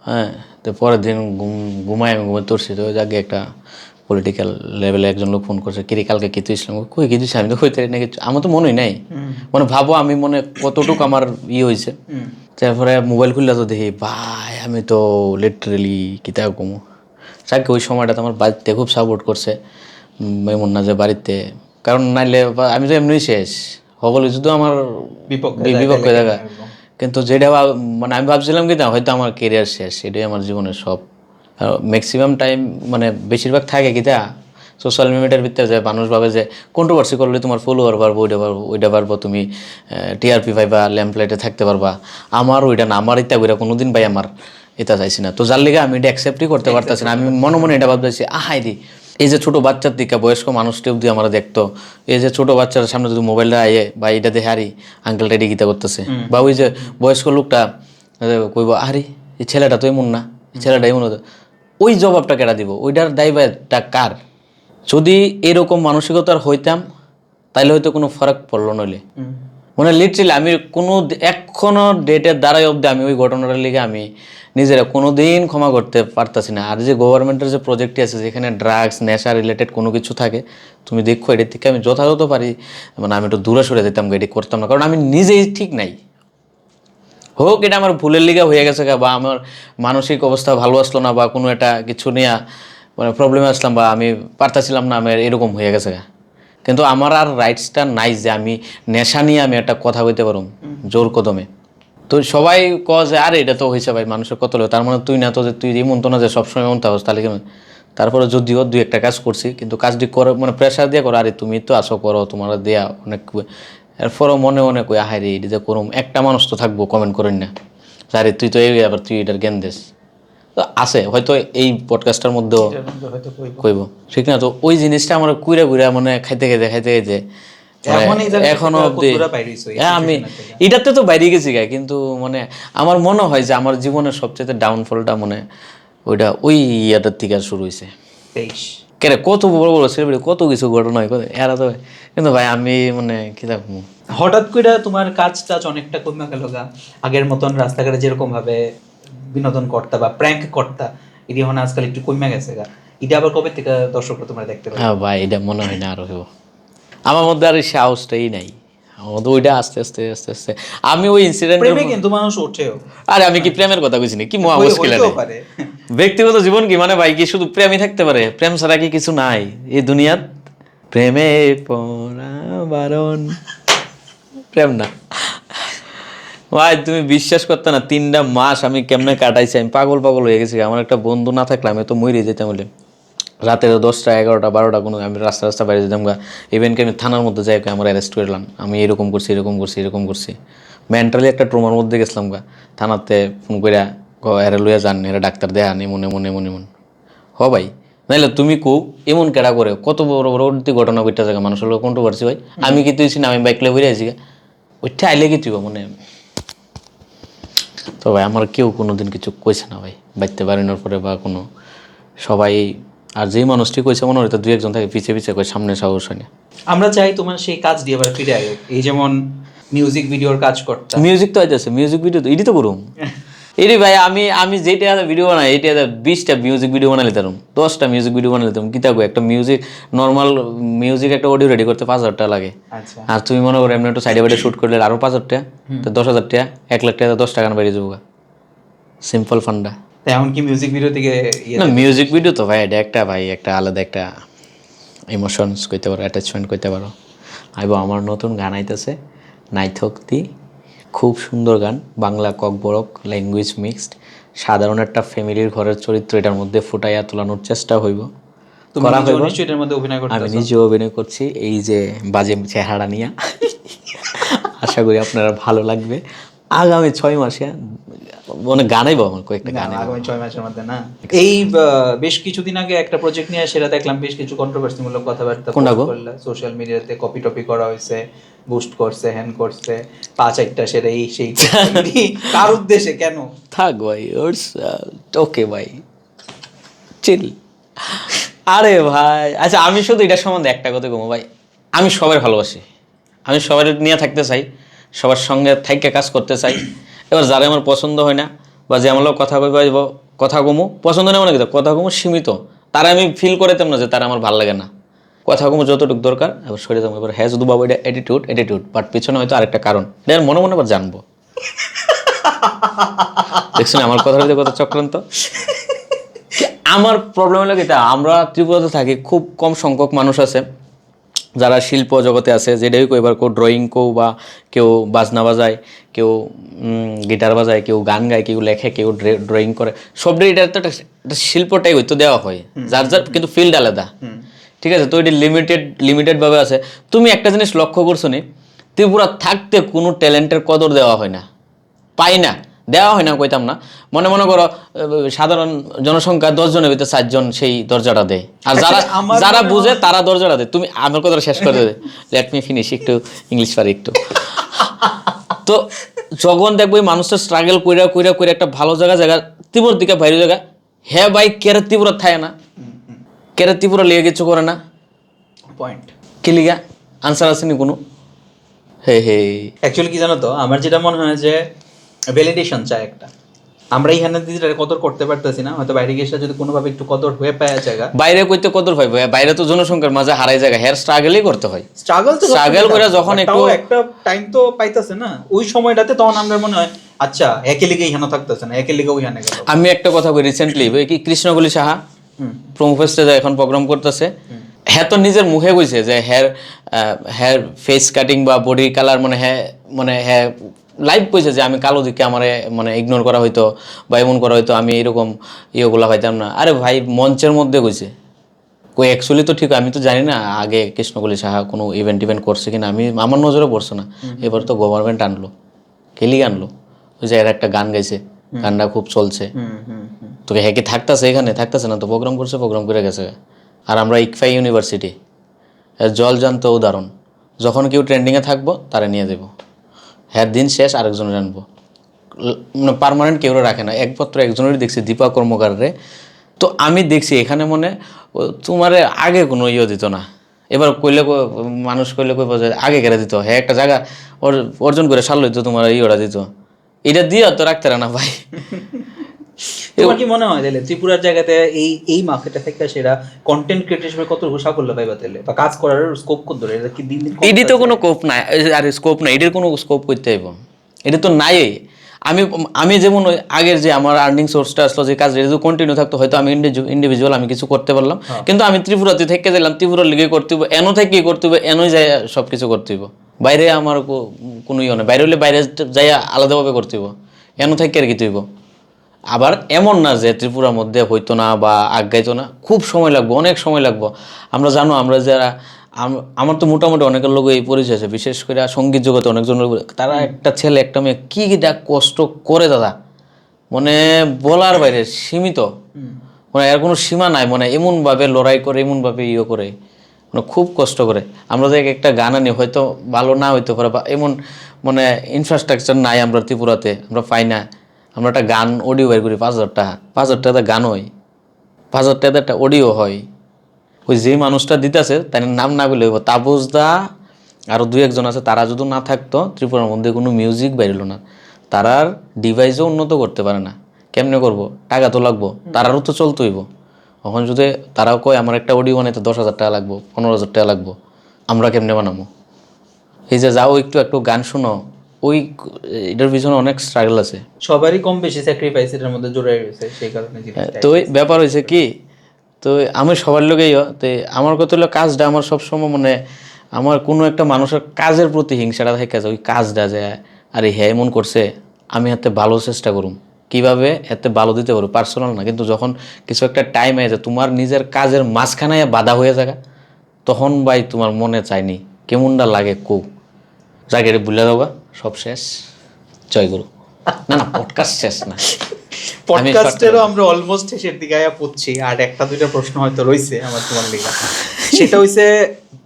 A: হ্যাঁ, তো পরের দিন ঘুমাই আমি ঘুমাতে উঠছি, তো যাকে একটা পলিটিক্যাল লেভেলে একজন লোক ফোন করছে, কিরে কালকে কি তুই ইসলাম, কই কি তুই, আমি তো কইতারি না কিছু, আমার তো মনেই নাই, মানে ভাবো আমি মনে কতটুকু আমার হয়েছে। তারপরে মোবাইল খুললে তো দেখি ভাই, আমি তো লিটারেলি কিতা কমু। যাকে ওই সময়টাতে আমার বাড়িতে খুব সাপোর্ট করছে, এমন না যে বাড়িতে, কারণ নাইলে আমি তো এমনি শেষ, সকল কিছু তো আমার বিপক্ষে দেখা। কিন্তু যেটা মানে আমি ভাবছিলাম কি না, হয়তো আমার কেরিয়ার শেষ, এটাই আমার জীবনের সব। ম্যাক্সিমাম টাইম মানে বেশিরভাগ থাকে কি তা সোশ্যাল মিডিয়ার ভিতরে, যে মানুষ ভাবে যে কন্ট্রোভার্সি করলে তোমার ফলোয়ার বাড়বো, ওইটা পারবো, তুমি TRP পাইবা, ল্যাম্পলাইটে থাকতে পারবা। আমার ওইটা না, আমার ইত্যা করে কোনোদিন ভাই আমার এটা চাইছি না। তো যার লিগে আমি এটা অ্যাকসেপ্টই করতে পারতেছি না। আমি মনে মনে এটা ভাবতেছি, আহাই দি এই যে ছোটো বাচ্চার দিকে বয়স্ক মানুষটি অব্দি আমরা দেখতো, এই যে ছোটো বাচ্চার সামনে যদি মোবাইলটা আয়ে বা এটা দেখে হারি আঙ্কেলটা এটি গীতা করতেছে, বা ওই যে বয়স্ক লোকটা কইব আরে এই ছেলেটা তো এমন না, ছেলেটা এমন হতো, ওই জবাবটা কেটা দিব, ওইটার দায়ভারটা কার? যদি এরকম মানসিকতার হইতাম তাইলে হয়তো কোনো ফারাক পড়লো নইলে। মানে লিটারেলি আমি কোনো এখনো ডেটের দ্বারাই অবধি আমি ওই ঘটনাটার লিগে আমি নিজেরা কোনো দিন ক্ষমা করতে পারতাছি না। আর যে গভর্নমেন্টের যে প্রজেক্টটি আছে যেখানে ড্রাগস নেশা রিলেটেড কোনো কিছু থাকে, তুমি দেখো এটার থেকে আমি যথাযথ পারি মানে আমি একটু দূরে সরে যেতাম, এটি করতাম না, কারণ আমি নিজেই ঠিক নাই। হোক এটা আমার ভুলের লিগা হয়ে গেছে বা আমার মানসিক অবস্থা ভালো আসলো না বা কোনো একটা কিছু নিয়ে মানে প্রবলেমে আসলাম বা আমি পারতাছিলাম না, আমার এরকম হয়ে গেছে। কিন্তু আমার আর রাইটসটা নাই যে আমি নেশা নিয়ে আমি একটা কথা বলতে পারুম জোর কদমে। তো সবাই ক যে আরে এটা তো হয়েছে ভাই, মানুষের কত লোক, তার মানে তুই না তো যে তুই এমন তো না যে সবসময় এমন থাকস, তাহলে কেমন? তারপরে যদিও দুই একটা কাজ করছি কিন্তু কাজটি করে মানে প্রেশার দিয়ে করো, আরে তুমি তো আসো করো, তোমার দেয়া অনেক, এরপরও মনে মনে কই আহারে এটা যে করুম, একটা মানুষ তো থাকবো কমেন্ট করেন না আরে তুই তো এই আবার তুই এটার জ্ঞান দিস। তো আছে হয়তো এই পডকাস্টের মধ্যেও কইব, ঠিক না? তো ওই জিনিসটা আমার কুইরা কুইরা মানে খাইতে এখনো অব্দি আমি এটাতে তো বাইরে গেছি গা, কিন্তু মানে আমার মনে হয় যে আমার জীবনের সবচেয়ে ডাউনফলটা মানে ওইটা ওই ইয়াটার থেকে শুরু হয়েছে। কেন কত বড় বড় সেলিব্রিটি কত কিছু ঘটনা হয় এরা তো, কিন্তু ভাই আমি মানে কি থাকবো,
B: হঠাৎ করে তোমার কাজ টাজ অনেকটা কমে গেল গা। আগের মতন রাস্তাঘাটে যেরকম ভাবে বিনোদন করতা বা প্র্যাঙ্ক করতা, এটি এখন আজকাল একটু কমে গেছে গা। এটা আবার কবে থেকে দর্শকরা তোমরা দেখতে পাবে?
A: হ্যাঁ ভাই এটা মনে হয় না আরো হইব, আমার মধ্যে আর এই সাহসটাই নাই। আমার মধ্যে ওইটা আস্তে আস্তে আস্তে আস্তে আমি ওই ইনসিডেন্ট,
B: প্রেমে কিন্তু মানুষ ওঠেও।
A: আরে আমি কি প্রেমের কথা কইছি কি মহা মুশকিল
B: পারে
A: ব্যক্তিগত জীবন কি মানে ভাই কি শুধু প্রেমই থাকতে পারে? প্রেম ছাড়া কি কিছু নাই এই দুনিয়াত? প্রেমে পড়া বারণ, প্রেম না ভাই তুমি বিশ্বাস করতে না 3টা মাস আমি কেমনে কাটাইছি, আমি পাগল পাগল হয়ে গেছি। আমার একটা বন্ধু না থাকলে আমি তো মরে যেতাম বলে, রাতের 10টা 11টা 12টা কোনো আমি রাস্তা বাইরে যেতাম গা। ইভেন কি আমি থানার মধ্যে যাই আমার অ্যারেস্ট করলাম, আমি এরকম করছি এরকম করছি এরকম করছি, মেন্টালি একটা ট্রমার মধ্যে গেছিলাম গা। থানাতে ফোন করে এরা লইয়া যান, এরা ডাক্তার দেয়া নেই মনে মনে মনে মন হ ভাই, নাইলে তুমি কো এমন কেডা করে কত বড় বড় ঘটনা ঘটতে জায়গা মানুষের লোক কন্ট্রোভার্সি ভাই। আমি কি তুইছি না আমি বাইক লয়ে ঘুরে আছি গা, ওইটা আইলে কি তুই মনে। তো ভাই আমার কেউ কোনোদিন কিছু কইছে না ভাই বাইতে বাড়ানোর পরে বা কোনো সবাই, আর যেই মানুষটি কইছে মনে হয়তো 2-1 থাকে পিছিয়ে পিছিয়ে কই, সামনে সাহস হয় না।
B: আমরা চাই তোমার সেই কাজ দিয়ে আবার ফিরে আয়, এই যেমন মিউজিক ভিডিওর কাজ করতে।
A: মিউজিক তো আইতেছে, মিউজিক ভিডিও তো এডি তো করুম এডি ভাই। আমি যেটা ভিডিও বানাই এটা 20টা মিউজিক ভিডিও বানাই নিতাম, 10টা মিউজিক ভিডিও বানাই নিতাম। কি থাকবো একটা মিউজিক, নর্মাল মিউজিক একটা অডিও রেডি করতে 5,000 টাকা লাগে।
B: আচ্ছা,
A: আর তুমি মনে করো এমনি একটু সাইডে বাইডে শুট করলে আরো 5,000 টাকা, তো 10,000 টাকা, 1 লাখ টাকা 10 টাকা বাইরে যাবো, সিম্পল ফান্ডা।
B: এমন কি মিউজিক ভিডিও থেকে
A: না মিউজিক ভিডিও তো ভাই এটা একটা ভাই একটা আলাদা একটা ইমোশনস কইতে পারো, অ্যাটাচমেন্ট কইতে পারো। আইবো আমার নতুন গান আইতেছে নাইথক্তি, খুব সুন্দর গান, বাংলা ককবরক ল্যাঙ্গুয়েজ মিক্সড, সাধারণ একটা ফ্যামিলির ঘরের চরিত্র এটার মধ্যে ফুটাইয়া তোলানোর চেষ্টা হইব, করা হইব।
B: এটার মধ্যে অভিনয় করতে
A: আমি নিজেও অভিনয় করছি এই যে বাজে চেহারা নিয়ে। আশা করি আপনারা ভালো লাগবে। আগামী 6 মাসে মানে গানাইবো আমার কয়েকটা গান
B: আগামী 6 মাসের মধ্যে না। এই বেশ কিছুদিন আগে একটা প্রজেক্ট নিয়ে সেটা দেখলাম বেশ কিছু কন্ট্রোভার্সি মূলক কথাবার্তা করলা সোশ্যাল মিডিয়াতে, কপি টপি করা হয়েছে, বুস্ট করছে, হ্যান্ড করছে, 5-8টা সেটা এই সেই কার উদ্দেশ্যে কেন?
A: থাক ভাই ওটস ওকে ভাই চিল। আরে ভাই আচ্ছা আমি শুধু এটার সম্বন্ধে একটা কথা কমো ভাই, আমি সবাই ভালোবাসি, আমি সবার নিয়ে থাকতে চাই, সবার সঙ্গে থাইকে কাজ করতে চাই। এবার যারা আমার পছন্দ হয় না বা যে আমার লোক কথা কইব কথা কমু পছন্দ না মানে কথা কমু সীমিত, তারা আমি ফিল করাইতাম না যে তারা আমার ভালো লাগে না। কথা কমু যতটুকু দরকার এবার সরে যাবো। এবার হ্যাঁ শুধু বাবা এটা অ্যাটিটিউড বাট পিছনে হয়তো আরেকটা কারণ, এটা মনে মনে আবার জানবো। দেখছেন আমার কথার ভিতরে কত চক্রান্ত। আমার প্রবলেম হলো কি, আমরা ত্রিপুরাতে থাকি, খুব কম সংখ্যক মানুষ আছে যারা শিল্প জগতে আছে, যেটাই কেউ এবার কেউ ড্রয়িং কেউ বা কেউ বাজনা বাজায়, কেউ গিটার বাজায়, কেউ গান গায়, কেউ লেখে, কেউ ড্রয়িং করে, সবটাই এটা তো একটা শিল্পটাই হয়তো দেওয়া হয়, যার যার কিন্তু ফিল্ড আলাদা, ঠিক আছে? তো এটি লিমিটেডভাবে আছে। তুমি একটা জিনিস লক্ষ্য করছো নি, ত্রিপুরা থাকতে কোনো ট্যালেন্টের কদর দেওয়া হয় না, পাই না, দেওয়া হয় না কইতাম না। মনে করো সাধারণ জনসংখ্যা 10 জনের ভিতরে 4 জন সেই দরজাটা দেয়, আর যারা বুঝে তারা দরজাটা দেয়। তুমি আমার কথা শেষ করে দে, লেট মি ফিনিশ, একটু ইংলিশ পারি একটু। তো যখন দেখবো এই মানুষটা স্ট্রাগল কইরা কইরা কইরা একটা ভালো জায়গা ত্রিপুরার দিকে বাইরে জায়গা, হ্যাঁ ভাই কেরে ত্রিপুরা থাকে না, কেরে ত্রিপুরা লিয়ে কিছু করে না,
B: পয়েন্ট
A: কি লিগা আনসার আসেনি কোনো। হে হে
C: অ্যাকচুয়ালি কি জানো তো, আমার যেটা মনে হয় যে ভ্যালিডেশন চাই একটা। আমরা এইখানে দিদিটা কদর করতে পারতেছি না, হয়তো বাইরে গিয়ে যদি কোনোভাবে একটু কদর হয়ে পায় জায়গা।
A: বাইরে কইতে কদর পাইবো, বাইরে তো জনসংখ্যার মাঝে হারাই জায়গা, হেয়ার স্ট্রাগলই করতে হয়।
C: স্ট্রাগল তো
A: স্ট্রাগল করে যখন একটু
C: একটা টাইম তো পাইতেছে না ওই সময়টাতে, তখন আমার মনে হয় আচ্ছা একে লিগে এখানে থাকতেছে না, একে লিগে ওইখানে গেল।
A: আমি একটা কথা কই, রিসেন্টলি কি কৃষ্ণগুলি সাহা প্রমোফেস্টে যায় এখন প্রোগ্রাম করতেছে, হ্যাঁ তো নিজের মুখে কইছে যে হ্যার ফেস কাটিং বা বডি কালার মানে হ্যাঁ লাইভ কইছে যে আমি কালো দিকে আমার মানে ইগনোর করা হইতো বা এমন করা হইতো, আমি এরকম ইয়েগুলা পাইতাম না। আরে ভাই মঞ্চের মধ্যে কইছে, কই অ্যাকচুয়ালি তো ঠিক, আমি তো জানি না আগে কৃষ্ণকলি সাহা কোনো ইভেন্ট করছে কিনা, আমি আমার নজরে পড়ছে না। এবার তো গভর্নমেন্ট আনলো, কেলি আনলো, ওই যে এর একটা গান গাইছে, গানটা খুব চলছে, তোকে হ্যাঁ কি থাকতেছে এখানে, থাকতেছে না তো, প্রোগ্রাম করছে, প্রোগ্রাম করে গেছে। আর আমরা ইকফাই ইউনিভার্সিটি জল জানতো উদাহরণ, যখন কেউ ট্রেন্ডিংয়ে থাকবো তারা নিয়ে দেবো, হ্যাঁ দিন শেষ আরেকজনের আনবো, মানে পার্মানেন্ট কেউ রাখে না। একমাত্র একজনেরই দেখছি, দীপা কর্মকারে। তো আমি দেখছি এখানে তোমার আগে কোনো ইয়ে দিত না, এবার কইলে মানুষ কইলে কইব যে আগে কেটে দিত, হ্যাঁ একটা জায়গা অর্জন করে সারল দিত, তোমার ইয়েটা দিত, এটা দিয়ে তো রাখতে না ভাই।
C: তোমার কি মনে হয় তাহলে ত্রিপুরার জায়গাতে এই মার্কেটে থেকে সেরা কন্টেন্ট ক্রিয়েটর হিসেবে কত সাফল্য পাইবা তাহলে, বা কাজ করার স্কোপ কত ধরে, এটা কি দিন দিন
A: এটি তো কোনো স্কোপ নাই, আর স্কোপ নাই, এটির কোনো স্কোপ করতে হইব, এটা তো নাই। আমি যেমন আগের যে আমার আর্নিং সোর্সটা আসলো, যে কাজ যদি কন্টিনিউ থাকতো, হয়তো আমি ইন্ডিভিজুয়াল আমি কিছু করতে পারলাম, কিন্তু আমি ত্রিপুরাতে থেকে গেলাম, ত্রিপুরার লিগে করতে হইব, এনো থেকে করতে হইব, এনোই যাই সব কিছু করতে হইব, বাইরে আমার কোনো ইয়ে নেই, বাইরে হলে বাইরে যাই আলাদাভাবে করতে হইব, এনো থেকে আর কি হইব। আবার এমন না যে ত্রিপুরার মধ্যে হইতো না বা আগাইতো না, খুব সময় লাগবে, অনেক সময় লাগবে। আমরা জানো, আমরা যারা আমার তো মোটামুটি অনেকের লোক এই পরিচয় আছে, বিশেষ করে সঙ্গীত জগতে অনেকজন, তারা একটা ছেলে একটা মেয়ে কী কষ্ট করে দাদা, মানে বলার বাইরে সীমিত, মানে এর কোনো সীমা নাই, মানে এমনভাবে লড়াই করে, এমনভাবে ইয়ে করে, মানে খুব কষ্ট করে। আমরা যে একটা গান আনি, হয়তো ভালো না হইতে পারে, বা এমন মানে ইনফ্রাস্ট্রাকচার নাই আমরা ত্রিপুরাতে, আমরা পাই না। আমরা একটা গান অডিও বের করি 5,000 টাকা, 5,000 টাকা গান হয়, 5,000 টাকা একটা অডিও হয়। ওই যে মানুষটা দিতেছে তাই নাম না বলে হইব, তাপস দা আরও 2-1 আছে, তারা যদি না থাকতো ত্রিপুরার মধ্যে কোনো মিউজিক বাইরল না, তারার ডিভাইসও উন্নত করতে পারে না। কেমনে করবো, টাকা তো লাগবো, তারারও তো চলতে হইব। এখন যদি তারাও কয় আমার একটা অডিও বানাইতে 10,000 টাকা লাগবো, 15,000 টাকা লাগবো, আমরা কেমনে বানাবো? এই যে যাও একটু গান শোনো, ওই এটার পিছনে অনেক স্ট্রাগল আছে।
C: সবারই কম বেশি স্যাক্রিফাইস এর মধ্যে জড়াই রয়েছে, সেই কারণে
A: তো ওই ব্যাপার হয়েছে কি, তো আমি সবার লোকেই, তো আমার কথা হলো কাজটা আমার সবসময় মানে আমার কোনো একটা মানুষের কাজের প্রতি হিংসাটা থেকে যায়, ওই কাজটা যে আরে হ্যাঁ এমন করছে, আমি এতে ভালো চেষ্টা করুম, কীভাবে এতে ভালো দিতে পারবো, পার্সোনাল না। কিন্তু যখন কিছু একটা টাইম হয়ে যায়, তোমার নিজের কাজের মাঝখানে বাধা হয়ে যায়, তখন ভাই তোমার মনে চায়নি কেমনটা লাগে, জায়গাটা ভুলে যাওয়া, সব শেষ, জয় গুরু। না না, পডকাস্ট শেষ না,
C: পডকাস্টেরও আমরা অলমোস্ট শেষের দিকে আয়া পড়ছি, আর একটা দুইটা প্রশ্ন হয়তো রয়েছে আমার তোমার লেখা। সেটা হইছে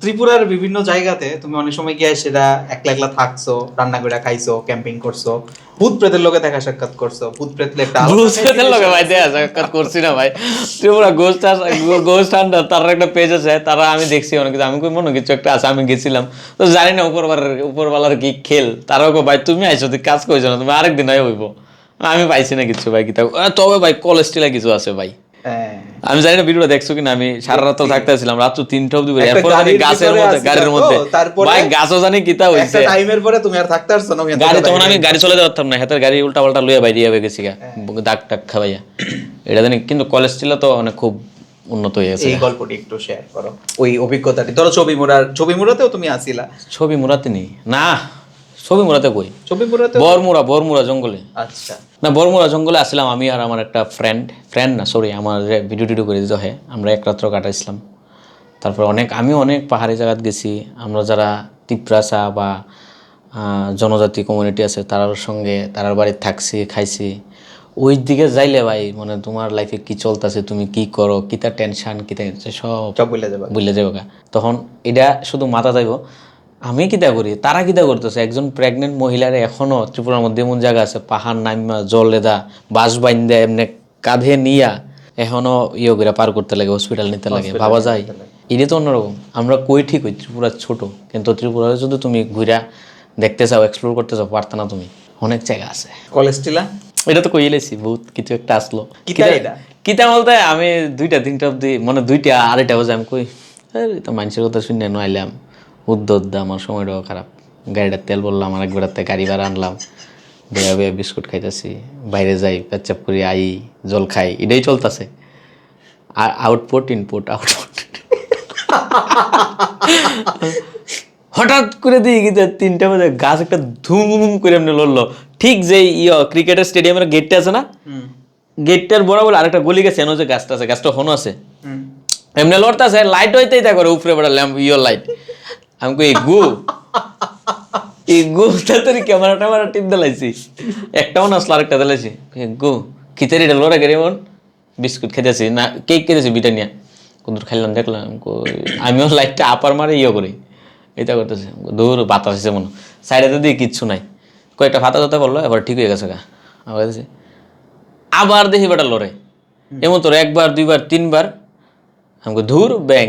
C: ত্রিপুরার বিভিন্ন জায়গাতে তুমি অনেক সময় গিয়ে সেটা একলা একলা থাকছো, রান্না করে খাইছো, ক্যাম্পিং করছো, ভূত প্রেতের লোকে দেখা সাক্ষাৎ করছো। ভূত প্রেত একটা
A: লোকে ভাই দেখা সাক্ষাৎ করছি না ভাই, ত্রিপুরা গোস্ট হান্টার তার একটা পেজ আছে, তারা আমি দেখছি অনেক কিছু, আমি মনে কিছু একটা আছে, আমি গেছিলাম তো জানি না উপরওয়ালার কি খেল, তারাও ভাই তুমি আইসো, তুই কাজ করছো না, তুমি আরেকদিন আয় হইব, আমি পাইছি না কিছু ভাই, কি তবে ভাই কলেস্ট্রিলা কিছু আছে ভাই, আমি জানি না ভিডিওটা দেখছো কিনা, আমি সারা রাত থাকতেছিলাম, রাত 3টা অবধি, এরপর গাছের মধ্যে, গাড়ির মধ্যে, ভাই গাছও জানি কিতা হইছে,
C: টাইমের পরে তুমি আর থাকতে পারছো না
A: গাড়ি, তখন আমি গাড়ি চলে পারতাম না, হাতের গাড়ি উল্টা পাল্টা লইয়া বাইরে যাবে গেছি দাগ টাক খাওয়াইয়া, এটা জানি। কিন্তু কলেজ ছিল তো অনেক খুব উন্নত হয়ে গেছে।
C: এই গল্পটি একটু শেয়ার করো, ওই অভিজ্ঞতাটি। ধরো ছবি মুড়াতেও তুমি আসিলা।
A: ছবি মুড়াতে নেই না, ছবি মুড়াতে কই,
C: ছবি মুড়াতে
A: বরমুড়া জঙ্গলে।
C: আচ্ছা,
A: না বরমুড়া জঙ্গলে আসলাম আমি আর আমার একটা ফ্রেন্ড না সরি, আমার ভিডিও টিডিও করে দিতে হয়, আমরা এক রাত্র কাটাইছিলাম। তারপর আমি অনেক পাহাড়ি জায়গাত গেছি, আমরা যারা তিপ্রাসা বা জনজাতি কমিউনিটি আছে তার সঙ্গে, তার বাড়িতে থাকছি, খাইছি। ওই দিকে যাইলে ভাই মানে তোমার লাইফে কি চলতেছে, তুমি কি করো, কিতা টেনশন, কিতা সব
C: বলে যাবে
A: বুঝলে যাবো। তখন এটা শুধু মাথা যাইব, আমি কিতা করি, তারা কিতা করতেছে, একজন প্রেগনেন্ট মহিলার এখনো ত্রিপুরার মধ্যে এমন জায়গা আছে পাহাড় নাইমা জল লেদা বাঁশ বাইন্দা এমনি কাঁধে নিয়া এখনো করে পার করতে লাগে, হসপিটাল নিতে লাগে, ভাবা যায়। এটা তো অন্যরকম। আমরা কই ঠিক হই, ত্রিপুরা ছোট, কিন্তু ত্রিপুরায় যদি তুমি ঘুরা দেখতে চাও, এক্সপ্লোর করতে চাও, পারতা না তুমি, অনেক জায়গা আছে।
C: কলেজ টিলা
A: এটা তো কইলেছি, বহুত কিছু একটা আসলো।
C: কিতা এটা?
A: কিতা বলতে আমি 2টা 3টা অব্দি, মানে 2টা 2:30 বাজে আমি কই তো মানুষের কথা শুনে নইলাম, উদ্যোদ্দা আমার সময়টাও খারাপ। গাড়িটার তেল বললাম, আরেকবার গাড়ি ভাড়া আনলাম, বেয়া বেয়া বিস্কুট খাইতেছি, বাইরে যাই পেচ্চাপ করি আই, জল খাই, এটাই চলতেছে। আর আউটপুট ইনপুট আউটপুট। হঠাৎ করে দিই কিন্তু 3টা বাজে গাছ একটা ধুম করে এমনি লড়লো, ঠিক যে ক্রিকেটের স্টেডিয়ামের গেটটা আছে না, গেটটার বরাবর আরেকটা গলি গেছে, এনো যে গাছটা আছে, গাছটা হনো আছে, এমনি লড়তেছে, লাইট হইতেই তা করে উপরে বেড়া ল্যাম্প লাইট। আমি কই গু তাড়াতাড়ি ক্যামেরা ট্যামেরা টিপ দিলাইছি, একটাও না আসলো, আরেকটা দিলাইছি, গু খিচারিটা লড়ে গেলে এমন বিস্কুট খেতেছি না কেক খেতেছি বিটানিয়া, কুন্দুর খাইলাম দেখলাম, আমিও লাইটটা আপার মারে করি, এটা করতেছে, দূর বাতাস আছে মনে, সাইডে তো দিয়ে কিচ্ছু নাই, কয়েকটা ফাতা কথা বললো, এবার ঠিক হয়ে গেছে গা। আবার দেখি বেটা লড়ে, এমন তোর 1বার 2বার 3বার, আমাকে ধুর ব্যাং,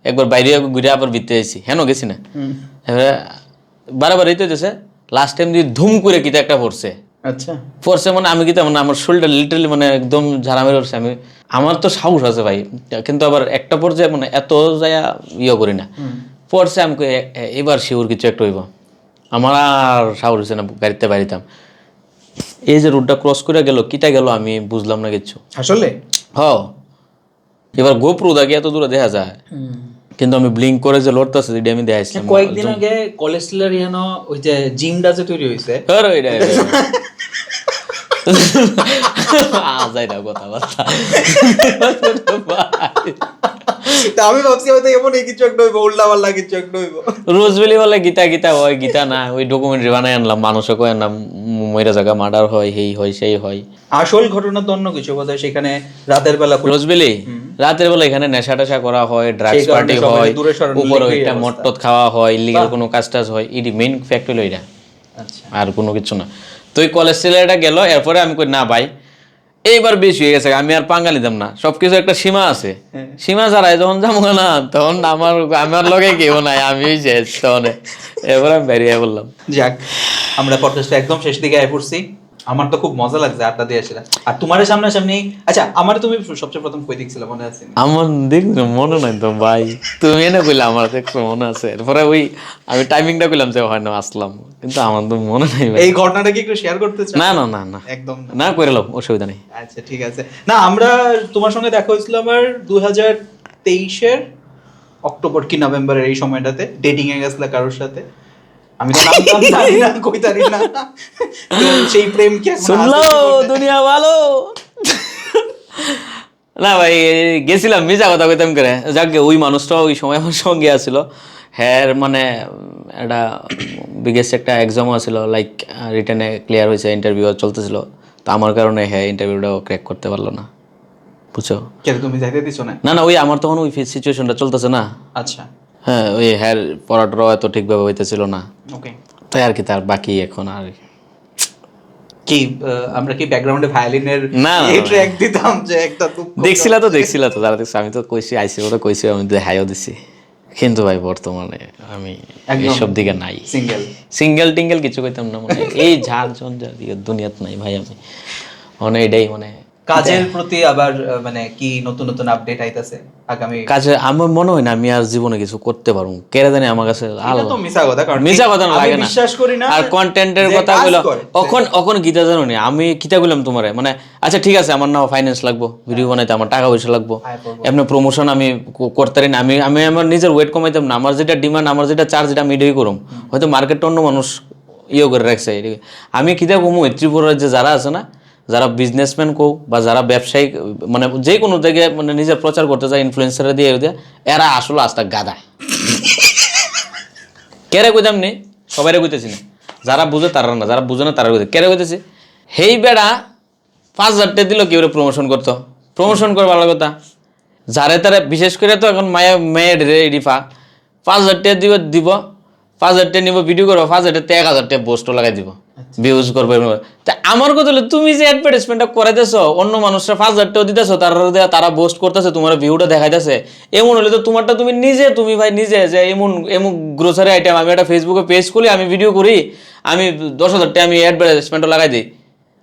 A: একবার বাইরে ঘুরে আবার ভিতরে এসেছি, হেন গেছি না, এবারে বারবার এই তো যেছে, লাস্ট টাইম দিয়ে ধুম করে কিতা একটা পড়ছে।
C: আচ্ছা,
A: পড়ছে মানে আমি কিতা, মানে আমার শরীরটা লিটারালি মানে একদম ঝাড়া মেরে উঠছে। আমি, আমার তো সাহস আছে ভাই, কিন্তু আবার একটা পর্যায়ে মানে এত যায় করি না, পড়ছে আমি এবার শিওর কিছু একটা হইব, আমার আর সাহস হচ্ছে না গাড়িতে বাইরিতাম। এই যে রোডটা ক্রস করে গেল, কিটা গেল আমি বুঝলাম না কিছু
C: আসলে
A: এবার গোপ্রো দেখে এত দূরে দেখা যায়, কিন্তু আমি ব্লিঙ্ক করে যে লড়তেছে যেটা আমি দেখাইছিলাম
C: কয়েকদিন আগে কলেজ টিলার ওই যে জিমটা যে তৈরি হয়েছে,
A: কথাবার্তা
C: আমি ভাবছি হয়তো এমন কিছু একটা হইব, উল্টা পাল্টা কিছু একটা হইব।
A: রোজবেলি বলে গীতা গীতা হয়, গীতা না, ওই ডকুমেন্টারি বানাই আনলাম, মানুষও কয় আনলাম ময়রা জায়গা মার্ডার হয়, এই হয় সেই হয়।
C: আসল ঘটনা তো অন্য কিছু, বোধহয় সেখানে রাতের বেলা
A: রোজবেলি রাতের বেলা এখানে নেশা টেশা করা হয়, ড্রাগস পার্টি হয়, উপরে ওইটা মটটত খাওয়া হয়, ইলিগাল কোনো কাজ টাজ হয়, এটি মেইন ফ্যাক্ট হলো এটা, আর কোনো কিছু না। তো ওই কলেজ ছেলেটা গেল, এরপরে আমি কই না ভাই এইবার বেশি হয়ে গেছে, আমি আর পাঙ্গা নিতাম না, সবকিছু একটা সীমা আছে, সীমা ছাড়াই যখন যাবো না তখন আমার লগে কেউ নাই, আমি শেষ তখন, এবার আমি বেরিয়ে বললাম।
C: যাক, আমরা পডকাস্টটা একদম শেষ দিকে আয় পড়ছি। আমার তো খুব মজা লাগছে আড্ডা দিয়ে আসলে। আর তোমার সামনাসামনি, আচ্ছা আমার তুমি সবচেয়ে প্রথম কই দেখছিলা মনে আছে?
A: আমার দেখছো মনে নাই তো ভাই, তুমি এনে কইলা আমার দেখছো মনে আছে, এরপরে ওই আমি টাইমিংটা কইলাম যে হয় না আসলাম, কিন্তু আমার তো মনে নাই ভাই।
C: এই ঘটনাটা কি একটু শেয়ার করতে চাও?
A: না না না না
C: একদম
A: না, করে লো, অসুবিধা নেই।
C: আচ্ছা ঠিক আছে। না, আমরা তোমার সঙ্গে দেখা হয়েছিল আমার 2023-এর অক্টোবর কি নভেম্বরের এই সময়টাতে, ডেটিং এ গেছিল কারোর সাথে, আমি তো নাম জানি না, কইতারি না, তো সেই প্রেম কি এখন
A: শুনলো দুনিয়া ভালো না ভাই, গেছিলাম মিজা কথা কইতাম করে, যাকে ওই মানুষটা ওই সময় আমার সঙ্গে আসছিল, হ্যাঁ মানে একটা বিগেস্ট একটা এক্সামও আছিল, লাইক রিটেনে ক্লিয়ার হয়েছে, ইন্টারভিউ চলতেছিল, তো আমার কারণে হ্যাঁ ইন্টারভিউটাও ক্র্যাক করতে পারলো না, বুঝছো?
C: কেন তুমি যাইতে দিছো না?
A: না না, ওই আমার তখন ওই সিচুয়েশনটা চলতেছে না,
C: আচ্ছা
A: হ্যাঁ ওই হ্যাঁ পড়াটাও এত ঠিকভাবে হইতেছিল না,
C: ওকে।
A: তাই আর কি, তার বাকি এখন আর
C: কি আমরা কি ব্যাকগ্রাউন্ডে ভায়োলিনের
A: না,
C: এই ট্র্যাক দিতাম যে একটা
A: দেখছিলা তো যারা দেখছো, আমি তো কইছি আইসি ওটা কইছি, আমি তো হাইও দিছি, কিন্তু ভাই বর্তমানে আমি এইসব দিকে নাই, সিঙ্গেল টিঙ্গেল কিছু কইতাম না, মানে এই ঝাড় ঝঞ্ঝার দুনিয়াত নাই ভাই আমি, মানে এটাই মানে
C: কাজের প্রতি আবার মানে কি নতুন নতুন আপডেট আইতাছে আগামী
A: কাজে। আমার মনে হয় না আমি আর জীবনে কিছু করতে পারবো, কেন জানি আমার কাছে
C: এটা তো মিছা কথা, কারণ
A: মিছা কথা না, লাগে না,
C: বিশ্বাস করি না।
A: আর কন্টেন্টের কথা কইলো এখন গীতা জানো নি, আমি কিতা কইলাম তোমারে, মানে আচ্ছা ঠিক আছে আমার নাও ফাইন্যান্স লাগবো, ভিডিও বানাইতে আমার টাকা পয়সা লাগবো, এমনি প্রমোশন আমি করতে পারি না, আমি আমার নিজের ওয়েট কমাইতাম না, আমার যেটা ডিমান্ড, আমার যেটা চার্জ, যেটা আমি এটাই করুম, হয়তো মার্কেটটা অন্য মানুষ করে রাখছে, আমি কিতা কমু, ত্রিপুরার যে যারা আছে না, যারা বিজনেসম্যান কো বা যারা ব্যবসায়িক, মানে যে কোনো জায়গায় মানে নিজের প্রচার করতে যায়, ইনফ্লুয়েন্সার দিয়ে এরা আসলে আস্তা গাদা, কেরে কইতাম নি, সবাই কইতেছি না, যারা বুঝে তারা না, যারা বুঝে না তারা কইতে, কেরে কইতেছি, হেই বেড়া 5,000 টাকা দিল কেউ প্রমোশন করতো, প্রমোশন করে ভালো কথা, যারে তারা বিশেষ করে তো এখন মেয়ের রেডিফা 5,000 টাকা দিব, 5,000 টাকা নিব ভিডিও করবো, 5,000 টাকা 1,000 টাকা পোস্টও লাগাই দিব, ভিউজ করবে। তা আমার কথা হলো তুমি যে অ্যাডভার্টাইজমেন্টটা করাইতেছো, অন্য মানুষরা 5,000 টাকা দিতেছো, তারা পোস্ট করতেছে, তোমার ভিউটা দেখাইতেছে, এমন হলে তো তোমারটা তুমি নিজে, তুমি ভাই নিজে যে এমন গ্রোসারি আইটেম, আমি একটা ফেসবুকে পেজ খুলি, আমি ভিডিও করি, আমি 10,000 টাকা আমি অ্যাডভার্টাইজমেন্টও লাগাই দিই,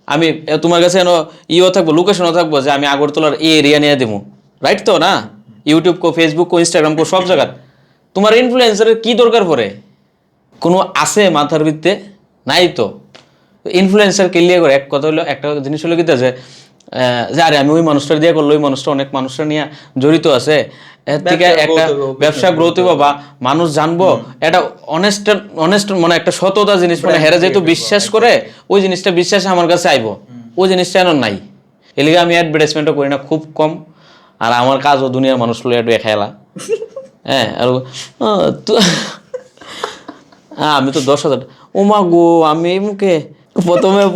A: আমি তোমার কাছে ইও থাকবো, লোকেশনও থাকবো যে আমি আগরতলার এই এরিয়া নিয়ে দেবো, রাইট তো না? ইউটিউব কো, ফেসবুক কো, ইনস্টাগ্রাম কো, সব জায়গা তোমার ইনফ্লুয়েন্সারের কি দরকার পড়ে? কোনো আছে মাথার ভিত্তে? নাই তো। ইনফ্লুয়েন্সার ক্লিয়ার করে এক কথা হলো, একটা জিনিস হলো কি যে আরে আমি ওই মানুষটা দিয়ে করলো, ওই মানুষটা অনেক মানুষটা নিয়ে জড়িত আছে, এর থেকে একটা ব্যবসা গ্রোথ হইব বা মানুষ জানবো, এটা অনেস্ট মানে একটা সততা জিনিস, মানে হেরে যেহেতু বিশ্বাস করে ওই জিনিসটা বিশ্বাস আমার কাছে আইবো, ওই জিনিসটা এখন নাই। এলিগে আমি অ্যাডভার্টাইজমেন্টও করি না, খুব কম। আর আমার কাজও দুনিয়ার মানুষ লইয়া একটু খেলা, হ্যাঁ। আর আমি তো 10,000, ও মা গো, আমি মুখে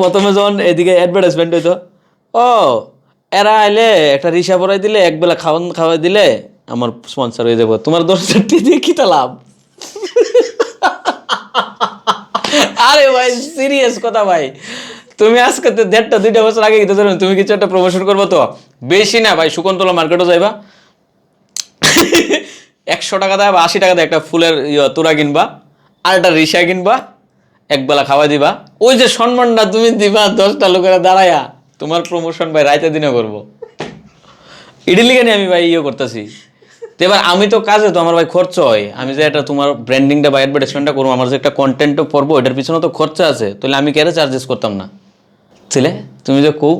A: প্রথমে যখন এদিকে অ্যাডভার্টাইজমেন্ট হইতো, ও এরা আইলে একটা রিক্সা পড়াই দিলে, একবেলা খাওয়াই দিলে আমার স্পন্সর হয়ে যাবো, তোমার 10,000 টাকা দিয়ে কি তা লাভ? আরে ভাই সিরিয়াস কথা ভাই, তুমি আজকে 1.5-2 বছর আগে গিয়ে তুমি কিছু একটা প্রমোশন করবো তো বেশি না ভাই, শকুন্তলা মার্কেটও যাইবা, 100 টাকা দেয় বা 80 টাকা দেয় একটা ফুলের তোরা কিনবা, আর একটা রিক্সা কিনবা, একবেলা খাওয়া দিবা, ওই যে সম্মানটা তুমি দিবা 10টা লোকেরা দাঁড়ায়া, তোমার প্রমোশন ভাই রাইতে দিনে করবো। এটি লিখে নিয়ে আমি ভাই করতেছি। তো এবার আমি তো কাজে তো আমার ভাই খরচ হয়, আমি যে একটা তোমার ব্র্যান্ডিংটা বা অ্যাডভার্টাইজমেন্টটা করবো, আমার যে একটা কন্টেন্টও পড়বো, এটার পিছনে তো খরচা আছে, তাহলে আমি কেন চার্জেস করতাম না? ছিলে তুমি যে কৌ,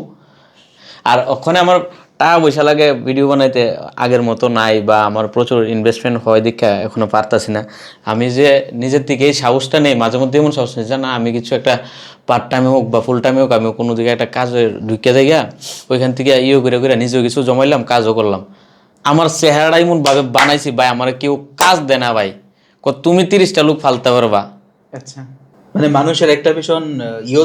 A: আর ওখানে আমার টাকা পয়সা লাগে ভিডিও বানাইতে আগের মতো নাই, বা আমার প্রচুর ইনভেস্টমেন্ট হয় দীক্ষা এখনো পারতাছি না। আমি যে নিজের থেকে এই সাহসটা নেই, মাঝে মধ্যে এমন সাহস নেই যে না আমি কিছু একটা পার্ট টাইমে হোক বা ফুল টাইমে হোক, আমি কোনো দিকে একটা কাজে ঢুকে যাই গিয়া, ওইখান থেকে করে নিজেও কিছু জমাইলাম, কাজও করলাম। আমার চেহারাটা এমন ভাবে বানাইছি ভাই, আমার কেউ কাজ দেয় না ভাই, তুমি 30টা লোক ফালতে পারবা।
C: আচ্ছা, মানে মানুষের একটা ভীষণ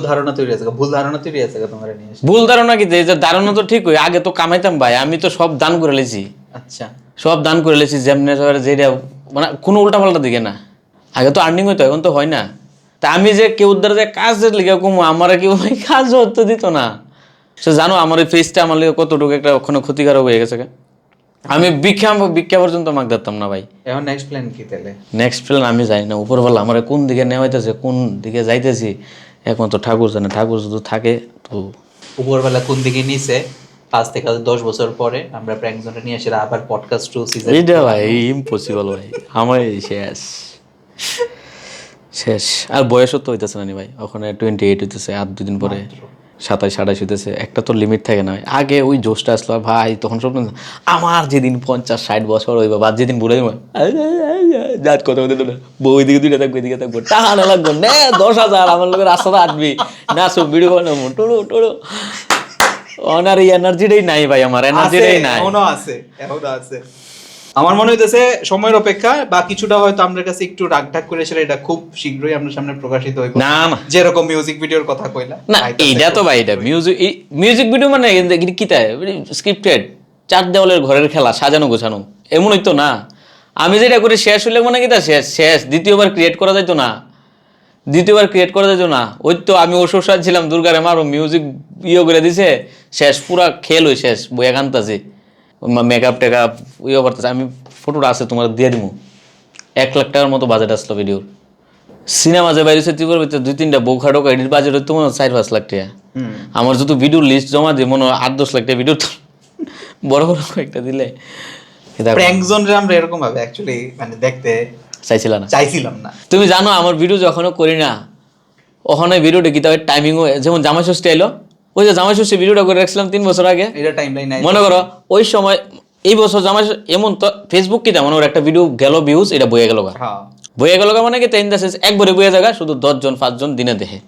C: ধারণা তৈরি আছে, ভুল ধারণা তৈরি আছে তোমার নিয়ে।
A: ভুল ধারণা কি? যে ধারণা তো ঠিক হই, আগে তো কামাইতাম ভাই, আমি তো সব দান করে লেছি।
C: আচ্ছা,
A: সব দান করে লেছি, যেমনি যেটা মানে কোনো উল্টাপাল্টা দিকে না। আগে তো আর্নিং হইতো, এখন তো হয় না। তা আমি যে কেউ উদ্ধার যে কাজের লিগে কমো, আমার কেউ কাজ হতে দিত না। সে জানো আমার এই ফেসটা আমার লিগে কতটুকু একটা ওখানে ক্ষতিকারক হয়ে গেছে। আমি ভিক্ষা পর্যন্ত মাগ দিতাম না ভাই।
C: এখন নেক্সট প্ল্যান কি তাহলে?
A: নেক্সট প্ল্যান আমি জানি না, উপরওয়ালা আমার কোন দিকে নেওয়াইতেছে, কোন দিকে যাইতেছি একমাত্র ঠাকুর জানে। ঠাকুর যদি থাকে তো
C: উপরওয়ালা কোন দিকে নিছে, 5 থেকে 10 বছর পরে আমরা প্র্যাঙ্ক জোনটা নিয়ে এসে আবার পডকাস্ট 2 সিজন।
A: এইটা ভাই ইম্পসিবল ভাই, আমার শেষ শেষ। আর বয়সও তো হইতেছে না নি ভাই, ওখানে 28 হইতেছে, আর 2 দিন পরে 27-28 হইতেছে। একটা তো লিমিট থাকে না। আগে ওই জোশটা আসলো ভাই, তখন সব আমার যেদিন 50-60 বছর হইব, বা যেদিন বলে যাত কথা বলতে বউ দিকে 2টা থাকবো, এদিকে থাকবো, টাকা না লাগবো না 10,000, আমার লোকের রাস্তাটা আসবি না, সব ভিডিও বানাবো টোড়ো টোড়ো। ওনার এই এনার্জিটাই নাই ভাই, আমার এনার্জিটাই নাই।
C: এখনো আছে। আমার মনে হইতেছে সময়ের অপেক্ষা, বা কিছুটা হয়তো আমাদের কাছে একটু রাগঢাক করে ছিল, এটা খুব শীঘ্রই আপনার সামনে প্রকাশিত হইব।
A: না না,
C: যেরকম মিউজিক ভিডিওর কথা কইলা
A: না এইটা তো ভাই, এটা মিউজিক ভিডিও মানে কি তাই স্ক্রিপ্টেড 4 দেওয়ালের ঘরের খেলা, সাজানো গোছানো, এমন হইতো না। আমি যেটা করি শেষ হইলে মনে কি তা শেষ, দ্বিতীয়বার ক্রিয়েট করা যাইতো না, ওই তো আমি ওষুধ ছিলাম দুর্গারে মারো, মিউজিক করে দিছে, শেষ পুরা খেল হই শেষ, বইয়া কান্তাছি, মেকআপ টেকআপ করতেছে। আমি ফটোটা আছে তোমার দিয়ে দিব, 1 লাখ টাকার মতো বাজেট আসলো ভিডিওর। সিনেমা যে বাইরে ত্রিপুরার ভিতরে 2-3টা বউখা ঢোকা, এটির বাজেট হইতো মনে হয় 4-5 লাখ টাকা। আমার যত ভিডিওর লিস্ট জমা দিই মনে হয় 8-10 লাখ টাকা ভিডিও, বড় বড় কয়েকটা দিলে।
C: প্র্যাঙ্ক জোনরে আমরা এরকম ভাবে অ্যাকচুয়ালি মানে দেখতে চাইছিলাম না।
A: তুমি জানো আমার ভিডিও যখনও করি না, ওখানে ভিডিওটা কি তবে টাইমিংও, যেমন জামাই ষষ্ঠী এলো, ওই যে জামাই ষষ্ঠী ভিডিওটা করে রাখছিলাম 3 বছর আগে,
C: এটা টাইমলাইন নাই
A: মনে করো ওই সময়। এই বছর জামাই এমন তো ফেসবুক কি মনে করো একটা ভিডিও গেল ভিউজ, এটা বয়ে গেল মানে কি একবারে বয়ে জায়গা, শুধু 10-5 দিনে দেখে।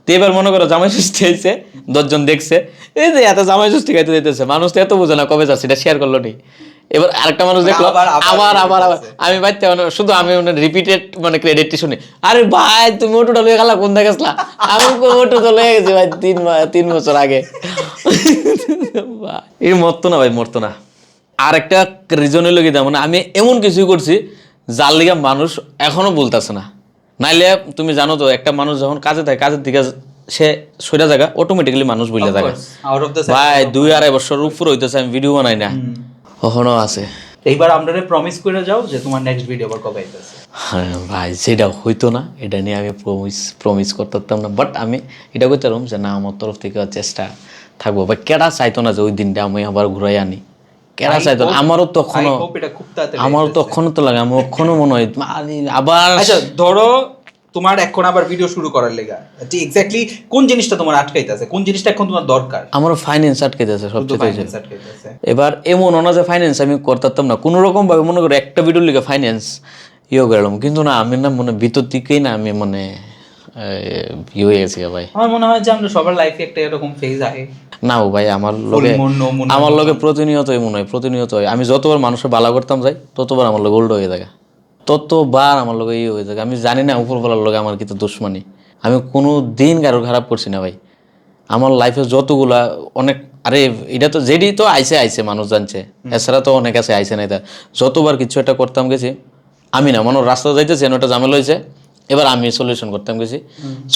A: তো এবার মনে করো জামাই ষষ্ঠী হয়েছে, 10 দেখছে, এই যে এত জামাই ষষ্ঠী খাইতে দিতেছে, মানুষ তো এত বোঝে না কবে যাচ্ছে, এটা শেয়ার করলো নি। এবার আরেকটা মানুষ দেখলো, আবার আমি বাইতে শুধু আমি রিপিটেড মানে ক্রেডিটটি শুনি, আরে ভাই তুমি মোটুটা লয়ে গেলা কোন দেখে আসলা, আমি মোটু তো লয়ে গেছি ভাই 3 বছর আগে। এই মরতো না ভাই, মরতো না। আর একটা রিজন হইলো কি, মানে আমি এমন কিছুই করছি যার লিগে মানুষ এখনো বলতেছে না, নাইলে তুমি জানো তো একটা মানুষ যখন কাজে থাকে কাজের দিকে সে সইরা জায়গা অটোমেটিক্যালি মানুষ বুঝলে থাকে
B: আউট অফ দ্য
A: ভাই 2-2.5 বছর উপর হইতেছে আমি ভিডিও বানাই না কখনো আছে।
B: এইবার আমরা প্রমিস করে যাও যে তোমার নেক্সট ভিডিও আবার কবে আইতেছে।
A: হ্যাঁ ভাই সেটা হইতো না, এটা নিয়ে আমি প্রমিস করতে পারতাম না, বাট আমি এটা করতে পারলাম যে না আমার তরফ থেকে চেষ্টা থাকবো। ভাই কেডা চাইতো না যে ওই দিনটা আমি আবার ঘুরাই আনি, কেডা চাইতো না? আমারও তখনও আমারও তখনও তো লাগে, আমার তখনও মনে হয় আবার
B: আচ্ছা ধরো তোমার এখন আবার ভিডিও শুরু করার লেগা এক্স্যাক্টলি কোন জিনিসটা তোমার আটকাইতেছে, কোন জিনিসটা এখন তোমার দরকার?
A: আমার ফাইন্যান্স আটকে যাচ্ছে সবচেয়ে।
B: ফাইন্যান্স আটকাইতেছে।
A: এবার এমন না যে ফাইন্যান্স আমি করতাম না, কোনো রকম ভাবে মনে করো একটা ভিডিওর লিগে ফাইন্যান্স গেলাম, কিন্তু না আমি না মনে ভিতর থেকেই না আমি মানে হয়ে গেছি ভাই।
B: আমার মনে হয় যে আমরা সবার লাইফে একটা এরকম ফেজ আয়
A: না ও ভাই আমার লগে প্রতিনিয়তই মনে হয়, প্রতিনিয়ত হয়। আমি যতবার মানুষের বালা করতাম যাই ততবার আমার লগে উল্টো হয়ে থাকে, ততবার আমার লগে হয়ে থাকে। আমি জানি না উপরওয়ালার লগে আমার কিন্তু দুশ্মনী, আমি কোনো দিন কারোর খারাপ করছি না ভাই। আমার লাইফে যতগুলা অনেক আরে এটা তো যেটি তো আইসে মানুষ জানছে, এছাড়া তো অনেক আছে আইসে নাই। যতবার কিছু একটা করতাম গেছি আমি না মনে রাস্তা যাইতেছে ওটা ঝামেলা হয়েছে, এবার আমি সলিউশন করতাম গেছি,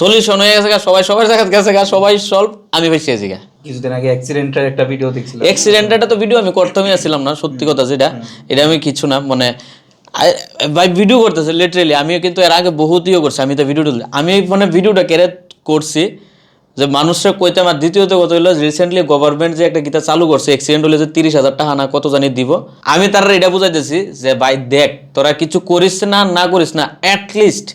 A: সলিউশন হয়ে গেছে, সবাই সবার জায়গা গেছে, সবাই সলভ, আমি বেঁচে গেছি।
B: কিছুদিন আগে অ্যাক্সিডেন্টের একটা ভিডিও দেখছিলাম,
A: অ্যাক্সিডেন্টটা তো ভিডিও আমি করতামই আসছিলাম না, সত্যি কথা যেটা, এটা আমি কিছু না মানে ভাই ভিডিও করতেছে লিটারেলি। আমিও কিন্তু এর আগে বহুত করছি, আমি তো ভিডিও আমি মানে ভিডিওটা কেড়ে করছি যে মানুষরা কইতাম। আর দ্বিতীয়ত কথা হলো রিসেন্টলি গভর্নমেন্ট যে একটা গীতা চালু করছে, অ্যাক্সিডেন্ট হলে যে 30,000 টাকা না কত জানি দিব, আমি তারা এটা বুঝাইতেছি যে ভাই দেখ তোরা কিছু করিস না করিস না, অ্যাটলিস্ট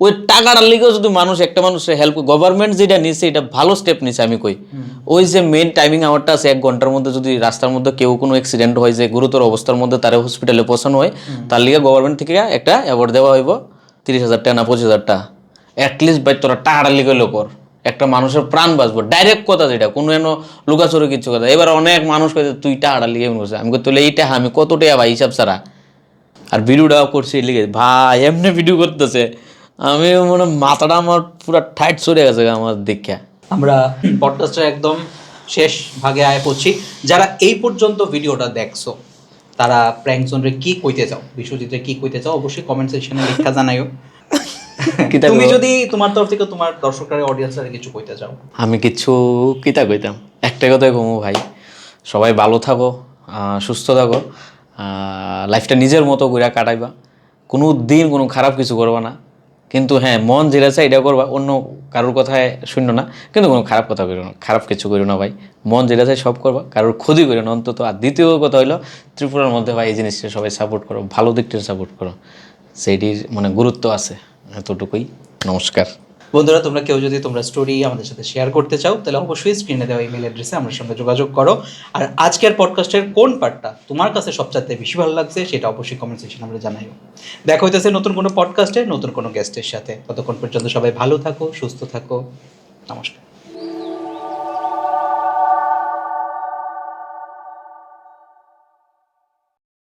A: ওই টাকাটার লিগেও যদি মানুষ একটা মানুষের হেল্প, গভর্নমেন্ট যেটা নিছে এটা ভালো স্টেপ নিছে আমি কই। ওই যে মেইন টাইমিং আওয়ারটা আছে 1 ঘন্টার মধ্যে, যদি রাস্তার মধ্যে কেউ কোনো অ্যাক্সিডেন্ট হয় যে গুরুতর অবস্থার মধ্যে তারা হসপিটালে পৌঁছানো হয়, তার লিগে গভর্নমেন্ট থেকে একটা অ্যাওয়ার্ড দেওয়া হইব 30,000 টাকা না 25,000 টাকা। অ্যাটলিস্ট ভাই তোরা টাকাটার লিগে কর, একটা মানুষের প্রাণ বাঁচবো, ডাইরেক্ট কথা যেটা, কোনো এন লুকাচুরি কিছু কথা। এবার অনেক মানুষ কে তুই টাকাটার লিগে করছে, আমি তুলে এইটা আমি কত টাকা ভাই হিসাব ছাড়া, আর ভিডিওটাও করছি লিগে ভাই এমনি ভিডিও করতেছে, আমি মনে মাথাটা আমার পুরো টাইট চলে গেছে আমার দেখে।
B: আমরা পডকাস্টের একদম শেষ ভাগে আয় পড়ছি। যারা এই পর্যন্ত ভিডিওটা দেখছো তারা প্র্যাঙ্ক জোনরে কি কইতে চাও, বিশ্বজিৎরে কি কইতে চাও, অবশ্যই কমেন্ট সেকশনে লেখা জানাইও। তুমি যদি তোমার তরফ থেকে তোমার দর্শকদের অডিয়েন্সরা কিছু কইতে চাও।
A: আমি কিছু কিতা কইতাম, একটা কথাই কমু ভাই, সবাই ভালো থাকো, সুস্থ থাকো, লাইফটা নিজের মতো করে কাটাইবা, কোনো দিন কোনো খারাপ কিছু করবা না, কিন্তু হ্যাঁ মন যেটা চাই এটা করবা, অন্য কারোর কথায় শূন্য না, কিন্তু কোনো খারাপ কথা করো না, খারাপ কিছু করো না ভাই, মন যেটা চাই সব করবা, কারোর ক্ষতি করো না অন্তত। আর দ্বিতীয় কথা হইলো ত্রিপুরার মধ্যে ভাই এই জিনিসটা সবাই সাপোর্ট করো, ভালো দিকটা সাপোর্ট করো, সেইটির মানে গুরুত্ব আছে, এতটুকুই। নমস্কার
B: বন্ধুরা, তোমরা কেউ যদি তোমরা স্টোরি আমাদের সাথে শেয়ার করতে চাও তাহলে অবশ্যই স্ক্রিনে দেওয়া ইমেল অ্যাড্রেসে আমার সঙ্গে যোগাযোগ করো। আর আজকের পডকাস্টের কোন পার্টটা তোমার কাছে সবচাইতে বেশি ভালো লাগছে সেটা অবশ্যই কমেন্ট সেকশনে আমরা জানাইও। দেখা হইতেছে নতুন কোনো পডকাস্টে নতুন কোনো গেস্টের সাথে। ততক্ষণ পর্যন্ত সবাই ভালো থাকো, সুস্থ থাকো, নমস্কার।